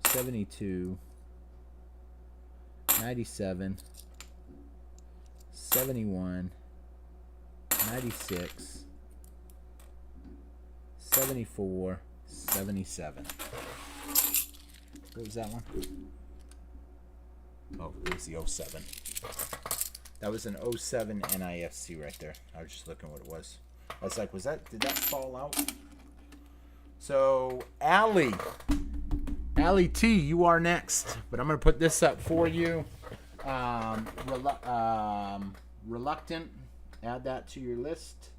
72, 97, 71, 96, 74, 77. What was that one? Oh, it was the 07. That was an 07 NIFC right there. I was just looking what it was. I was like, did that fall out? So, Allie T, you are next. But I'm going to put this up for you. Reluctant. Add that to your list.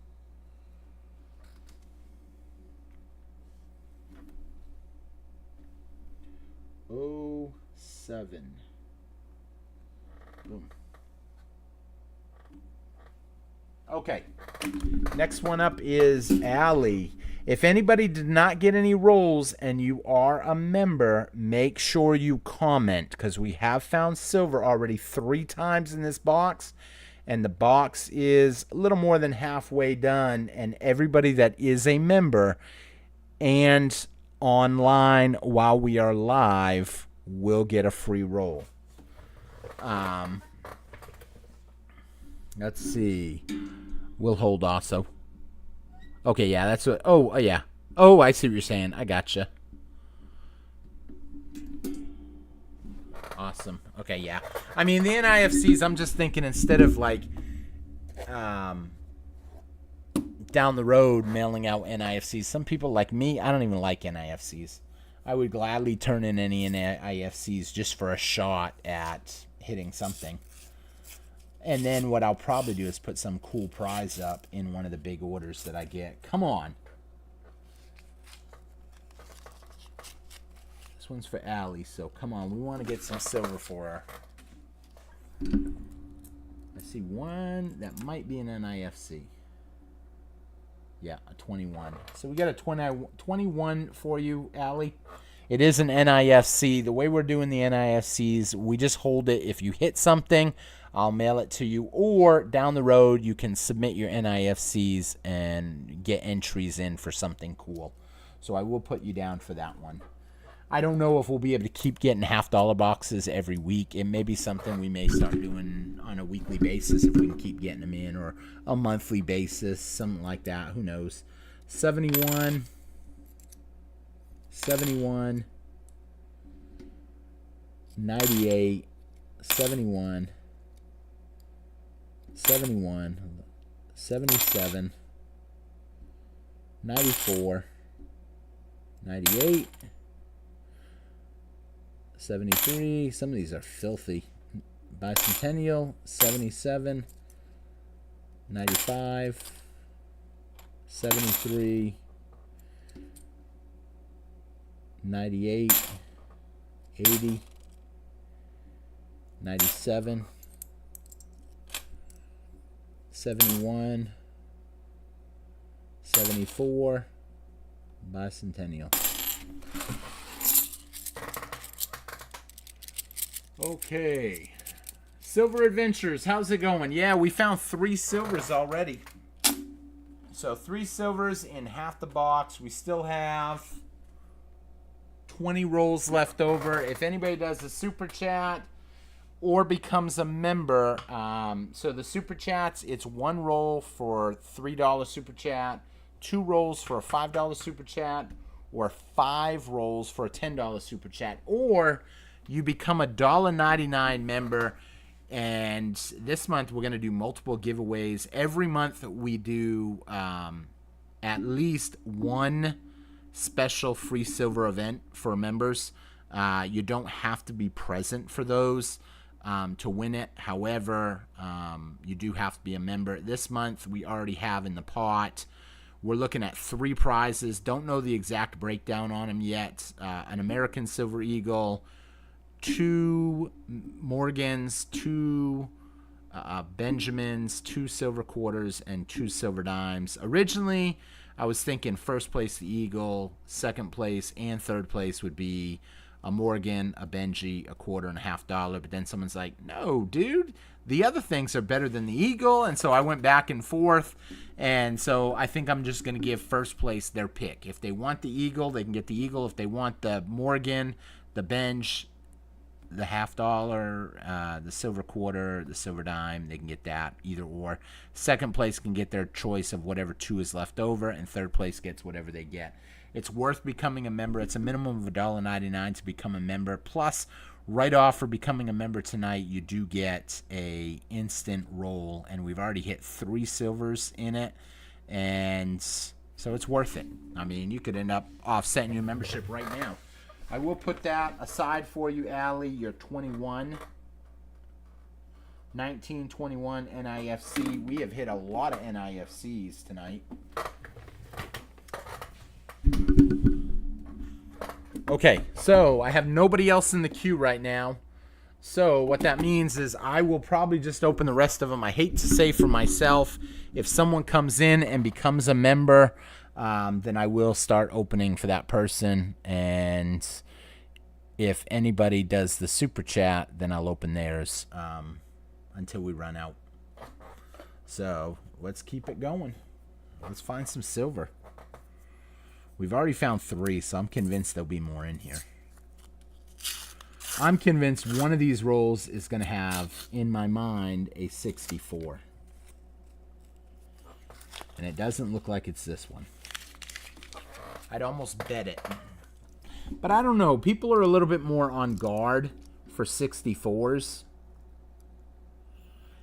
Oh, 07. Boom. Okay. Next one up is Allie. If anybody did not get any rolls and you are a member, make sure you comment, because we have found silver already 3 times in this box, and the box is a little more than halfway done, and everybody that is a member and online while we are live will get a free roll. Let's see. We'll hold also. Okay, yeah, that's what. Oh, yeah. Oh, I see what you're saying. I gotcha. Awesome. Okay, yeah. I mean, the NIFCs, I'm just thinking instead of like down the road mailing out NIFCs, some people like me, I don't even like NIFCs. I would gladly turn in any NIFCs just for a shot at hitting something. And then what I'll probably do is put some cool prize up in one of the big orders that I get. Come on. This one's for Allie, so come on. We want to get some silver for her. I see one that might be an NIFC. Yeah, a 21. So we got a 21 for you, Allie. It is an NIFC. The way we're doing the NIFCs, we just hold it. If you hit something, I'll mail it to you. Or down the road, you can submit your NIFCs and get entries in for something cool. So I will put you down for that one. I don't know if we'll be able to keep getting $50 boxes every week. It may be something we may start doing on a weekly basis if we can keep getting them in, or a monthly basis, something like that. Who knows? 71, 71, 98, 71, 71, 77, 94, 98, 73. Some of these are filthy. Bicentennial, 77, 95, 73, 98, 80, 97, 71, 74, bicentennial. Okay. Silver Adventures, how's it going? Yeah, we found 3 silvers already. So 3 silvers in half the box. We still have 20 rolls left over. If anybody does a super chat or becomes a member, so the super chats, it's 1 roll for $3 super chat, 2 rolls for a $5 super chat, or 5 rolls for a $10 super chat, or you become a $1.99 member. And this month we're going to do multiple giveaways. Every month we do at least 1 special free silver event for members. You don't have to be present for those to win it. However, you do have to be a member. This month we already have in the pot, we're looking at 3 prizes. Don't know the exact breakdown on them yet. An American Silver Eagle, 2 Morgans, 2 Benjamins, 2 silver quarters, and 2 silver dimes. Originally, I was thinking first place the Eagle, second place and third place would be a Morgan, a Benji, a quarter, and $1/2. But then someone's like, no, dude, the other things are better than the Eagle. And so I went back and forth. And so I think I'm just going to give first place their pick. If they want the Eagle, they can get the Eagle. If they want the Morgan, the Benj, the $1/2, the silver quarter, the silver dime, they can get that, either or. Second place can get their choice of whatever 2 is left over, and third place gets whatever they get. It's worth becoming a member. It's a minimum of $1.99 to become a member. Plus, right off for becoming a member tonight, you do get a instant roll, and we've already hit 3 silvers in it, and so it's worth it. I mean, you could end up offsetting your membership right now. I will put that aside for you, Allie. You're 21. 1921 NIFC. We have hit a lot of NIFCs tonight. Okay, so I have nobody else in the queue right now. So what that means is I will probably just open the rest of them. I hate to say for myself, if someone comes in and becomes a member, then I will start opening for that person. And if anybody does the super chat, then I'll open theirs until we run out. So let's keep it going. Let's find some silver. We've already found 3, so I'm convinced there'll be more in here. I'm convinced one of these rolls is going to have, in my mind, a 64. And it doesn't look like it's this one. I'd almost bet it. But I don't know. People are a little bit more on guard for 64s.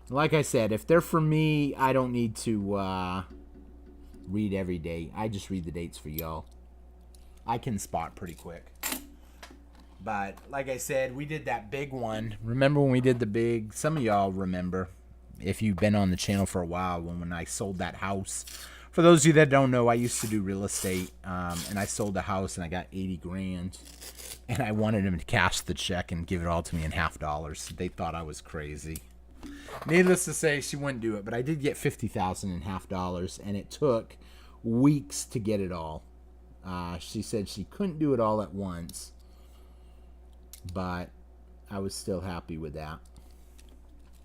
Like I said, if they're for me, I don't need to read every date. I just read the dates for y'all. I can spot pretty quick. But like I said, we did that big one. Remember when we did the big? Some of y'all remember, if you've been on the channel for a while, when I sold that house. For those of you that don't know, I used to do real estate, and I sold a house and I got 80 grand, and I wanted him to cash the check and give it all to me in $50. They thought I was crazy. Needless to say, she wouldn't do it, but I did get $50,000 in $50, and it took weeks to get it all. She said she couldn't do it all at once, but I was still happy with that.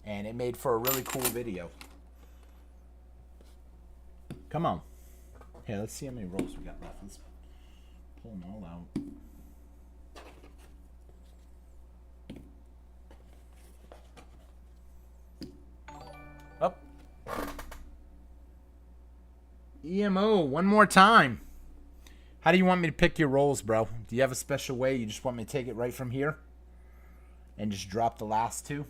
And it made for a really cool video. Come on. Here, let's see how many rolls we got left. Let's pull them all out. Up. EMO, one more time. How do you want me to pick your rolls, bro? Do you have a special way? You just want me to take it right from here and just drop the last 2?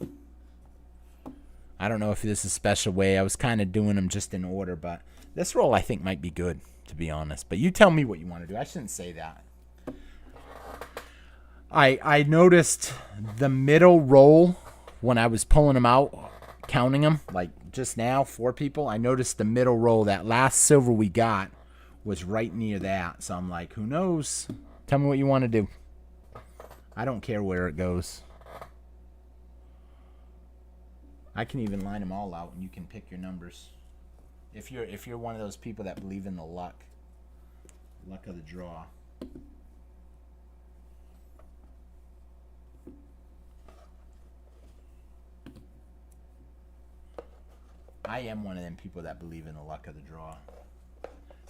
I don't know if this is a special way. I was kind of doing them just in order, but this roll I think might be good, to be honest. But you tell me what you want to do. I shouldn't say that. I noticed the middle roll when I was pulling them out, counting them, like just now, 4 people. I noticed the middle roll, that last silver we got, was right near that. So I'm like, who knows? Tell me what you want to do. I don't care where it goes. I can even line them all out and you can pick your numbers. If you're one of those people that believe in the luck of the draw. I am one of them people that believe in the luck of the draw.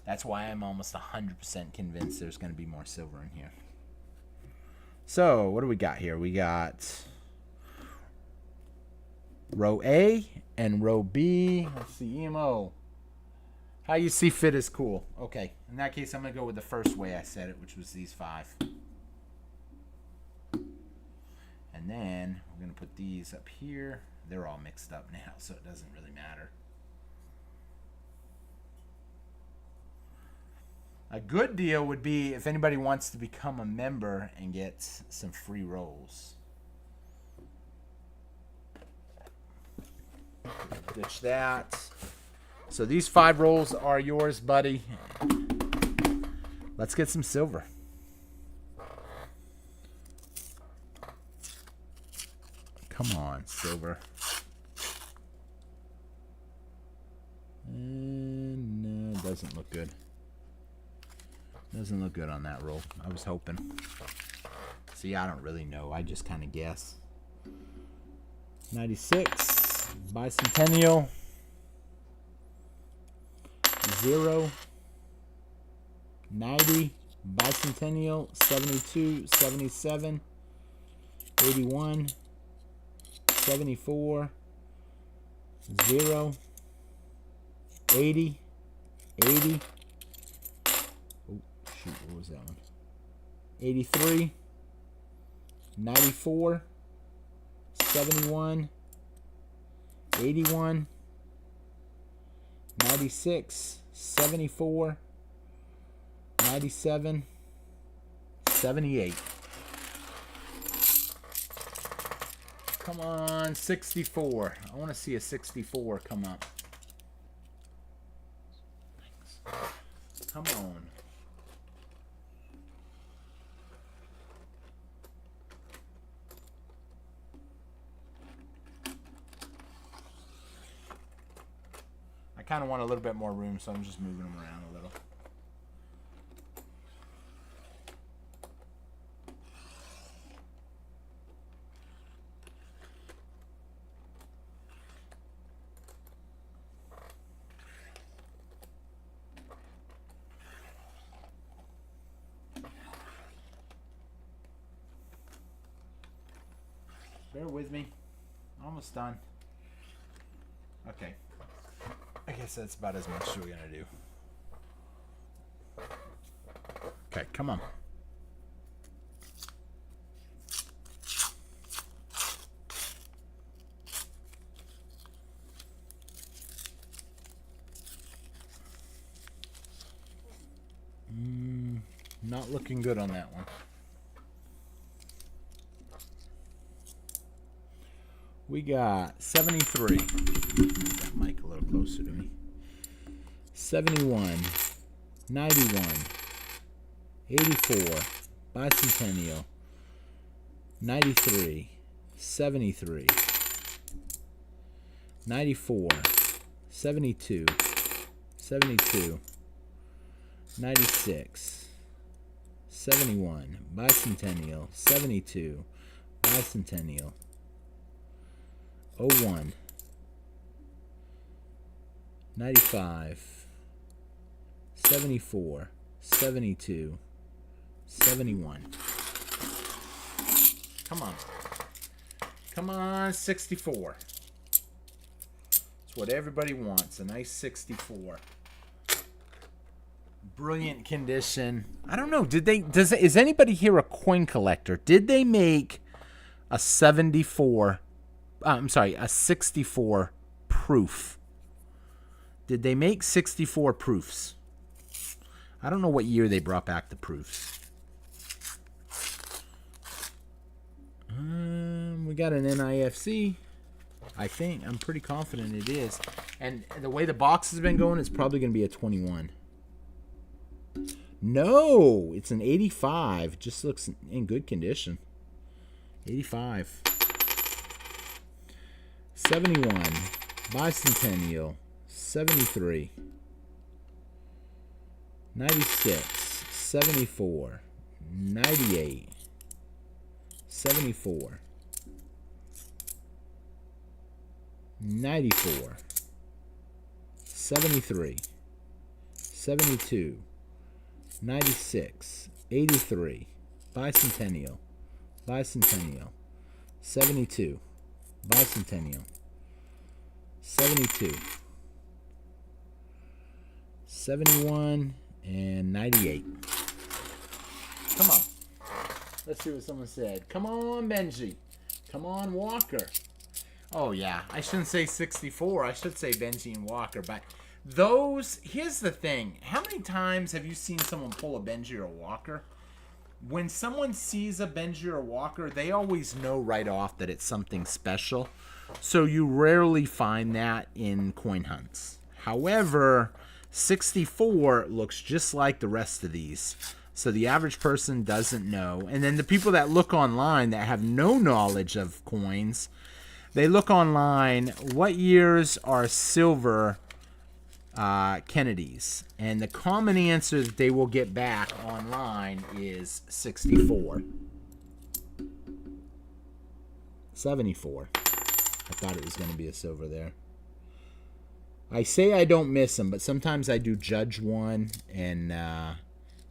That's why I'm almost 100% convinced there's going to be more silver in here. So, what do we got here? We got row A and row B. Let's see, EMO. How you see fit is cool. Okay, in that case, I'm going to go with the first way I said it, which was these 5. And then we're going to put these up here. They're all mixed up now, so it doesn't really matter. A good deal would be if anybody wants to become a member and get some free rolls. Ditch that. So these 5 rolls are yours, buddy. Let's get some silver. Come on, silver. doesn't look good. Doesn't look good on that roll. I was hoping. See, I don't really know. I just kind of guess. 96. Bicentennial. 0. 90. Bicentennial. 72. 77. 81. 74. 0. 80. 80. Oh, shoot. What was that one? 83. 94. 71. 81. 96. 74. 97. 78. Come on, 64. I want to see a 64 come up. Thanks. Come on. I kind of want a little bit more room, so I'm just moving them around a little. Bear with me. Almost done. Okay. I guess that's about as much as we're going to do. Okay, come on. Not looking good on that one. We got 73. Move that mic a little closer to me. 71, 91, 84, bicentennial, 93, 73, 94, 72, 72, 96, 71, bicentennial, 72, bicentennial, 01, 95, 74, 72, 71. Come on. Come on, 64. It's what everybody wants, a nice 64. Brilliant condition. I don't know, is anybody here a coin collector? Did they make a 74 a 64 proof? Did they make 64 proofs? I don't know what year they brought back the proofs. We got an NIFC. I think. I'm pretty confident it is. And the way the box has been going, it's probably going to be a 21. No, it's an 85. Just looks in good condition. 85. 71, bicentennial, 73, 96, 74, 98, 74, 94, 73, 72, 96, 83, bicentennial, 72, bicentennial, 72, 71, and 98. Come on. Let's see what someone said. Come on, Benji. Come on, Walker. Oh, yeah. I shouldn't say 64. I should say Benji and Walker. But those, here's the thing. How many times have you seen someone pull a Benji or a Walker? When someone sees a Benji or a Walker, they always know right off that it's something special. So you rarely find that in coin hunts. However, 64 looks just like the rest of these. So the average person doesn't know. And then the people that look online that have no knowledge of coins, they look online, what years are silver Kennedys. And the common answer that they will get back online is 64. 74. I thought it was going to be a silver there. I say I don't miss them, but sometimes I do judge one, and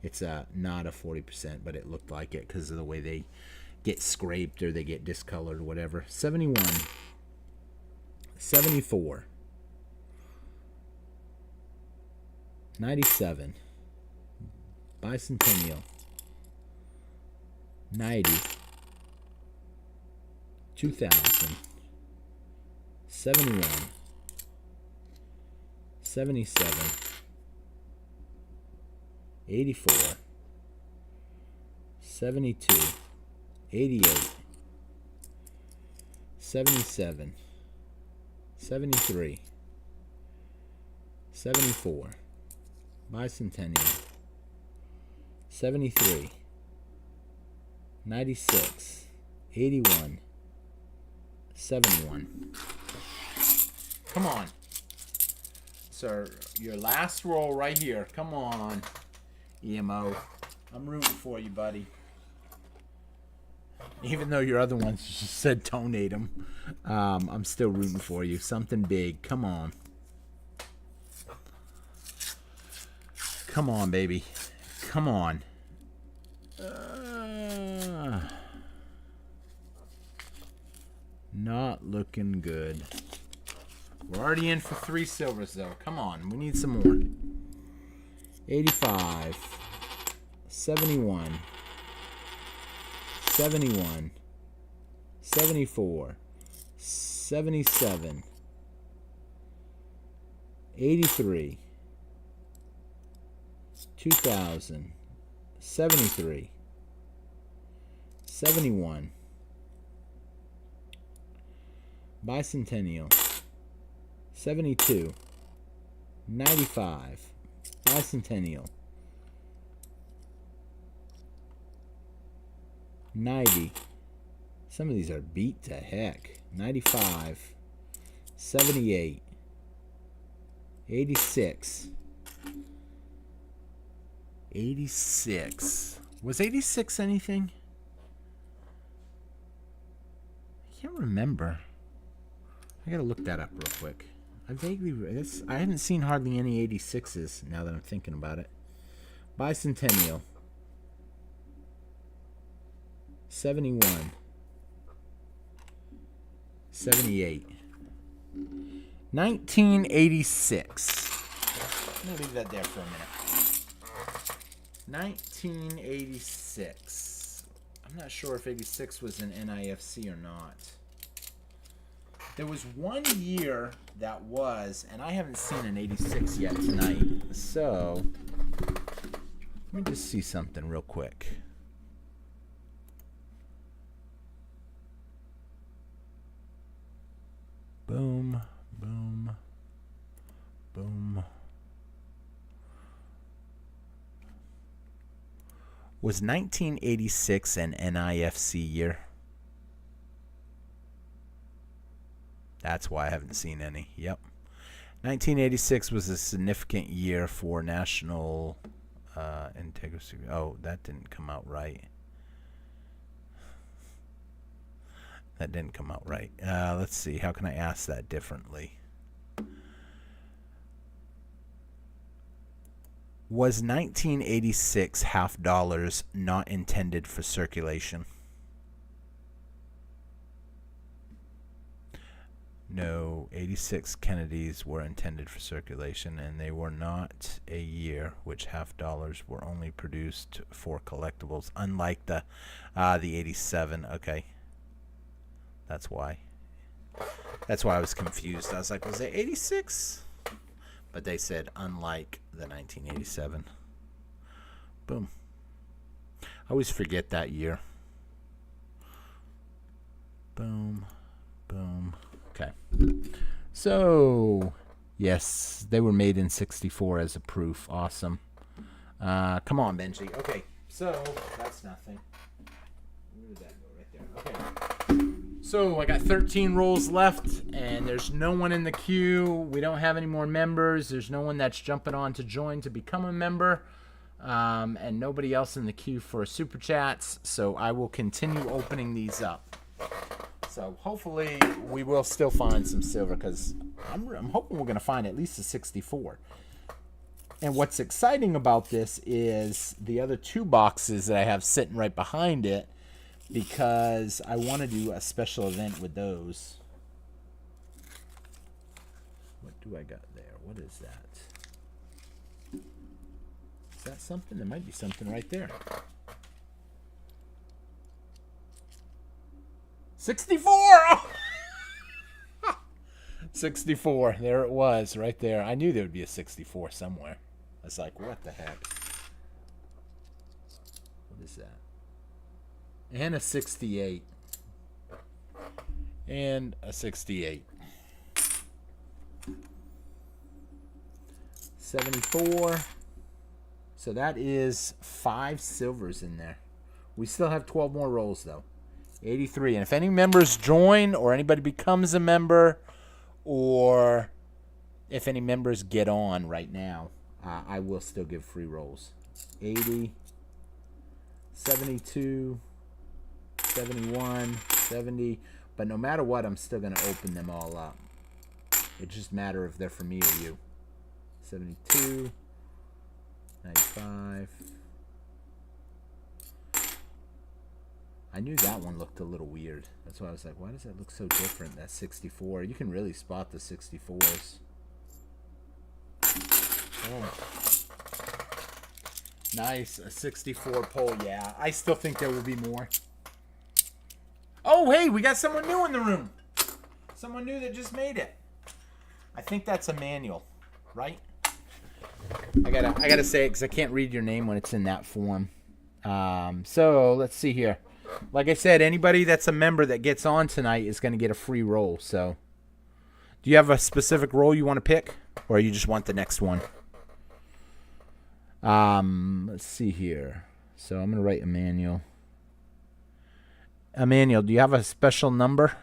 it's not a 40%, but it looked like it because of the way they get scraped or they get discolored or whatever. 71. 74. 97. Bicentennial. 90. 2000. 71. 77. 84. 72. 88. 77. 73. 74. Bicentennial. 73. 96. 81. 71. Come on. Sir, your last roll right here. Come on, EMO. I'm rooting for you, buddy. Even though your other ones just said donate them, I'm still rooting for you. Something big. Come on. Come on, baby. Come on. Not looking good. We're already in for 3 silvers, though. Come on. We need some more. 85. 71. 71. 74. 77. 83. 2000. 73. 71. Bicentennial. 72. 95. Bicentennial. 90. Some of these are beat to heck. 95. 78. 86. 86. Was 86 anything? I can't remember. I gotta look that up real quick. I haven't seen hardly any 86s now that I'm thinking about it. Bicentennial. 71. 78. 1986. I'm gonna leave that there for a minute. 1986. I'm not sure if 86 was an NIFC or not. There was one year that was, and I haven't seen an 86 yet tonight. So, let me just see something real quick. Boom, boom, boom. Was 1986 an NIFC year? That's why I haven't seen any. Yep. 1986 was a significant year for national integrity. Oh, that didn't come out right. That didn't come out right. Let's see. How can I ask that differently? Was 1986 half dollars not intended for circulation? No, 86 Kennedys were intended for circulation, and they were not a year which half dollars were only produced for collectibles, unlike the 87. Okay. That's why. That's why I was confused. I was like, was it 86? But they said unlike the 1987. Boom. I always forget that year. Boom. Boom. Okay. So, yes, they were made in 64 as a proof. Awesome. Come on, Benji. Okay, so that's nothing. Where did that go? Right there. Okay. So I got 13 rolls left, and there's no one in the queue. We don't have any more members. There's no one that's jumping on to join to become a member. And nobody else in the queue for super chats. So I will continue opening these up. So hopefully we will still find some silver, because I'm hoping we're going to find at least a 64. And what's exciting about this is the other 2 boxes that I have sitting right behind it, because I want to do a special event with those. What do I got there? What is that? Is that something? There might be something right there. 64! Oh! 64. There it was, right there. I knew there would be a 64 somewhere. I was like, what the heck? What is that? And a 68. And a 68. 74. So that is 5 silvers in there. We still have 12 more rolls, though. 83. And if any members join, or anybody becomes a member, or if any members get on right now, I will still give free rolls. 80, 72, 71, 70. But no matter what, I'm still going to open them all up. It just matters if they're for me or you. 72, 95. I knew that one looked a little weird. That's why I was like, why does that look so different? That 64. You can really spot the 64s. Oh. Nice. A 64 pole. Yeah, I still think there will be more. Oh, hey, we got someone new in the room. Someone new that just made it. I think that's a manual, right? I gotta say it because I can't read your name when it's in that form. So let's see here. Like I said, anybody that's a member that gets on tonight is going to get a free roll. So, do you have a specific roll you want to pick, or you just want the next one? Let's see here. So I'm going to write Emmanuel. Emmanuel, do you have a special number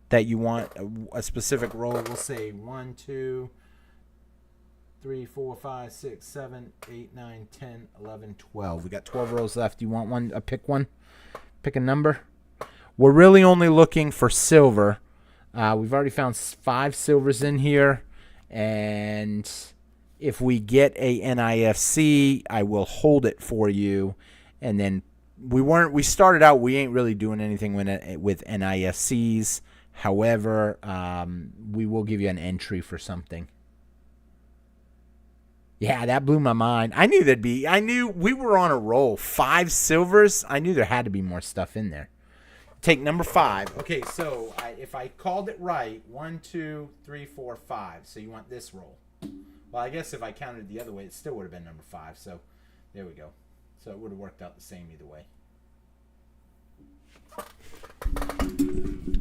that you want, a specific roll? We'll say 1, 2, 3, 4, 5, 6, 7, 8, 9, 10, 11, 12. We got 12 rolls left. Do you want one? Pick one. Pick a number. We're really only looking for silver. We've already found 5 silvers in here. And if we get a NIFC, I will hold it for you. And then we started out, we ain't really doing anything with NIFCs. However, we will give you an entry for something. Yeah, that blew my mind. I knew we were on a roll. 5 silvers. I knew there had to be more stuff in there. Take number 5. Okay, so if I called it right, 1, 2, 3, 4, 5. So you want this roll. Well, I guess if I counted the other way, it still would have been number 5. So there we go. So it would have worked out the same either way.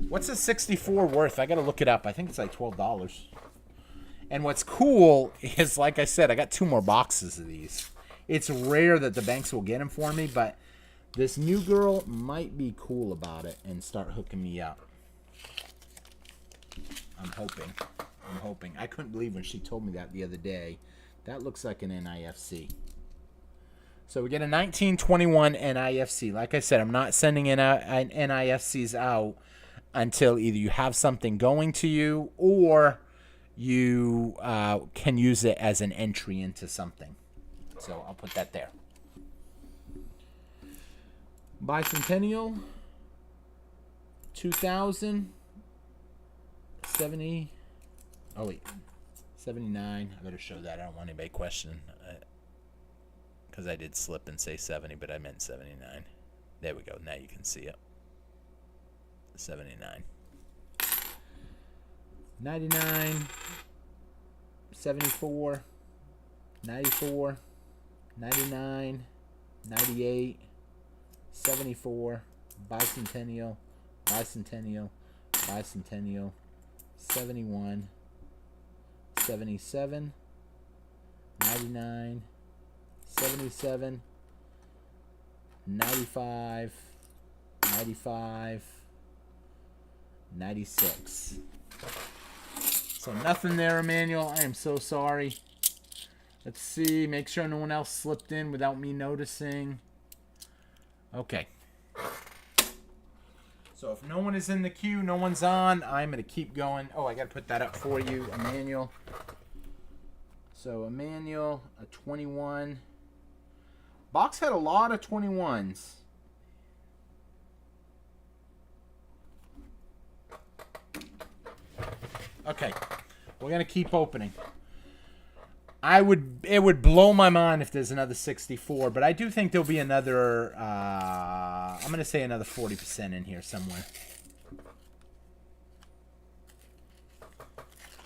What's a 64 worth? I got to look it up. I think it's like $12. And what's cool is, like I said, I got 2 more boxes of these. It's rare that the banks will get them for me, but this new girl might be cool about it and start hooking me up. I'm hoping. I couldn't believe when she told me that the other day. That looks like an NIFC. So we get a 1921 NIFC. Like I said, I'm not sending NIFCs out until either you have something going to you or you can use it as an entry into something. So I'll put that there. Bicentennial, 2000, 70, oh wait, 79. I better show that. I don't want anybody questioning, because I did slip and say 70, but I meant 79. There we go. Now you can see it. 79. 99, 74, 94, 99, 98, 74, bicentennial, 71, 77, 99, 77, 95, 96. So nothing there, Emmanuel. I am so sorry. Let's see. Make sure no one else slipped in without me noticing. Okay. So if no one is in the queue, no one's on, I'm going to keep going. Oh, I got to put that up for you, Emmanuel. So Emmanuel, a 21. Box had a lot of 21s. Okay. We're going to keep opening. It would blow my mind if there's another 64, but I do think there'll be another, I'm going to say another 40% in here somewhere.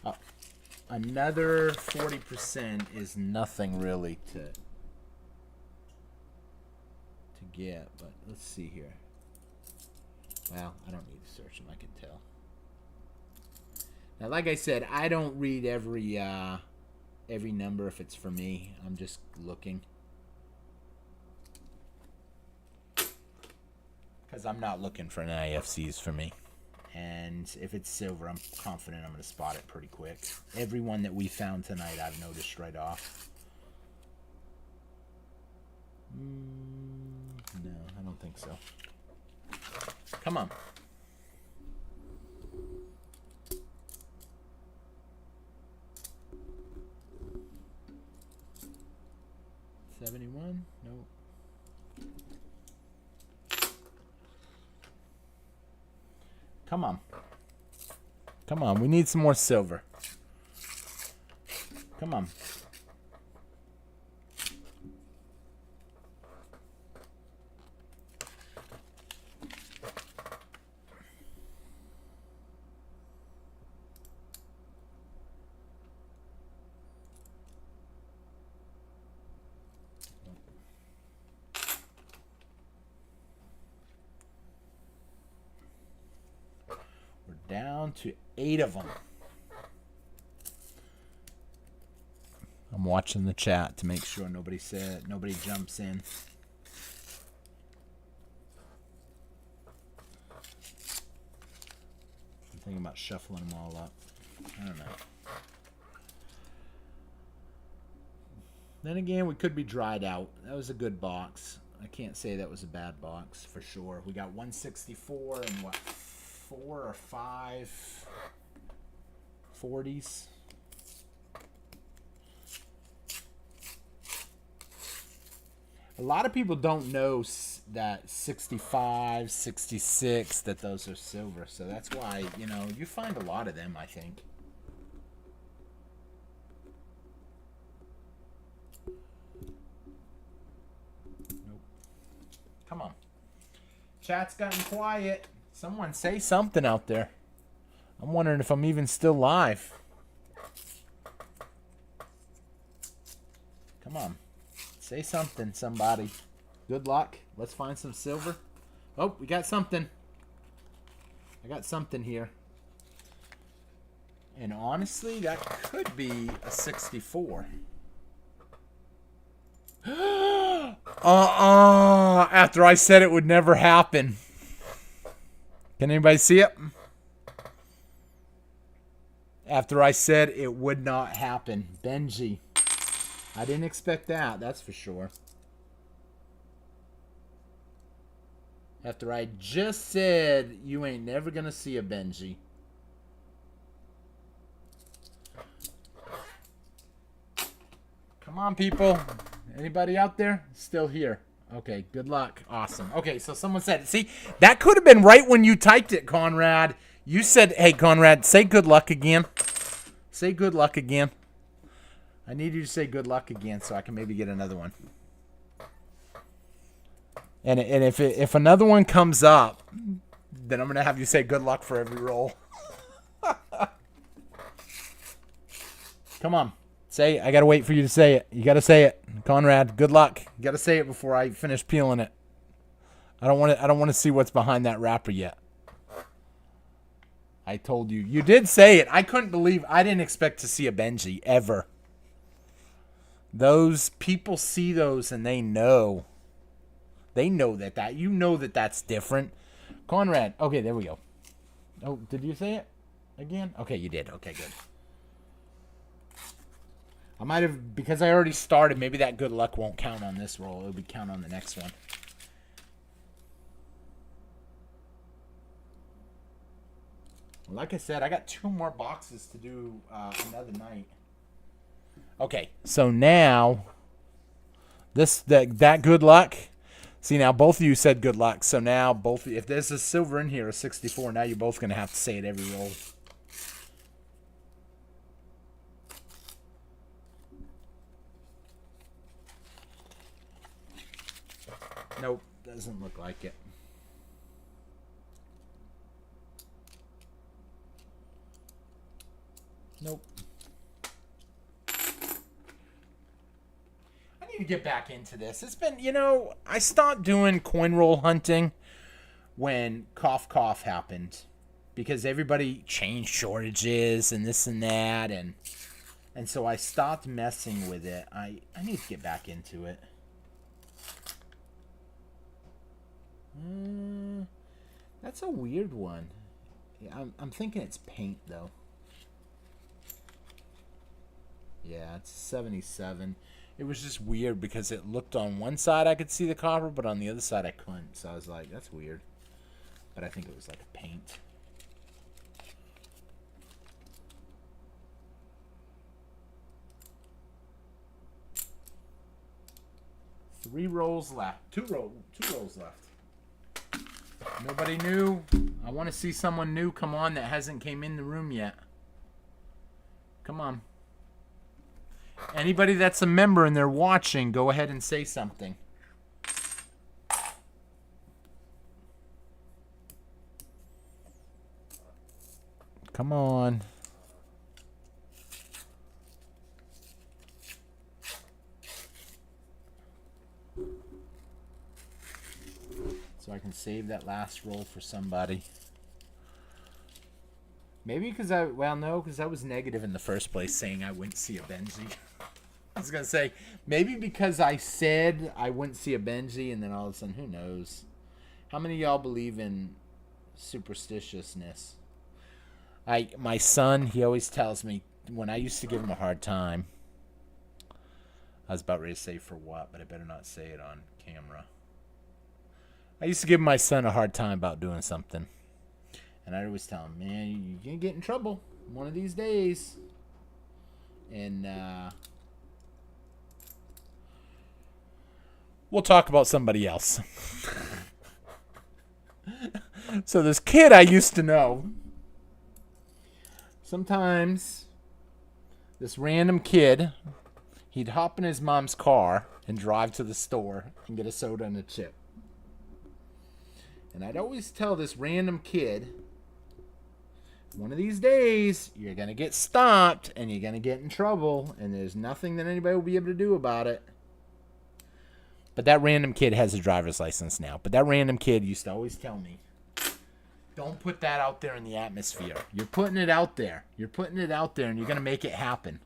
Oh, another 40% is nothing really to get, but let's see here. Well, I don't need to search them, I can tell. Now, like I said, I don't read every number if it's for me. I'm just looking. Because I'm not looking for NIFCs for me. And if it's silver, I'm confident I'm going to spot it pretty quick. Every one that we found tonight, I've noticed right off. No, I don't think so. Come on. $71? Nope. Come on. Come on. We need some more silver. Come on. Down to 8 of them. I'm watching the chat to make sure nobody jumps in. I'm thinking about shuffling them all up. I don't know. Then again, we could be dried out. That was a good box. I can't say that was a bad box for sure. We got 164 and what? 4 or 5 40s. A lot of people don't know that 65, 66, that those are silver. So that's why, you know, you find a lot of them, I think. Nope. Come on. Chat's gotten quiet. Someone say something out there. I'm wondering if I'm even still live. Come on. Say something, somebody. Good luck. Let's find some silver. Oh, we got something. I got something here. And honestly, that could be a 64. After I said it would never happen. Can anybody see it? After I said it would not happen. Benji. I didn't expect that, that's for sure. After I just said you ain't never gonna see a Benji. Come on, people. Anybody out there? Still here. Okay, good luck. Awesome. Okay, so someone said, see, that could have been right when you typed it, Conrad. You said, hey, Conrad, say good luck again. Say good luck again. I need you to say good luck again so I can maybe get another one. And if another one comes up, then I'm going to have you say good luck for every roll. Come on. Say, I got to wait for you to say it. You got to say it. Conrad, good luck. You got to say it before I finish peeling it. I don't want to see what's behind that wrapper yet. I told you. You did say it. I couldn't believe. I didn't expect to see a Benji ever. Those people see those and they know. They know that you know that that's different. Conrad. Okay, there we go. Oh, did you say it again? Okay, you did. Okay, good. I might have, because I already started, maybe that good luck won't count on this roll. It'll be count on the next one. Like I said, I got 2 more boxes to do another night. Okay, so now that good luck. See, now both of you said good luck. So now both, if there's a silver in here, a 64, now you're both going to have to say it every roll. Nope, doesn't look like it. Nope. I need to get back into this. It's been, I stopped doing coin roll hunting when cough cough happened because everybody changed shortages and this and that, and so I stopped messing with it. I need to get back into it. That's a weird one. Yeah, I'm thinking it's paint though. Yeah, it's 77. It was just weird because it looked on one side I could see the copper, but on the other side I couldn't. So I was like, that's weird. But I think it was like a paint. Three rolls left. Two rolls left. Nobody new. I want to see someone new come on that hasn't came in the room yet. Come on. Anybody that's a member and they're watching, go ahead and say something. Come on. So I can save that last roll for somebody. Maybe because because I was negative in the first place saying I wouldn't see a Benji. I was going to say, maybe because I said I wouldn't see a Benji, and then all of a sudden, who knows? How many of y'all believe in superstitiousness? My son, he always tells me, when I used to give him a hard time, I was about ready to say for what, but I better not say it on camera. I used to give my son a hard time about doing something. And I'd always tell him, man, you're going to get in trouble one of these days. And we'll talk about somebody else. So this kid I used to know, sometimes this random kid, he'd hop in his mom's car and drive to the store and get a soda and a chip. And I'd always tell this random kid, one of these days, you're going to get stopped and you're going to get in trouble, and there's nothing that anybody will be able to do about it. But that random kid has a driver's license now. But that random kid used to always tell me, don't put that out there in the atmosphere. You're putting it out there. You're putting it out there, and you're going to make it happen.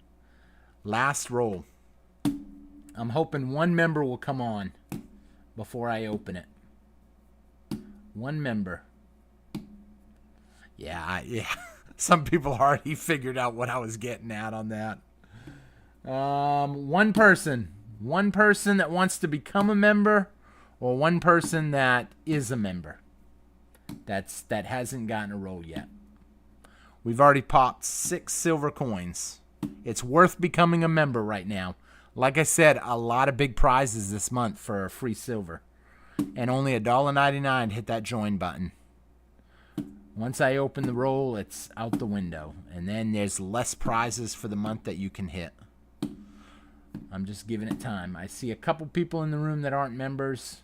Last roll. I'm hoping one member will come on before I open it. One member. Yeah. Some people already figured out what I was getting at on that. One person that wants to become a member, or one person that is a member that hasn't gotten a roll yet. We've already popped 6 silver coins. It's worth becoming a member right now. Like I said, a lot of big prizes this month for free silver. And only $1.99 hit that join button. Once I open the roll, it's out the window. And then there's less prizes for the month that you can hit. I'm just giving it time. I see a couple people in the room that aren't members.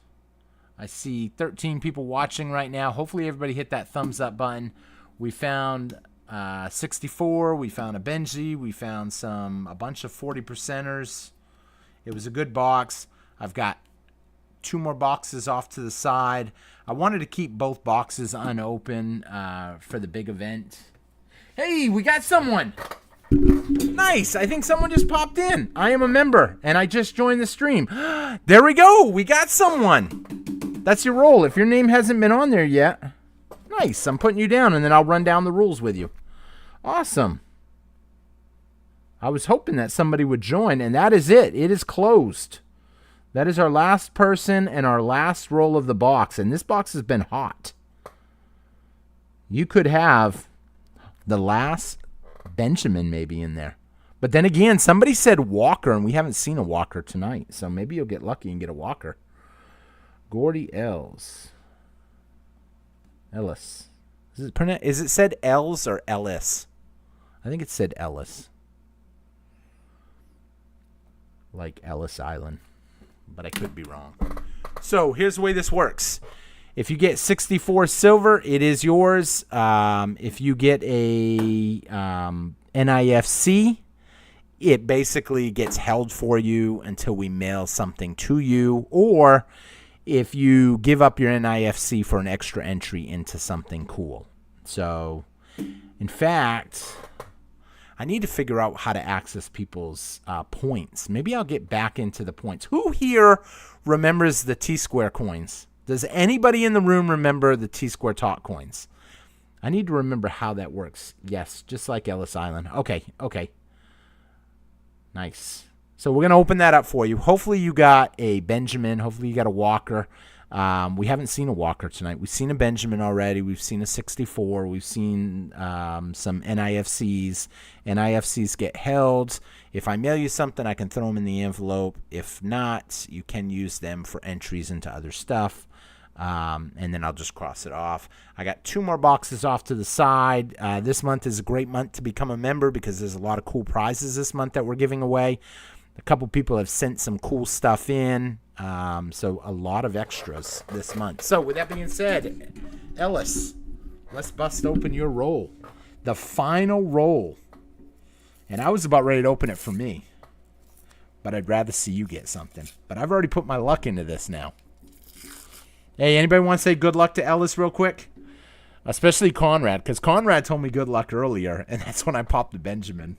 I see 13 people watching right now. Hopefully everybody hit that thumbs up button. We found 64. We found a Benji. We found a bunch of 40%ers. It was a good box. I've got 2 more boxes off to the side. I wanted to keep both boxes unopened for the big event. Hey, we got someone. Nice. I think someone just popped in. I am a member, and I just joined the stream. There we go. We got someone. That's your roll. If your name hasn't been on there yet. Nice. I'm putting you down, and then I'll run down the rules with you. Awesome. I was hoping that somebody would join, and that is it. It is closed. That is our last person and our last roll of the box, and this box has been hot. You could have the last Benjamin maybe in there. But then again, somebody said Walker, and we haven't seen a Walker tonight, so maybe you'll get lucky and get a Walker. Gordy Ellis. Is it said Els or Ellis? I think it said Ellis. Like Ellis Island. But I could be wrong. So here's the way this works. If you get 64 silver, it is yours. If you get a NIFC, it basically gets held for you until we mail something to you. Or if you give up your NIFC for an extra entry into something cool. So, in fact, I need to figure out how to access people's points. Maybe I'll get back into the points. Who here remembers the T-Square coins? Does anybody in the room remember the T-Square Talk coins? I need to remember how that works. Yes, just like Ellis Island. Okay. Nice. So we're going to open that up for you. Hopefully you got a Benjamin. Hopefully you got a Walker. We haven't seen a Walker tonight. We've seen a Benjamin already. We've seen a 64. We've seen some NIFCs. NIFCs get held. If I mail you something, I can throw them in the envelope. If not, you can use them for entries into other stuff. And then I'll just cross it off. I got 2 more boxes off to the side. This month is a great month to become a member because there's a lot of cool prizes this month that we're giving away. A couple people have sent some cool stuff in. So a lot of extras this month. So with that being said, Ellis, let's bust open your roll. The final roll. And I was about ready to open it for me. But I'd rather see you get something. But I've already put my luck into this now. Hey, anybody want to say good luck to Ellis real quick? Especially Conrad, because Conrad told me good luck earlier, and that's when I popped the Benjamin.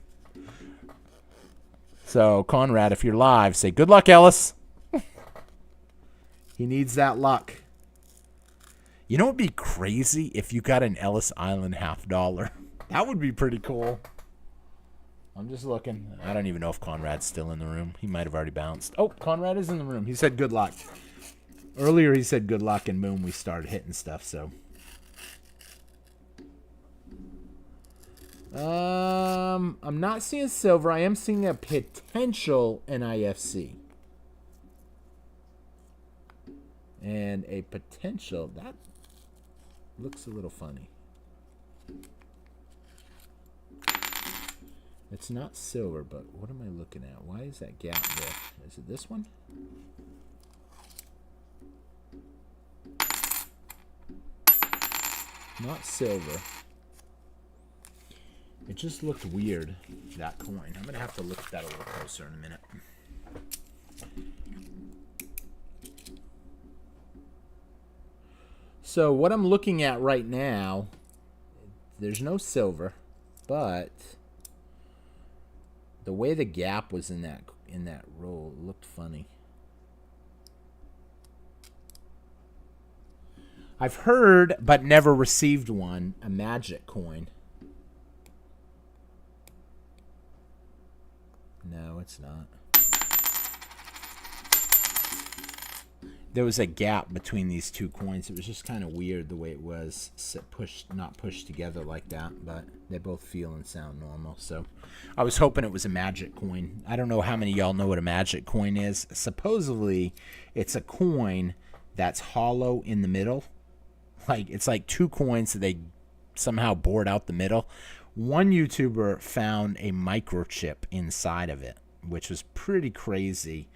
So, Conrad, if you're live, say good luck, Ellis. He needs that luck. You know what would be crazy if you got an Ellis Island $50? That would be pretty cool. I'm just looking. I don't even know if Conrad's still in the room. He might have already bounced. Oh, Conrad is in the room. He said good luck. Earlier he said good luck, and boom, we started hitting stuff, so. I'm not seeing silver. I am seeing a potential NIFC. And a potential. That looks a little funny. It's not silver, but what am I looking at? Why is that gap there? Is it this one? Not silver. It just looked weird, that coin. I'm going to have to look at that a little closer in a minute. So what I'm looking at right now, there's no silver, but the way the gap was in that roll looked funny. I've heard, but never received one, a magic coin. No, it's not. There was a gap between these two coins. It was just kind of weird the way it was not pushed together like that, but they both feel and sound normal. So I was hoping it was a magic coin. I don't know how many of y'all know what a magic coin is. Supposedly, it's a coin that's hollow in the middle. It's like 2 coins that they somehow bored out the middle. One YouTuber found a microchip inside of it, which was pretty crazy.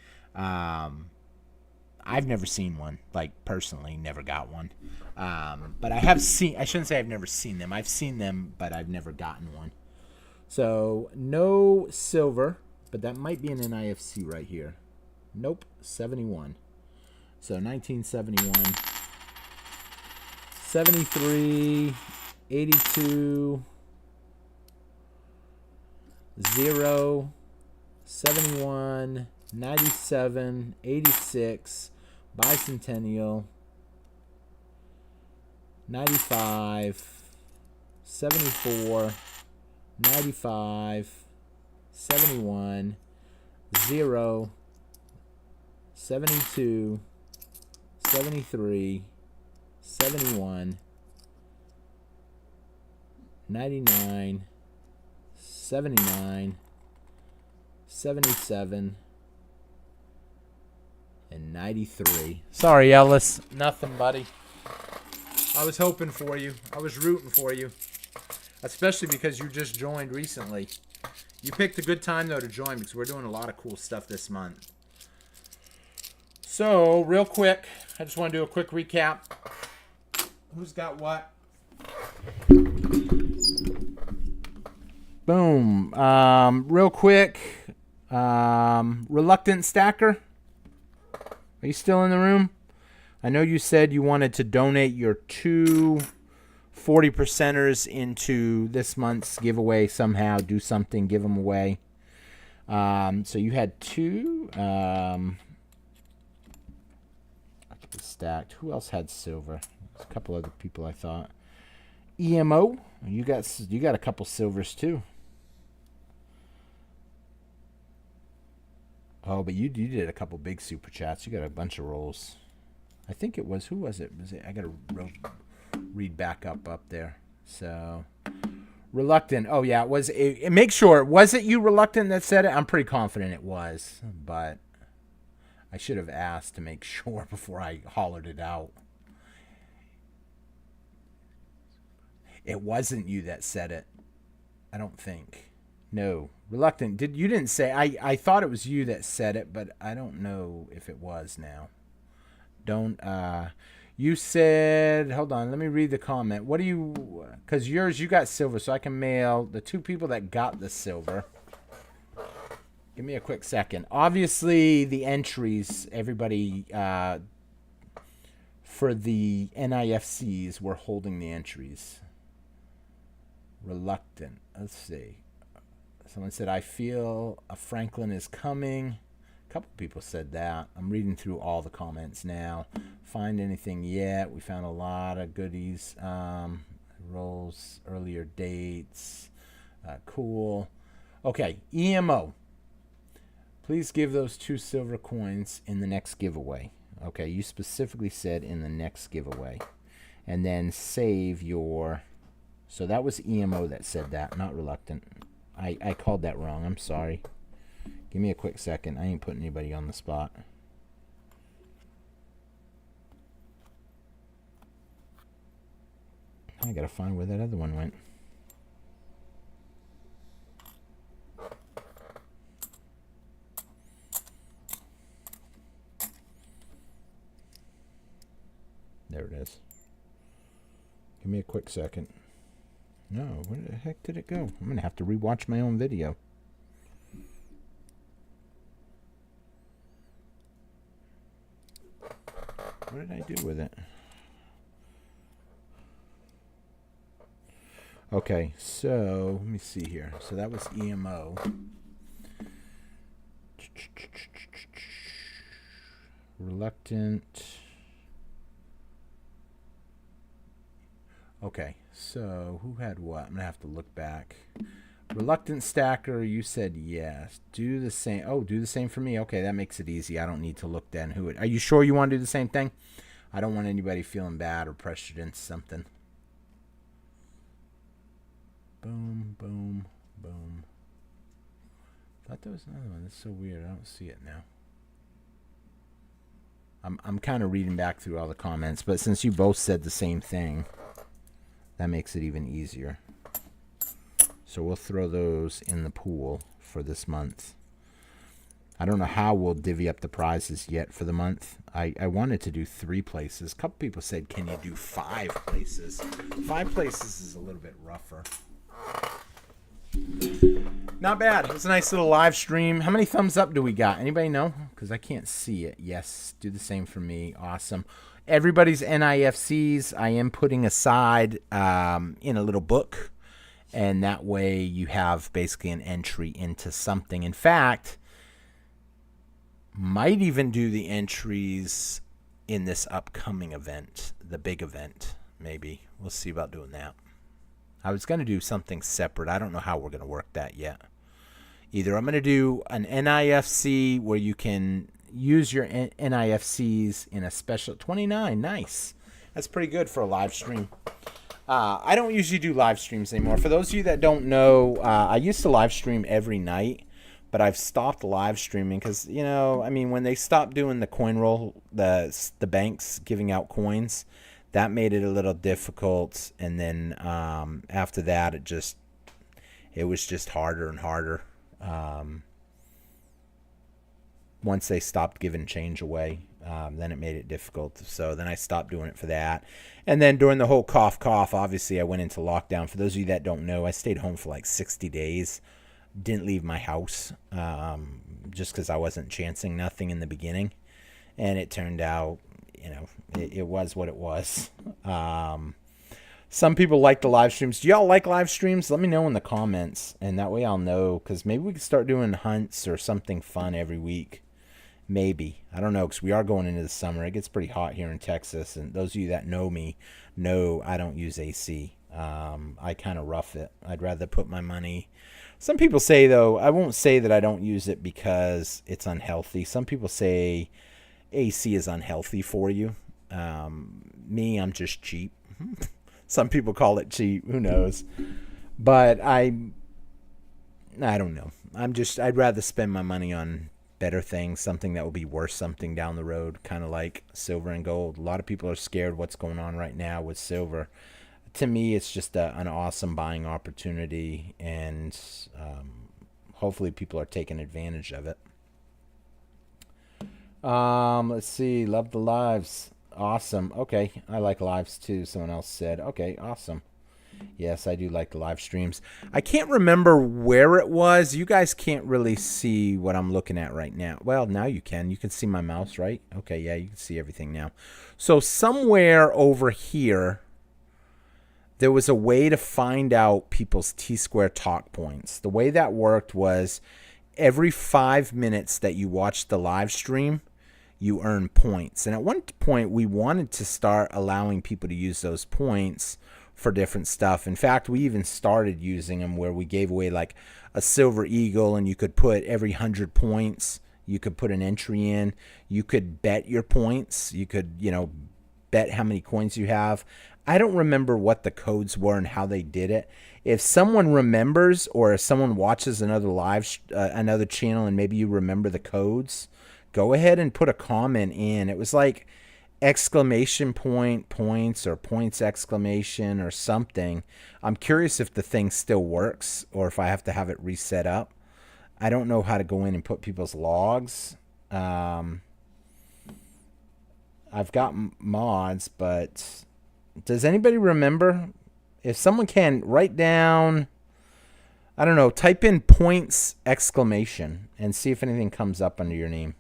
I've never seen one, personally, never got one. But I have seen, I shouldn't say I've never seen them. I've seen them, but I've never gotten one. So, no silver, but that might be an NIFC right here. Nope, 71. So, 1971. 73, 82, 0, 71, 97, 86, bicentennial, 95, 74, 95, 71, 0, 72, 73, 71, 99, 79, 77, and 93. Sorry, Ellis. Nothing, buddy. I was hoping for you. I was rooting for you. Especially because you just joined recently. You picked a good time, though, to join because we're doing a lot of cool stuff this month. So, real quick, I just want to do a quick recap. Who's got what? Boom. Real quick. Reluctant Stacker. Are you still in the room? I know you said you wanted to donate your 2 40%ers into this month's giveaway somehow. Do something, give them away. So you had 2. Stacked. Who else had silver? There's a couple other people I thought. EMO. You got a couple silvers too. Oh, but you did a couple big super chats. You got a bunch of rolls. I think it was, who was it? I got to read back up there. So, Reluctant. Oh, yeah. Make sure. Was it you, Reluctant, that said it? I'm pretty confident it was. But I should have asked to make sure before I hollered it out. It wasn't you that said it. I don't think. No. Reluctant. You didn't say. I thought it was you that said it, but I don't know if it was now. You said, hold on, let me read the comment. What do you, because yours, you got silver, so I can mail the 2 people that got the silver. Give me a quick second. Obviously, the entries, everybody, for the NIFCs, we're holding the entries. Reluctant. Let's see. Someone said, I feel a Franklin is coming. A couple people said that. I'm reading through all the comments now. Find anything yet? We found a lot of goodies. Rolls, earlier dates. Cool. Okay, EMO. Please give those 2 silver coins in the next giveaway. Okay, you specifically said in the next giveaway. And then save your... So that was EMO that said that, not Reluctant. I called that wrong. I'm sorry. Give me a quick second. I ain't putting anybody on the spot. I gotta find where that other one went. There it is. Give me a quick second. No, where the heck did it go? I'm gonna have to rewatch my own video. What did I do with it? Okay, so let me see here. So that was EMO. Reluctant. Okay, so who had what? I'm going to have to look back. Reluctant Stacker, you said yes. Do the same. Oh, do the same for me. Okay, that makes it easy. I don't need to look then who it. Are you sure you want to do the same thing? I don't want anybody feeling bad or pressured into something. Boom, boom, boom. Thought there was another one. That's so weird. I don't see it now. I'm kind of reading back through all the comments, but since you both said the same thing, that makes it even easier. So we'll throw those in the pool for this month. I don't know how we'll divvy up the prizes yet for the month. I wanted to do 3 places. A couple people said, can you do 5 places? 5 places is a little bit rougher. Not bad. It was a nice little live stream. How many thumbs up do we got? Anybody know? Because I can't see it. Yes, do the same for me. Awesome. Everybody's NIFCs I am putting aside in a little book. And that way you have basically an entry into something. In fact, might even do the entries in this upcoming event, the big event, maybe. We'll see about doing that. I was going to do something separate. I don't know how we're going to work that yet. Either I'm going to do an NIFC where you can use your NIFCs in a special 29. Nice. That's pretty good for a live stream. I don't usually do live streams anymore. For those of you that don't know, I used to live stream every night, but I've stopped live streaming because, you know, I mean, when they stopped doing the coin roll, the banks giving out coins, that made it a little difficult. And then after that, it was just harder and harder. Once they stopped giving change away, then it made it difficult. So then I stopped doing it for that. And then during the whole cough, obviously I went into lockdown. For those of you that don't know, I stayed home for like 60 days. Didn't leave my house just because I wasn't chancing nothing in the beginning. And it turned out, you know, it was what it was. Some people like the live streams. Do y'all like live streams? Let me know in the comments. And that way I'll know, because maybe we can start doing hunts or something fun every week. Maybe. I don't know, because we are going into the summer. It gets pretty hot here in Texas. And those of you that know me know I don't use AC. I kind of rough it. I'd rather put my money. Some people say, though, I won't say that I don't use it because it's unhealthy. Some people say AC is unhealthy for you. Me, I'm just cheap. Some people call it cheap. Who knows? But I don't know. I'd rather spend my money on better things, something that will be worth something down the road, kind of like silver and gold. A lot of people are scared what's going on right now with silver. To me, it's just an awesome buying opportunity, and hopefully people are taking advantage of it. Let's see. Love the lives. Awesome. Okay. I like lives too. Someone else said. Okay. Awesome. Yes, I do like the live streams. I can't remember where it was. You guys can't really see what I'm looking at right now. Well, now you can. You can see my mouse, right? Okay. Yeah, you can see everything now. So somewhere over here, there was a way to find out people's T-square talk points. The way that worked was every 5 minutes that you watched the live stream, you earn points. And at one point, we wanted to start allowing people to use those points for different stuff. In fact, we even started using them where we gave away like a silver eagle, and you could put every 100 points, you could put an entry in. You could bet your points. You could, you know, bet how many coins you have. I don't remember what the codes were and how they did it. If someone remembers, or if someone watches another channel and maybe you remember the codes, go ahead and put a comment in. It was like exclamation point points or points exclamation or something. I'm curious if the thing still works or if I have to have it reset up. I don't know how to go in and put people's logs. I've got mods, but does anybody remember? If someone can write down, I don't know, type in points exclamation and see if anything comes up under your name.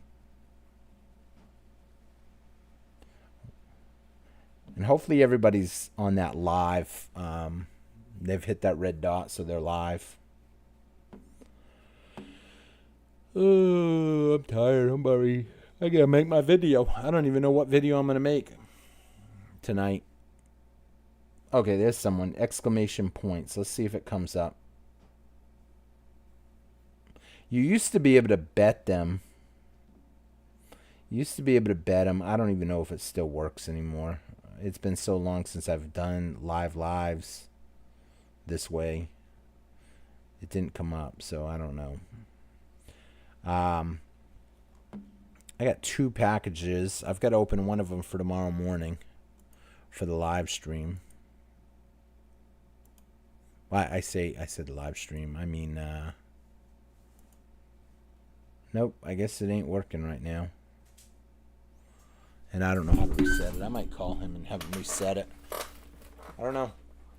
And hopefully everybody's on that live. They've hit that red dot, so they're live. Oh, I'm tired. I'm worried. I gotta make my video. I don't even know what video I'm gonna make tonight. Okay, there's someone. Exclamation points. Let's see if it comes up. You used to be able to bet them. I don't even know if it still works anymore. It's been so long since I've done lives this way. It didn't come up, so I don't know. I got 2 packages. I've got to open one of them for tomorrow morning for the live stream. Well, I said live stream. I mean, nope. I guess it ain't working right now. And I don't know how to reset it. I might call him and have him reset it. I don't know.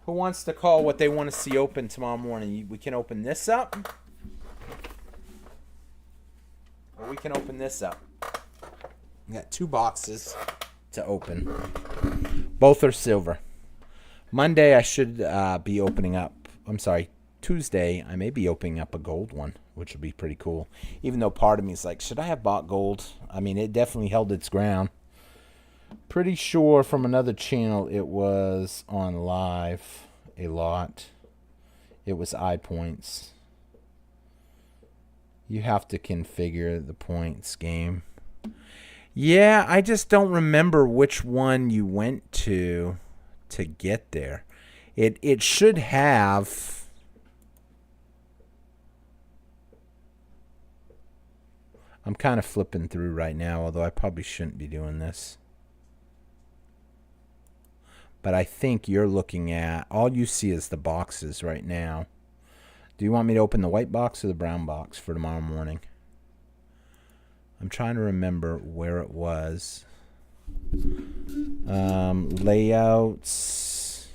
Who wants to call what they want to see open tomorrow morning? We can open this up. Or we can open this up. We got 2 boxes to open. Both are silver. Monday I should be opening up. I'm sorry. Tuesday I may be opening up a gold one, which would be pretty cool. Even though part of me is like, should I have bought gold? I mean, it definitely held its ground. Pretty sure from another channel it was on live a lot. It was iPoints. You have to configure the points game. Yeah, I just don't remember which one you went to get there. It should have. I'm kind of flipping through right now, although I probably shouldn't be doing this. But I think you're looking at, all you see is the boxes right now. Do you want me to open the white box or the brown box for tomorrow morning? I'm trying to remember where it was. Layouts.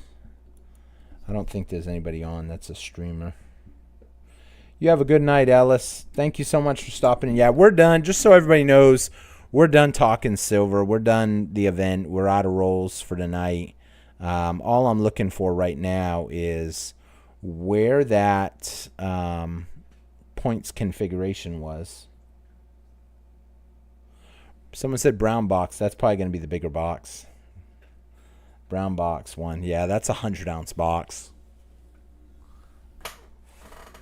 I don't think there's anybody on. That's a streamer. You have a good night, Ellis. Thank you so much for stopping in. Yeah, we're done. Just so everybody knows, we're done talking silver. We're done the event. We're out of rolls for tonight. All I'm looking for right now is where that points configuration was. Someone said brown box. That's probably going to be the bigger box. Brown box one. Yeah, that's a 100-ounce box.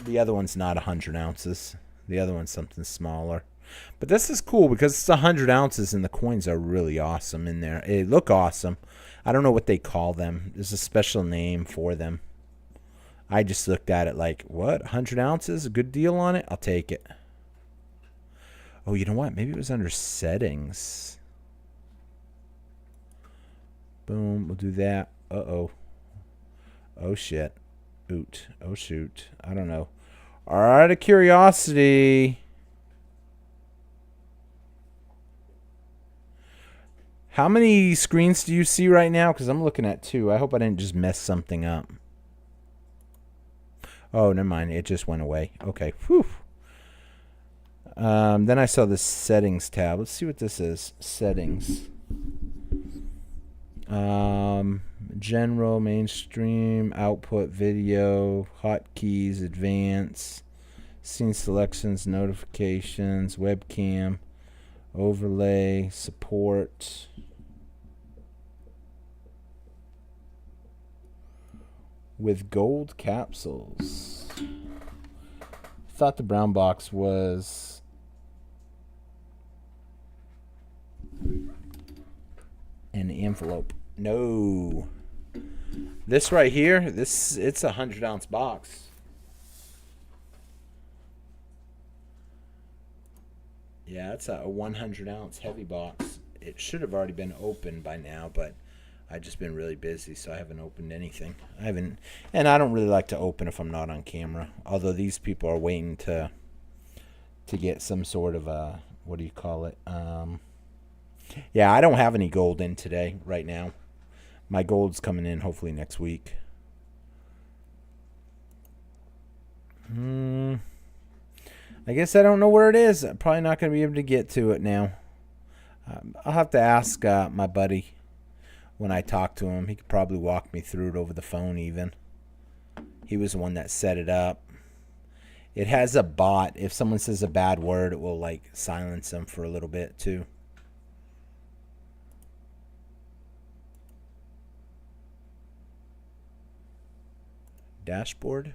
The other one's not 100 ounces. The other one's something smaller. But this is cool because it's 100 ounces and the coins are really awesome in there. They look awesome. I don't know what they call them. There's a special name for them. I just looked at it like, what? 100 ounces? A good deal on it? I'll take it. Oh, you know what? Maybe it was under settings. Boom. We'll do that. Uh-oh. Oh, shit. Oot. Oh, shoot. I don't know. Out of curiosity, how many screens do you see right now? Because I'm looking at 2. I hope I didn't just mess something up. Oh, never mind. It just went away. Okay. Whew. Then I saw the settings tab. Let's see what this is. Settings. General, mainstream, output, video, hotkeys, advanced, scene selections, notifications, webcam, overlay, support. With gold capsules. Thought the brown box was an envelope. No. This right here, it's a 100-ounce box. Yeah, it's a 100-ounce heavy box. It should have already been opened by now, but I've just been really busy, so I haven't opened anything. And I don't really like to open if I'm not on camera. Although these people are waiting to get some sort of a, what do you call it? Yeah, I don't have any gold in today, right now. My gold's coming in hopefully next week. I guess I don't know where it is. I'm probably not going to be able to get to it now. I'll have to ask my buddy when I talk to him. He could probably walk me through it over the phone even. He was the one that set it up. It has a bot. If someone says a bad word, it will like silence them for a little bit too. Dashboard.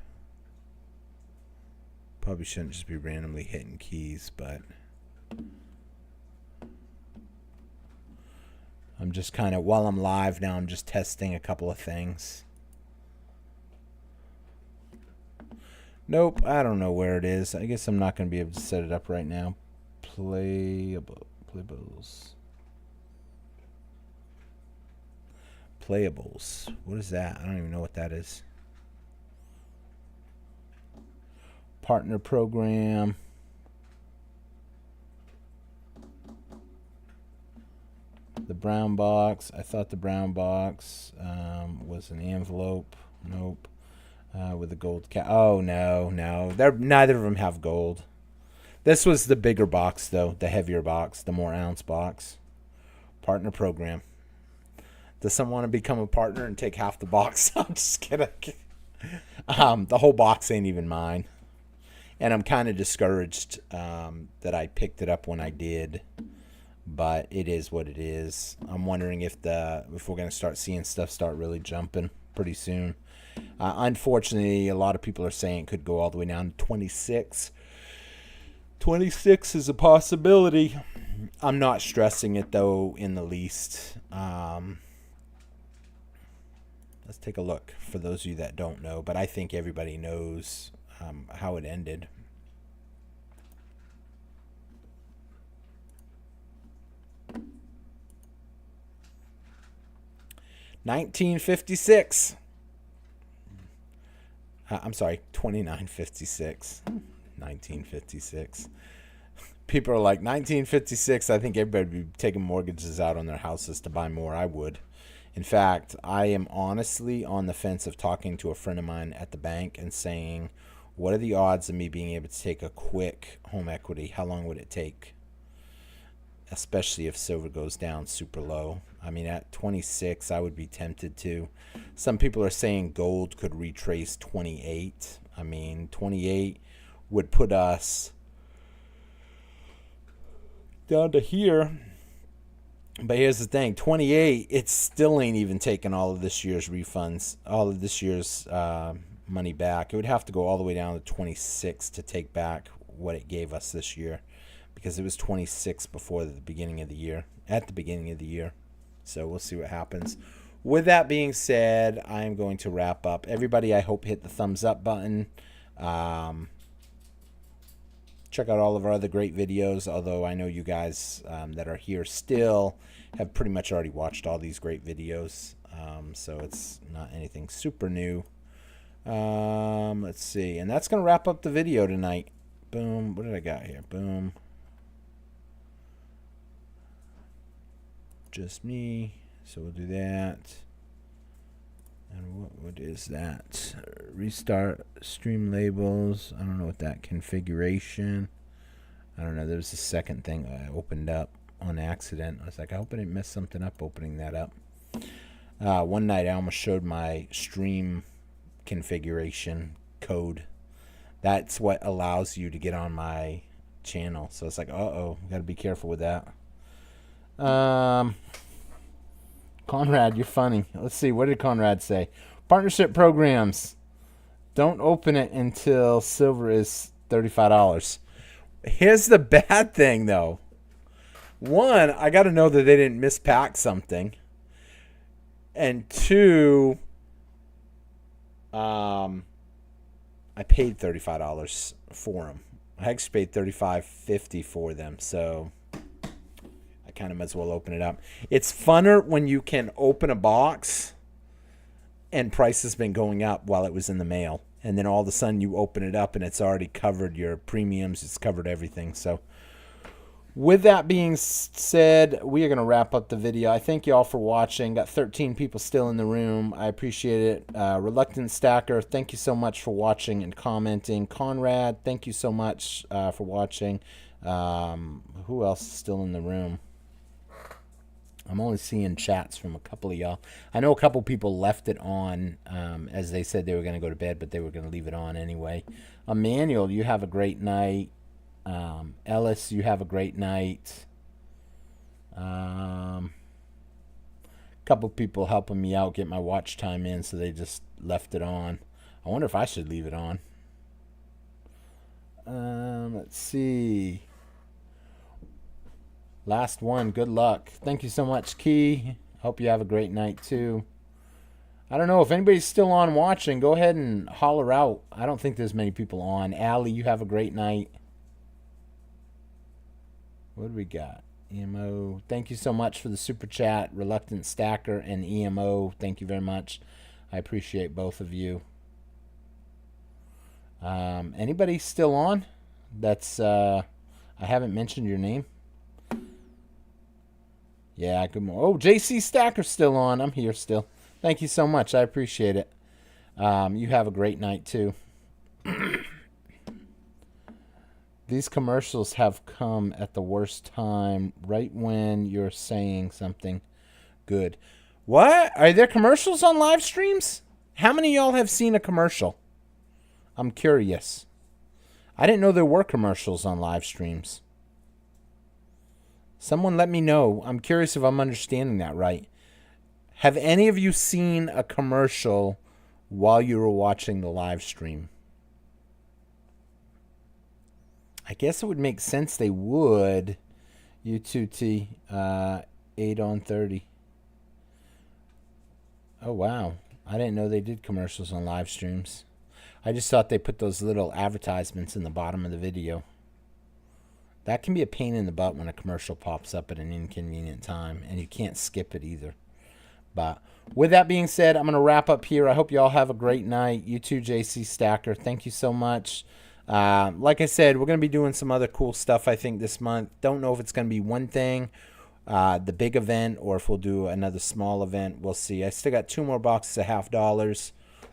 Probably shouldn't just be randomly hitting keys, but I'm just kind of, while I'm live now, I'm just testing a couple of things. Nope, I don't know where it is. I guess I'm not going to be able to set it up right now. Playables. Playables. What is that? I don't even know what that is. Partner program. The brown box. I thought the brown box was an envelope. Nope. With a gold cap. Oh, no. Neither of them have gold. This was the bigger box, though. The heavier box. The more ounce box. Partner program. Does someone want to become a partner and take half the box? I'm just kidding. The whole box ain't even mine. And I'm kind of discouraged that I picked it up when I did. But it is what it is. I'm wondering if we're going to start seeing stuff start really jumping pretty soon. Unfortunately, a lot of people are saying it could go all the way down to 26. 26 is a possibility. I'm not stressing it, though, in the least. Let's take a look for those of you that don't know, but I think everybody knows how it ended. $19.56. I'm sorry, $29.56. 1956. People are like, 1956, I think everybody would be taking mortgages out on their houses to buy more. I would. In fact, I am honestly on the fence of talking to a friend of mine at the bank and saying, what are the odds of me being able to take a quick home equity? How long would it take? Especially if silver goes down super low. I mean, at 26, I would be tempted to. Some people are saying gold could retrace 28. I mean, 28 would put us down to here. But here's the thing, 28, it still ain't even taking all of this year's refunds, all of this year's money back. It would have to go all the way down to 26 to take back what it gave us this year, because it was 26 before the beginning of the year, at the beginning of the year. So we'll see what happens. With that being said, I'm going to wrap up. Everybody, I hope, hit the thumbs up button. Check out all of our other great videos, although I know you guys that are here still have pretty much already watched all these great videos, so it's not anything super new. Let's see, and that's going to wrap up the video tonight. Boom. What did I got here? Boom. Just me, so we'll do that. And what is that? Restart stream labels. I don't know what that configuration. I don't know. There's a second thing I opened up on accident. I was like, I hope I didn't mess something up opening that up. One night I almost showed my stream configuration code. That's what allows you to get on my channel. So it's like, uh-oh, got to be careful with that. Conrad, you're funny. Let's see. What did Conrad say? Partnership programs. Don't open it until silver is $35. Here's the bad thing, though. One, I got to know that they didn't mispack something. And two, I paid $35 for them. I actually paid $35.50 for them, so I kind of might as well open it up. It's funner when you can open a box and price has been going up while it was in the mail. And then all of a sudden you open it up and it's already covered your premiums. It's covered everything. So with that being said, we are going to wrap up the video. I thank you all for watching. Got 13 people still in the room. I appreciate it. Reluctant Stacker, thank you so much for watching and commenting. Conrad, thank you so much for watching. Who else is still in the room? I'm only seeing chats from a couple of y'all. I know a couple people left it on as they said they were going to go to bed, but they were going to leave it on anyway. Emmanuel, you have a great night. Ellis, you have a great night. Couple people helping me out get my watch time in, so they just left it on. I wonder if I should leave it on. Let's see. Last one. Good luck. Thank you so much, Key. Hope you have a great night, too. I don't know. If anybody's still on watching, go ahead and holler out. I don't think there's many people on. Allie, you have a great night. What do we got? EMO. Thank you so much for the super chat. Reluctant Stacker and EMO. Thank you very much. I appreciate both of you. Anybody still on? That's, I haven't mentioned your name. Yeah, good morning. Oh, JC Stacker's still on. I'm here still. Thank you so much. I appreciate it. You have a great night, too. These commercials have come at the worst time, right when you're saying something good. What? Are there commercials on live streams? How many of y'all have seen a commercial? I'm curious. I didn't know there were commercials on live streams. Someone let me know. I'm curious if I'm understanding that right. Have any of you seen a commercial while you were watching the live stream? I guess it would make sense they would. U2T, 8 on 30. Oh, wow. I didn't know they did commercials on live streams. I just thought they put those little advertisements in the bottom of the video. That can be a pain in the butt when a commercial pops up at an inconvenient time, and you can't skip it either. But with that being said, I'm going to wrap up here. I hope you all have a great night. You too, JC Stacker. Thank you so much. Like I said, we're going to be doing some other cool stuff, I think, this month. Don't know if it's going to be one thing, the big event, or if we'll do another small event. We'll see. I still got 2 more boxes of $50.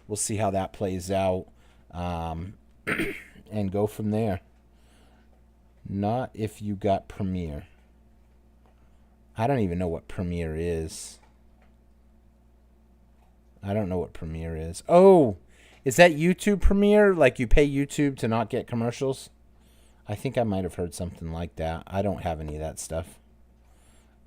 We'll see how that plays out, and go from there. Not if you got Premiere. I don't even know what Premiere is. I don't know what Premiere is. Oh, is that YouTube Premiere? Like you pay YouTube to not get commercials? I think I might have heard something like that. I don't have any of that stuff.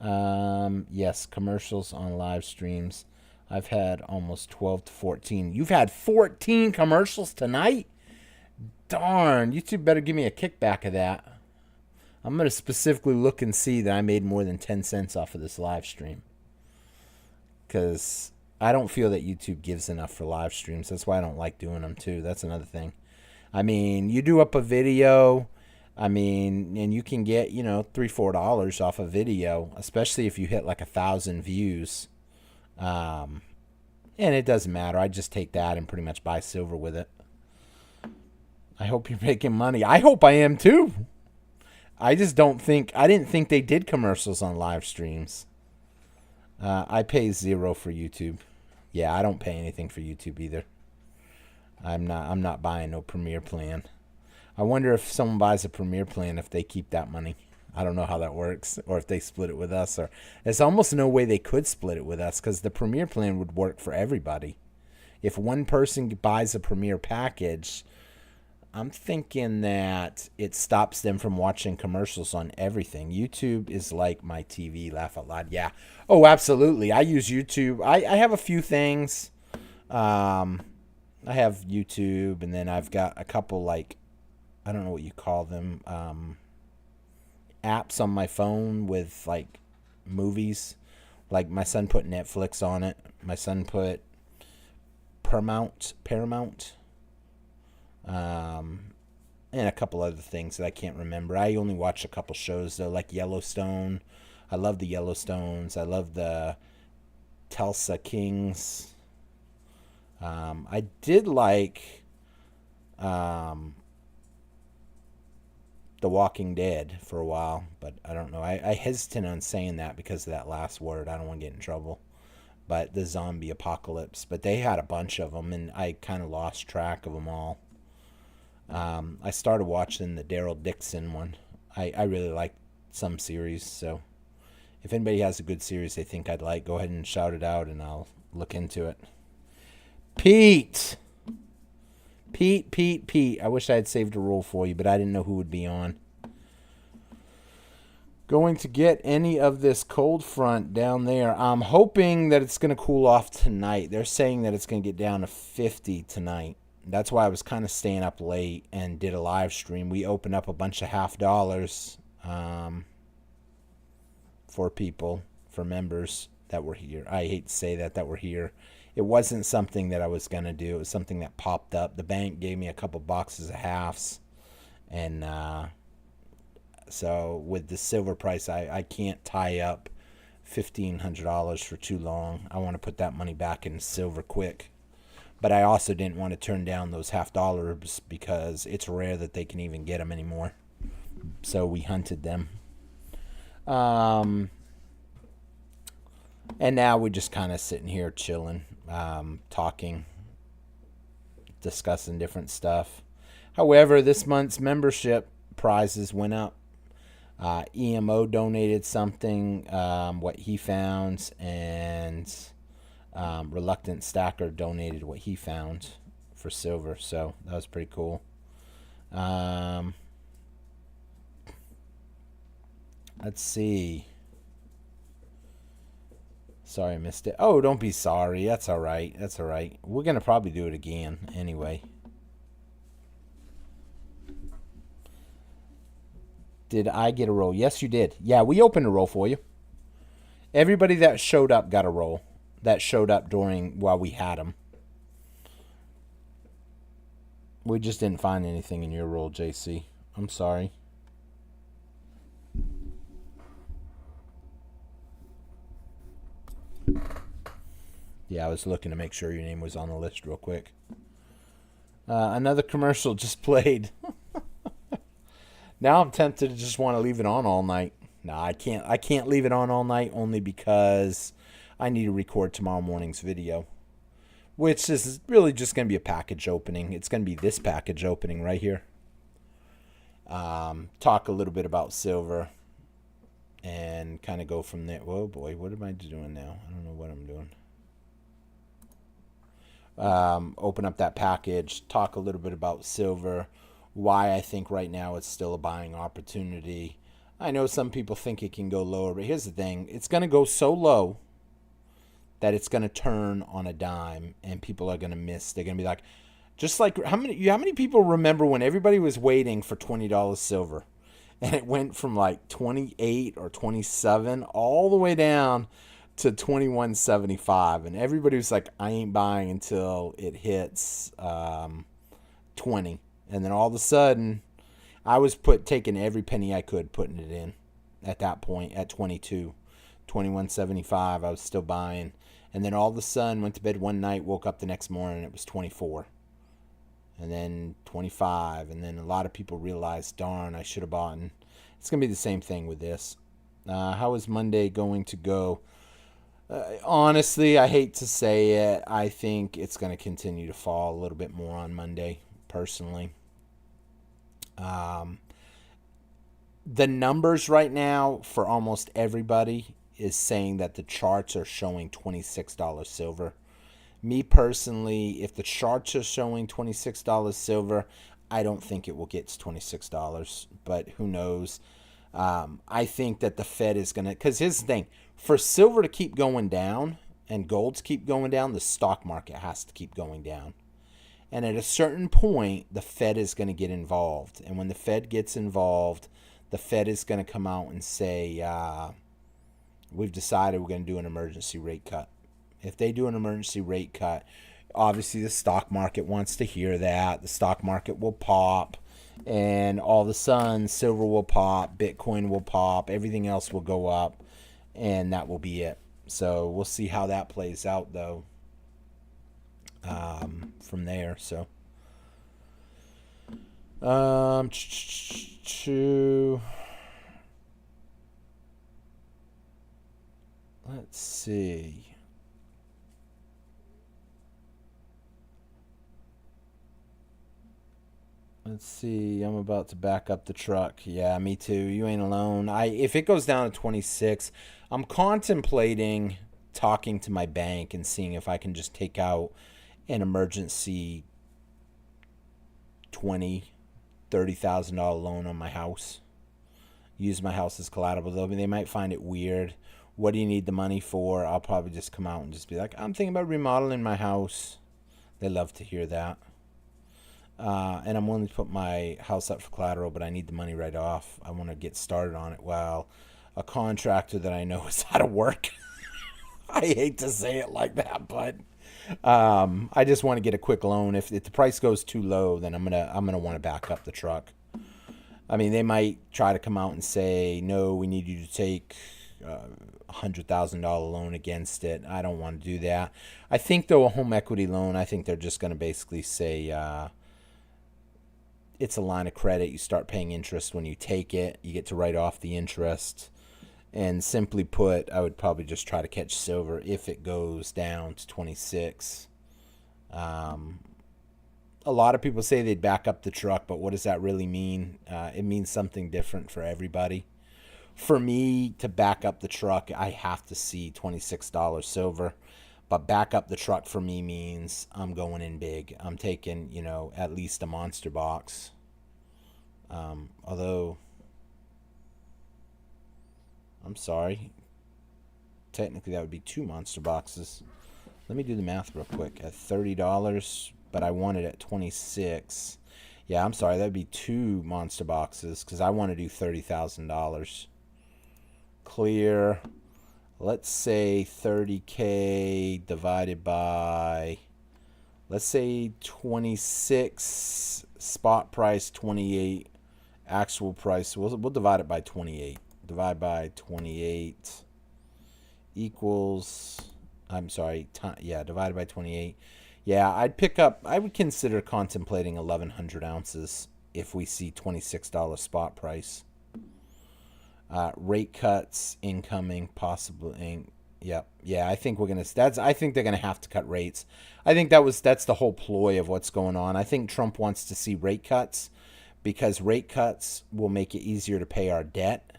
Yes, commercials on live streams. I've had almost 12 to 14. You've had 14 commercials tonight? Darn, YouTube better give me a kickback of that. I'm going to specifically look and see that I made more than 10 cents off of this live stream. Because I don't feel that YouTube gives enough for live streams. That's why I don't like doing them too. That's another thing. I mean, you do up a video, I mean, and you can get, you know, $3, $4 off a video, especially if you hit like 1,000 views. And it doesn't matter. I just take that and pretty much buy silver with it. I hope you're making money. I hope I am too. I just don't think, I didn't think they did commercials on live streams. I pay $0 for YouTube. Yeah, I don't pay anything for YouTube either. I'm not buying no Premiere plan. I wonder if someone buys a Premiere plan, if they keep that money. I don't know how that works, or if they split it with us. Or there's almost no way they could split it with us, because the Premiere plan would work for everybody. If one person buys a Premiere package, I'm thinking that it stops them from watching commercials on everything. YouTube is like my TV, laugh out loud. Yeah. Oh, absolutely. I use YouTube. I have a few things. I have YouTube, and then I've got a couple, like, I don't know what you call them, apps on my phone with, like, movies. Like, my son put Netflix on it. My son put Paramount. And a couple other things that I can't remember. I only watch a couple shows though, like Yellowstone. I love the Yellowstones. I love the Tulsa Kings. I did like The Walking Dead for a while, but I don't know. I hesitant on saying that because of that last word. I don't want to get in trouble. But the zombie apocalypse. But they had a bunch of them, and I kind of lost track of them all. I started watching the Daryl Dixon one. I really like some series, so if anybody has a good series they think I'd like, go ahead and shout it out, and I'll look into it. Pete. I wish I had saved a roll for you, but I didn't know who would be on. Going to get any of this cold front down there. I'm hoping that it's going to cool off tonight. They're saying that it's going to get down to 50 tonight. That's why I was kind of staying up late and did a live stream. We opened up a bunch of $50 for people, for members that were here. I hate to say that were here. It wasn't something that I was going to do. It was something that popped up. The bank gave me a couple boxes of halves. And so with the silver price, I can't tie up $1,500 for too long. I want to put that money back in silver quick. But I also didn't want to turn down those $50 because it's rare that they can even get them anymore. So we hunted them. And now we're just kind of sitting here chilling, talking, discussing different stuff. However, this month's membership prizes went up. EMO donated something, what he found, and Reluctant Stacker donated what he found for silver, so that was pretty cool. Let's see. Sorry I missed it. Oh, don't be sorry. That's all right. We're going to probably do it again anyway. Did I get a roll? Yes, you did. Yeah, we opened a roll for you. Everybody that showed up got a roll. That showed up while we had them. We just didn't find anything in your roll, JC. I'm sorry. Yeah, I was looking to make sure your name was on the list real quick. Another commercial just played. Now I'm tempted to just want to leave it on all night. No, I can't. I can't leave it on all night only because I need to record tomorrow morning's video, which is really just going to be a package opening. It's going to be this package opening right here. Talk a little bit about silver and kind of go from there. Whoa, boy, what am I doing now? I don't know what I'm doing. Open up that package, talk a little bit about silver, why I think right now it's still a buying opportunity. I know some people think it can go lower, but here's the thing. It's going to go so low that it's going to turn on a dime and people are going to miss. They're going to be like, just like, how many people remember when everybody was waiting for $20 silver and it went from like 28 or 27 all the way down to 21.75, and everybody was like, I ain't buying until it hits 20. And then all of a sudden I was taking every penny I could, putting it in at that point at 22, 21.75. I was still buying. And then all of a sudden went to bed one night, woke up the next morning, and it was 24. And then 25. And then a lot of people realized, darn, I should have bought. And it's going to be the same thing with this. How is Monday going to go? Honestly, I hate to say it. I think it's going to continue to fall a little bit more on Monday, personally. The numbers right now for almost everybody is saying that the charts are showing $26 silver. Me personally, if the charts are showing $26 silver, I don't think it will get to $26, but who knows? I think that the Fed is going to, because here's the thing, for silver to keep going down and golds keep going down, the stock market has to keep going down. And at a certain point, the Fed is going to get involved. And when the Fed gets involved, the Fed is going to come out and say, we've decided we're going to do an emergency rate cut. If they do an emergency rate cut, obviously the stock market wants to hear that. The stock market will pop. And all of a sudden, silver will pop, Bitcoin will pop, everything else will go up, and that will be it. So we'll see how that plays out, though, from there. So, let's see. Let's see. I'm about to back up the truck. Yeah, me too. You ain't alone. If it goes down to 26, I'm contemplating talking to my bank and seeing if I can just take out an emergency $20,000-$30,000 loan on my house. Use my house as collateral. They might find it weird. What do you need the money for? I'll probably just come out and just be like, I'm thinking about remodeling my house. They love to hear that. And I'm willing to put my house up for collateral, but I need the money right off. I want to get started on it while a contractor that I know is out of work. I hate to say it like that, but I just want to get a quick loan. If the price goes too low, then I'm gonna want to back up the truck. I mean, they might try to come out and say, no, we need you to take $100,000 loan against it. I don't want to do that. I think, though, a home equity loan, I think they're just going to basically say, it's a line of credit. You start paying interest when you take it. You get to write off the interest. And simply put, I would probably just try to catch silver if it goes down to 26. A lot of people say they'd back up the truck, but what does that really mean? It means something different for everybody. For me to back up the truck, I have to see $26 silver. But back up the truck for me means I'm going in big. I'm taking, at least a monster box. Although, I'm sorry. Technically, that would be 2 monster boxes. Let me do the math real quick. At $30, but I want it at 26. Yeah, I'm sorry. That'd be 2 monster boxes because I want to do $30,000. Clear. Let's say 30K divided by, let's say 26, spot price 28, actual price. We'll divide it by 28. Divide by 28 equals, I'm sorry, divided by 28. Yeah, I would consider contemplating 1,100 ounces if we see $26 spot price. Rate cuts incoming, possibly. Yep. Yeah, I think I think they're gonna have to cut rates. I think that's the whole ploy of what's going on. I think Trump wants to see rate cuts because rate cuts will make it easier to pay our debt,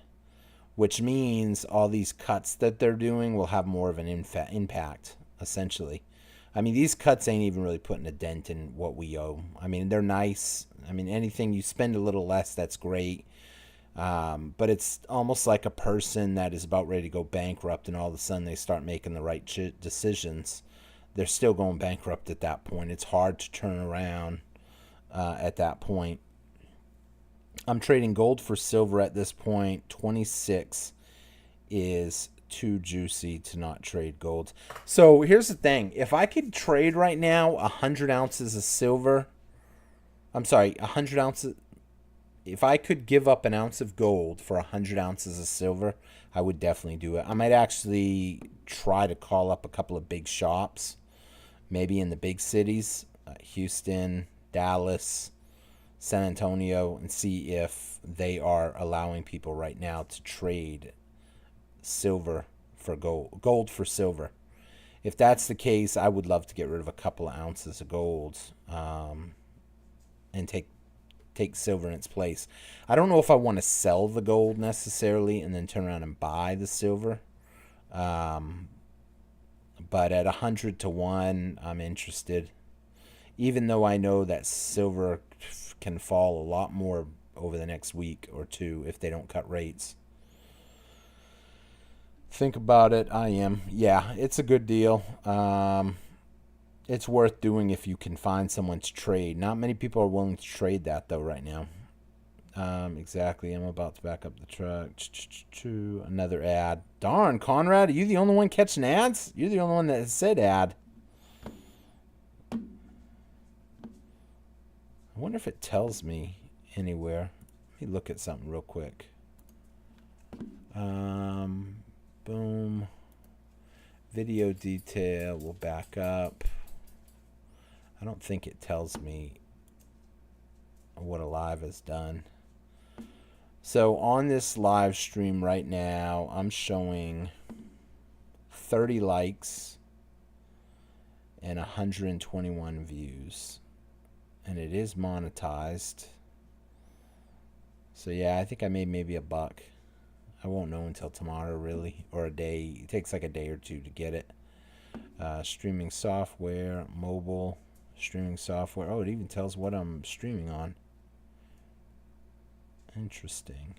which means all these cuts that they're doing will have more of an impact, essentially. I mean, these cuts ain't even really putting a dent in what we owe. I mean, they're nice. I mean, anything you spend a little less, that's great. But it's almost like a person that is about ready to go bankrupt and all of a sudden they start making the right decisions. They're still going bankrupt at that point. It's hard to turn around at that point. I'm trading gold for silver at this point. 26 is too juicy to not trade gold. So here's the thing. If I could trade right now 100 ounces of silver, 100 ounces. If I could give up an ounce of gold for 100 ounces of silver, I would definitely do it. I might actually try to call up a couple of big shops, maybe in the big cities, Houston, Dallas, San Antonio, and see if they are allowing people right now to trade silver for gold for silver. If that's the case, I would love to get rid of a couple of ounces of gold and take silver in its place. I don't know if I want to sell the gold necessarily and then turn around and buy the silver. But at 100 to 1, I'm interested. Even though I know that silver can fall a lot more over the next week or two if they don't cut rates. Think about it. I am. Yeah, it's a good deal. It's worth doing if you can find someone to trade. Not many people are willing to trade that, though, right now. Exactly. I'm about to back up the truck. Another ad. Darn, Conrad, are you the only one catching ads? You're the only one that said ad. I wonder if it tells me anywhere. Let me look at something real quick. Boom. Video detail. We'll back up. I don't think it tells me what a live has done. So on this live stream right now, I'm showing 30 likes and 121 views. And it is monetized. So yeah, I think I made maybe $1. I won't know until tomorrow, really, or a day. It takes like a day or two to get it. Streaming software, mobile streaming software. Oh, it even tells what I'm streaming on. Interesting.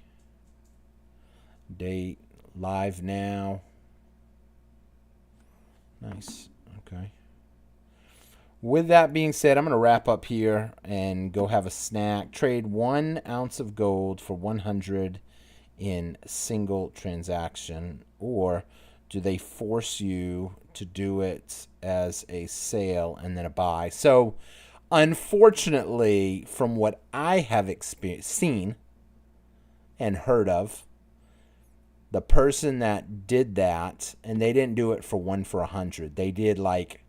Date, live now. Nice. Okay. With that being said, I'm going to wrap up here and go have a snack. Trade 1 ounce of gold for 100 in single transaction, or do they force you to do it as a sale and then a buy? So unfortunately, from what I have seen and heard of, the person that did that, and they didn't do it for 1 for 100. They did like,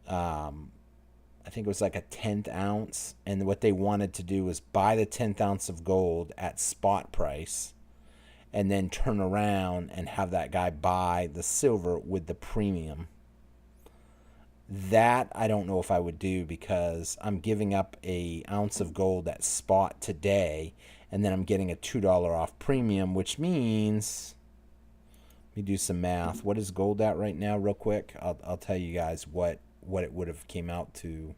I think it was like a 10th ounce. And what they wanted to do was buy the 10th ounce of gold at spot price and then turn around and have that guy buy the silver with the premium. That I don't know if I would do, because I'm giving up a ounce of gold at spot today, and then I'm getting a $2 off premium, which means, let me do some math. What is gold at right now real quick? I'll tell you guys what it would have came out to.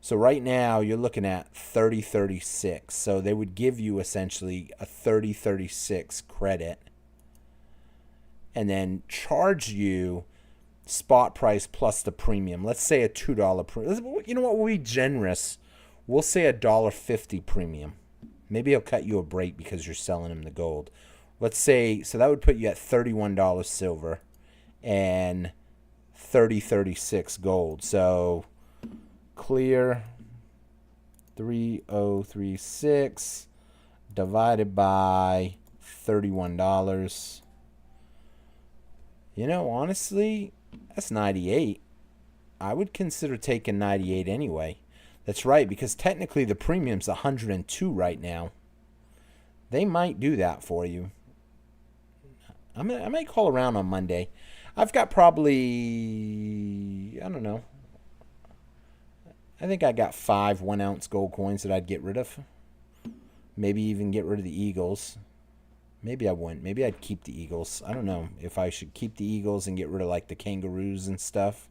So right now you're looking at 30.36. So they would give you essentially a 30.36 credit and then charge you spot price plus the premium. Let's say a $2 premium. You know what? We'll be generous. we'll say $1.50 premium. Maybe he'll cut you a break because you're selling him the gold. Let's say, so that would put you at $31 silver and 30.36 gold. So clear 3036 divided by $31. You know, honestly, that's 98. I would consider taking 98 anyway. That's right, because technically the premium's 102 right now. They might do that for you. I might call around on Monday. I've got probably, I don't know. I think I got 5 1-ounce gold coins that I'd get rid of. Maybe even get rid of the Eagles. Maybe I wouldn't. Maybe I'd keep the Eagles. I don't know if I should keep the Eagles and get rid of like the kangaroos and stuff.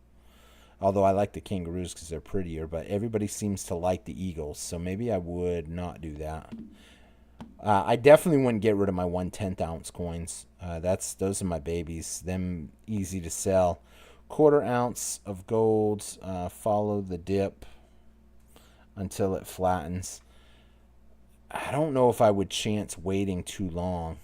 Although I like the kangaroos because they're prettier, but everybody seems to like the Eagles, so maybe I would not do that. I definitely wouldn't get rid of my 1/10 ounce coins. Those are my babies. Them easy to sell. 1/4 ounce of gold. Follow the dip until it flattens. I don't know if I would chance waiting too long.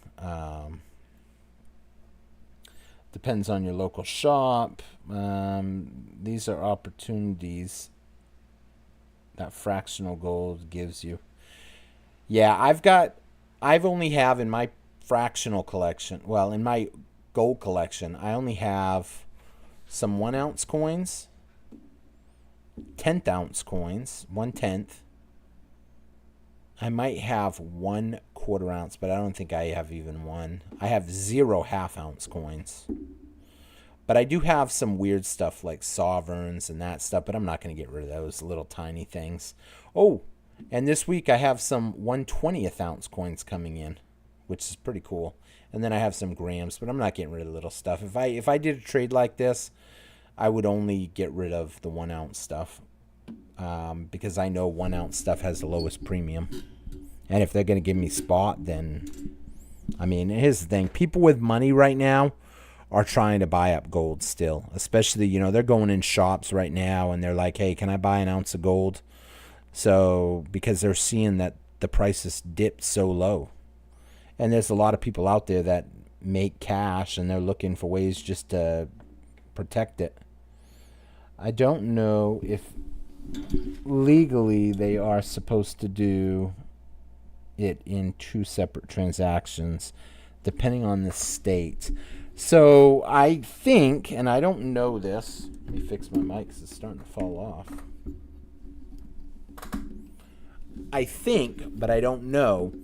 Depends on your local shop. These are opportunities that fractional gold gives you. Yeah, I've only have in my fractional collection, well, in my gold collection, I only have some 1-ounce coins, 10th ounce coins, 1/10. I might have 1/4 ounce, but I don't think I have even one. I have 0 half-ounce coins. But I do have some weird stuff like sovereigns and that stuff, but I'm not going to get rid of those little tiny things. Oh, and this week I have some 1/20th ounce coins coming in, which is pretty cool. And then I have some grams, but I'm not getting rid of the little stuff. If I did a trade like this, I would only get rid of the 1-ounce stuff. Because I know 1-ounce stuff has the lowest premium. And if they're going to give me spot, then, I mean, here's the thing. People with money right now are trying to buy up gold still. Especially, you know, they're going in shops right now and they're like, hey, can I buy an ounce of gold? So, because they're seeing that the price has dipped so low. And there's a lot of people out there that make cash and they're looking for ways just to protect it. I don't know if legally they are supposed to do it in 2 separate transactions depending on the state. So I think, and I don't know this, let me fix my mic because it's starting to fall off. I think, but I don't know,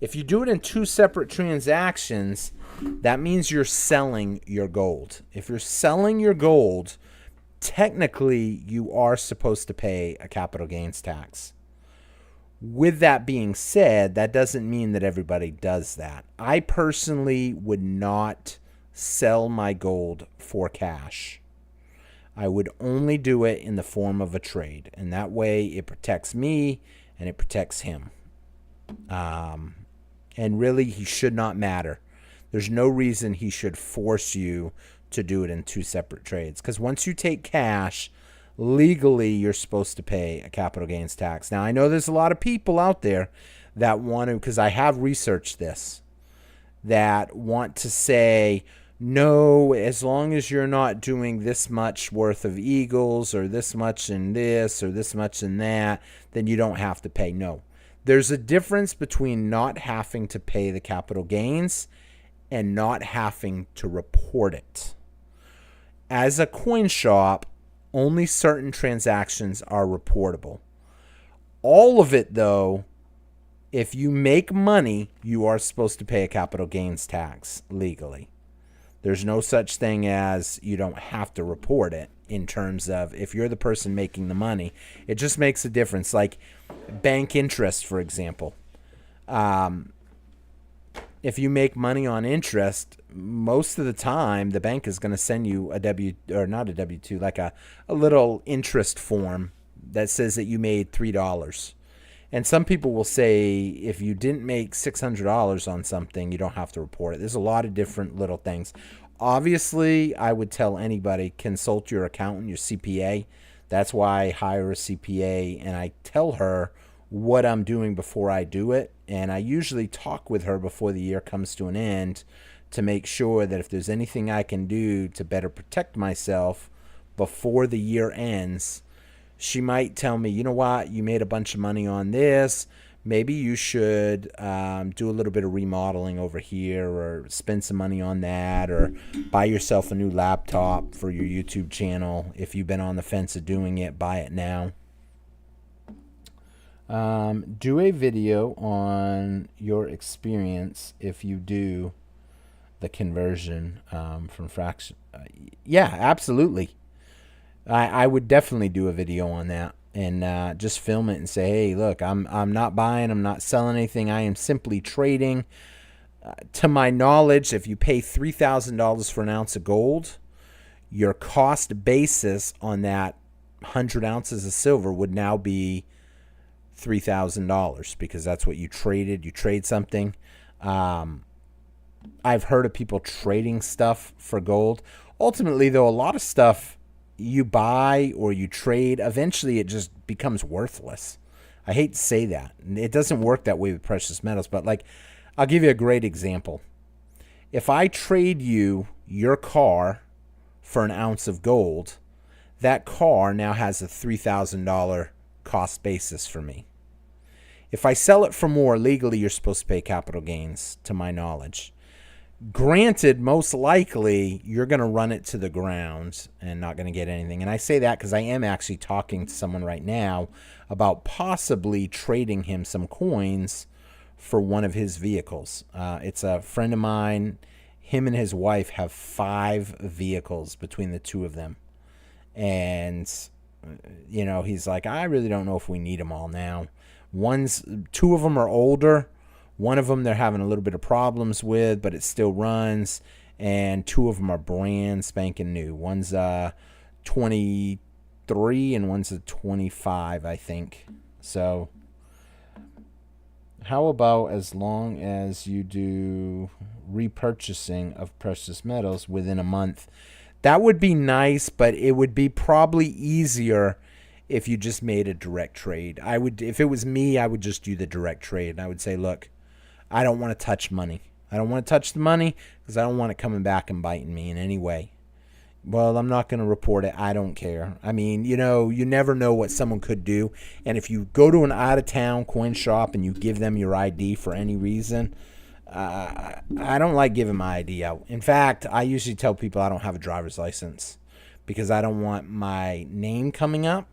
if you do it in 2 separate transactions, that means you're selling your gold. If you're selling your gold, technically you are supposed to pay a capital gains tax. With that being said, that doesn't mean that everybody does that. I personally would not sell my gold for cash. I would only do it in the form of a trade, and that way it protects me and it protects him. And really, he should not matter. There's no reason he should force you to do it in 2 separate trades, because once you take cash, legally you're supposed to pay a capital gains tax. Now, I know there's a lot of people out there that want to, because I have researched this, that want to say, no, as long as you're not doing this much worth of Eagles or this much in this or this much in that, then you don't have to pay. No. There's a difference between not having to pay the capital gains and not having to report it. As a coin shop, only certain transactions are reportable. All of it, though, if you make money, you are supposed to pay a capital gains tax legally. There's no such thing as you don't have to report it in terms of if you're the person making the money. It just makes a difference. Like bank interest, for example. If you make money on interest, most of the time the bank is going to send you a not a W-2, like a little interest form that says that you made $3. And some people will say if you didn't make $600 on something, you don't have to report it. There's a lot of different little things. Obviously, I would tell anybody, consult your accountant, your CPA. That's why I hire a CPA and I tell her what I'm doing before I do it. And I usually talk with her before the year comes to an end to make sure that if there's anything I can do to better protect myself before the year ends. She might tell me, you know what, you made a bunch of money on this. Maybe you should do a little bit of remodeling over here, or spend some money on that, or buy yourself a new laptop for your YouTube channel. If you've been on the fence of doing it, buy it now. Do a video on your experience if you do the conversion from fraction. Yeah, absolutely. I would definitely do a video on that, and just film it and say, hey, look, I'm not buying, I'm not selling anything. I am simply trading. To my knowledge, if you pay $3,000 for an ounce of gold, your cost basis on that 100 ounces of silver would now be $3,000, because that's what you traded. You trade something. I've heard of people trading stuff for gold. Ultimately, though, a lot of stuff you buy or you trade, eventually it just becomes worthless. I hate to say that. It doesn't work that way with precious metals, but like, I'll give you a great example. If I trade you your car for an ounce of gold, that car now has a $3,000 cost basis for me. If I sell it for more, legally you're supposed to pay capital gains, to my knowledge. Granted, most likely you're going to run it to the ground and not going to get anything. And I say that because I am actually talking to someone right now about possibly trading him some coins for one of his vehicles. It's a friend of mine. Him and his wife have 5 vehicles between the two of them. And, you know, he's like, I really don't know if we need them all now. 2 of them are older. One of them they're having a little bit of problems with, but it still runs. And 2 of them are brand spanking new. One's 23 and one's a 25, I think. So how about, as long as you do repurchasing of precious metals within a month? That would be nice, but it would be probably easier if you just made a direct trade. If it was me, I would just do the direct trade. And I would say, look, I don't want to touch money. I don't want to touch the money because I don't want it coming back and biting me in any way. Well, I'm not going to report it. I don't care. I mean, you know, you never know what someone could do. And if you go to an out-of-town coin shop and you give them your ID for any reason, I don't like giving my ID out. In fact, I usually tell people I don't have a driver's license because I don't want my name coming up.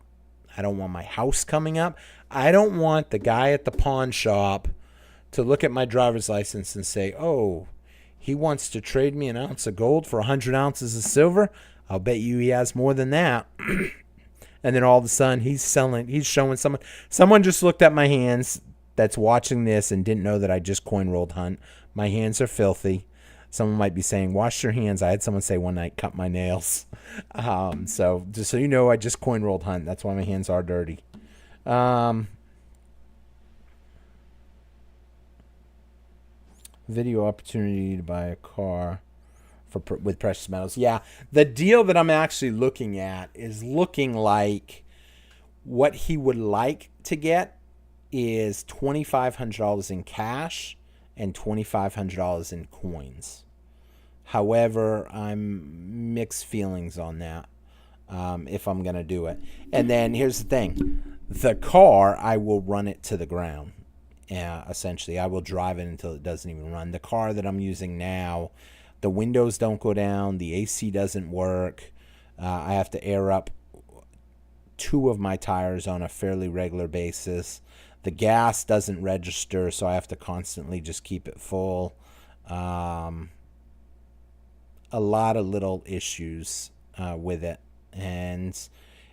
I don't want my house coming up. I don't want the guy at the pawn shop to look at my driver's license and say, oh, he wants to trade me an ounce of gold for 100 ounces of silver. I'll bet you he has more than that. And then all of a sudden he's showing someone just looked at my hands that's watching this and didn't know that I just coin rolled hunt. My hands are filthy. Someone might be saying, wash your hands. I had someone say one night, cut my nails. So just so you know, I just coin rolled hunt. That's why my hands are dirty. Video opportunity to buy a car with precious metals. Yeah, the deal that I'm actually looking at is looking like what he would like to get is $2,500 in cash and $2,500 in coins. However, I'm mixed feelings on that if I'm going to do it. And then here's the thing. The car, I will run it to the ground. Essentially, I will drive it until it doesn't even run. The car that I'm using now, the windows don't go down. The AC doesn't work. I have to air up 2 of my tires on a fairly regular basis. The gas doesn't register, so I have to constantly just keep it full. A lot of little issues with it. And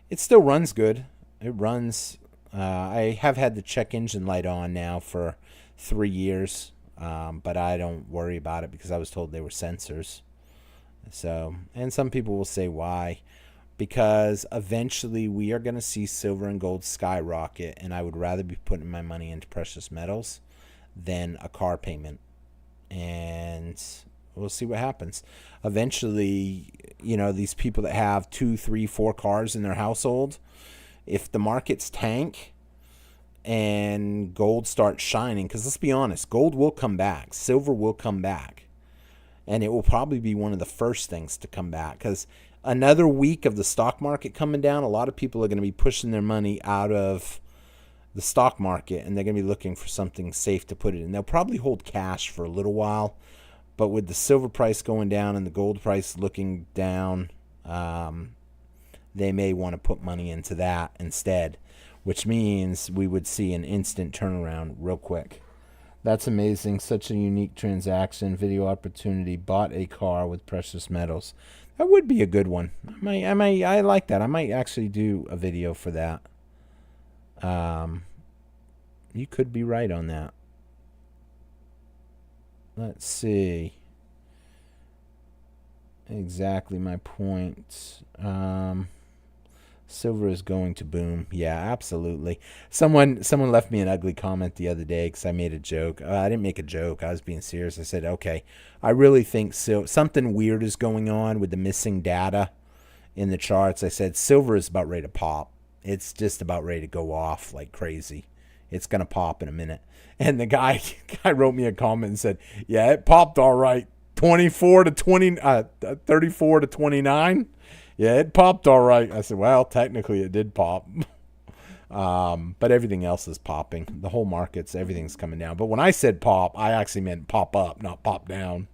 it still runs good. It runs. I have had the check engine light on now for 3 years, but I don't worry about it because I was told they were sensors. So, and some people will say why. Because eventually we are going to see silver and gold skyrocket, and I would rather be putting my money into precious metals than a car payment. And We'll see what happens. Eventually, you know, these people that have 2, 3, 4 cars in their household, if the markets tank and gold starts shining, because let's be honest, gold will come back, silver will come back, and it will probably be one of the first things to come back, because another week of the stock market coming down, a lot of people are going to be pushing their money out of the stock market, and they're going to be looking for something safe to put it in. They'll probably hold cash for a little while, but with the silver price going down and the gold price looking down, they may want to put money into that instead, which means we would see an instant turnaround real quick. That's amazing. Such a unique transaction. Video opportunity. Bought a car with precious metals. That would be a good one. I like that. I might actually do a video for that. You could be right on that. Let's see. Exactly my point. Silver is going to boom. Yeah, absolutely. Someone left me an ugly comment the other day because I made a joke. I didn't make a joke. I was being serious. I said, okay, I really think something weird is going on with the missing data in the charts. I said silver is about ready to pop. It's just about ready to go off like crazy. It's going to pop in a minute. And the guy wrote me a comment and said, yeah, it popped all right. 34 to 20, 34 to 29. Yeah, it popped all right. I said, well, technically it did pop. But everything else is popping. The whole markets, everything's coming down. But when I said pop, I actually meant pop up, not pop down.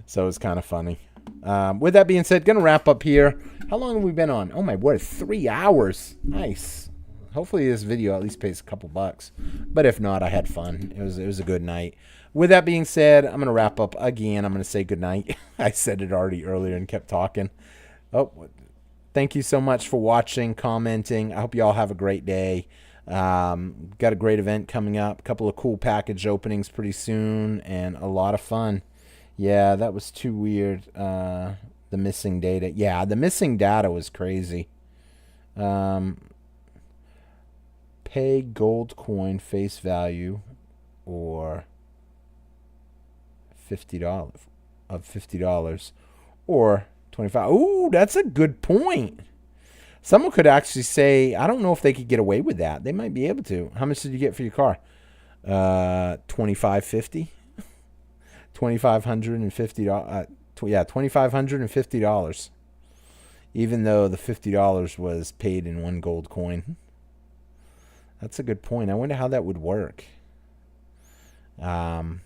So it's kind of funny. With that being said, going to wrap up here. How long have we been on? Oh, my word, 3 hours. Nice. Hopefully this video at least pays a couple bucks. But if not, I had fun. It was a good night. With that being said, I'm going to wrap up again. I'm going to say good night. I said it already earlier and kept talking. Oh, thank you so much for watching, commenting. I hope you all have a great day. Got a great event coming up. A couple of cool package openings pretty soon and a lot of fun. Yeah, that was too weird. The missing data. Yeah, the missing data was crazy. Pay gold coin face value or $50 or 25. Ooh, that's a good point. Someone could actually say, I don't know if they could get away with that. They might be able to. How much did you get for your car? $2,550. $2,550. Yeah, $2,550. Even though the $50 was paid in one gold coin. That's a good point. I wonder how that would work. Who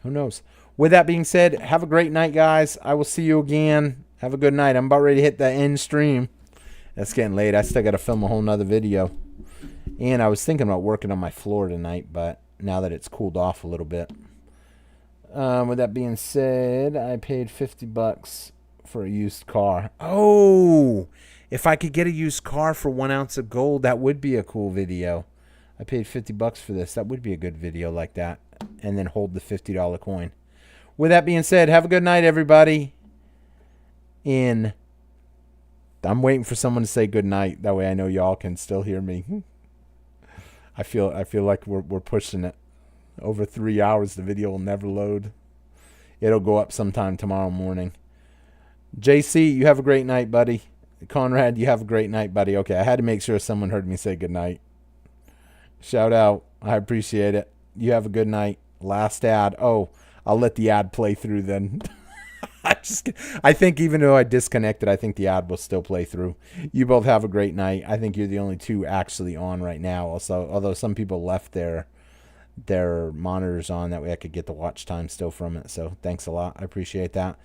knows? With that being said, have a great night, guys. I will see you again. Have a good night. I'm about ready to hit the end stream. It's getting late. I still got to film a whole nother video. And I was thinking about working on my floor tonight, but now that it's cooled off a little bit. With that being said, I paid $50 for a used car. Oh, if I could get a used car for 1 ounce of gold, that would be a cool video. I paid $50 for this. That would be a good video like that. And then hold the $50 coin. With that being said, have a good night, everybody. I'm waiting for someone to say good night. That way I know y'all can still hear me. I feel like we're pushing it. Over 3 hours, the video will never load. It'll go up sometime tomorrow morning. JC, you have a great night, buddy. Conrad, you have a great night, buddy. Okay, I had to make sure someone heard me say good night. Shout out. I appreciate it. You have a good night. Last ad. Oh, I'll let the ad play through then. I think even though I disconnected, I think the ad will still play through. You both have a great night. I think you're the only two actually on right now. Also, although some people left their monitors on, that way I could get the watch time still from it. So thanks a lot. I appreciate that.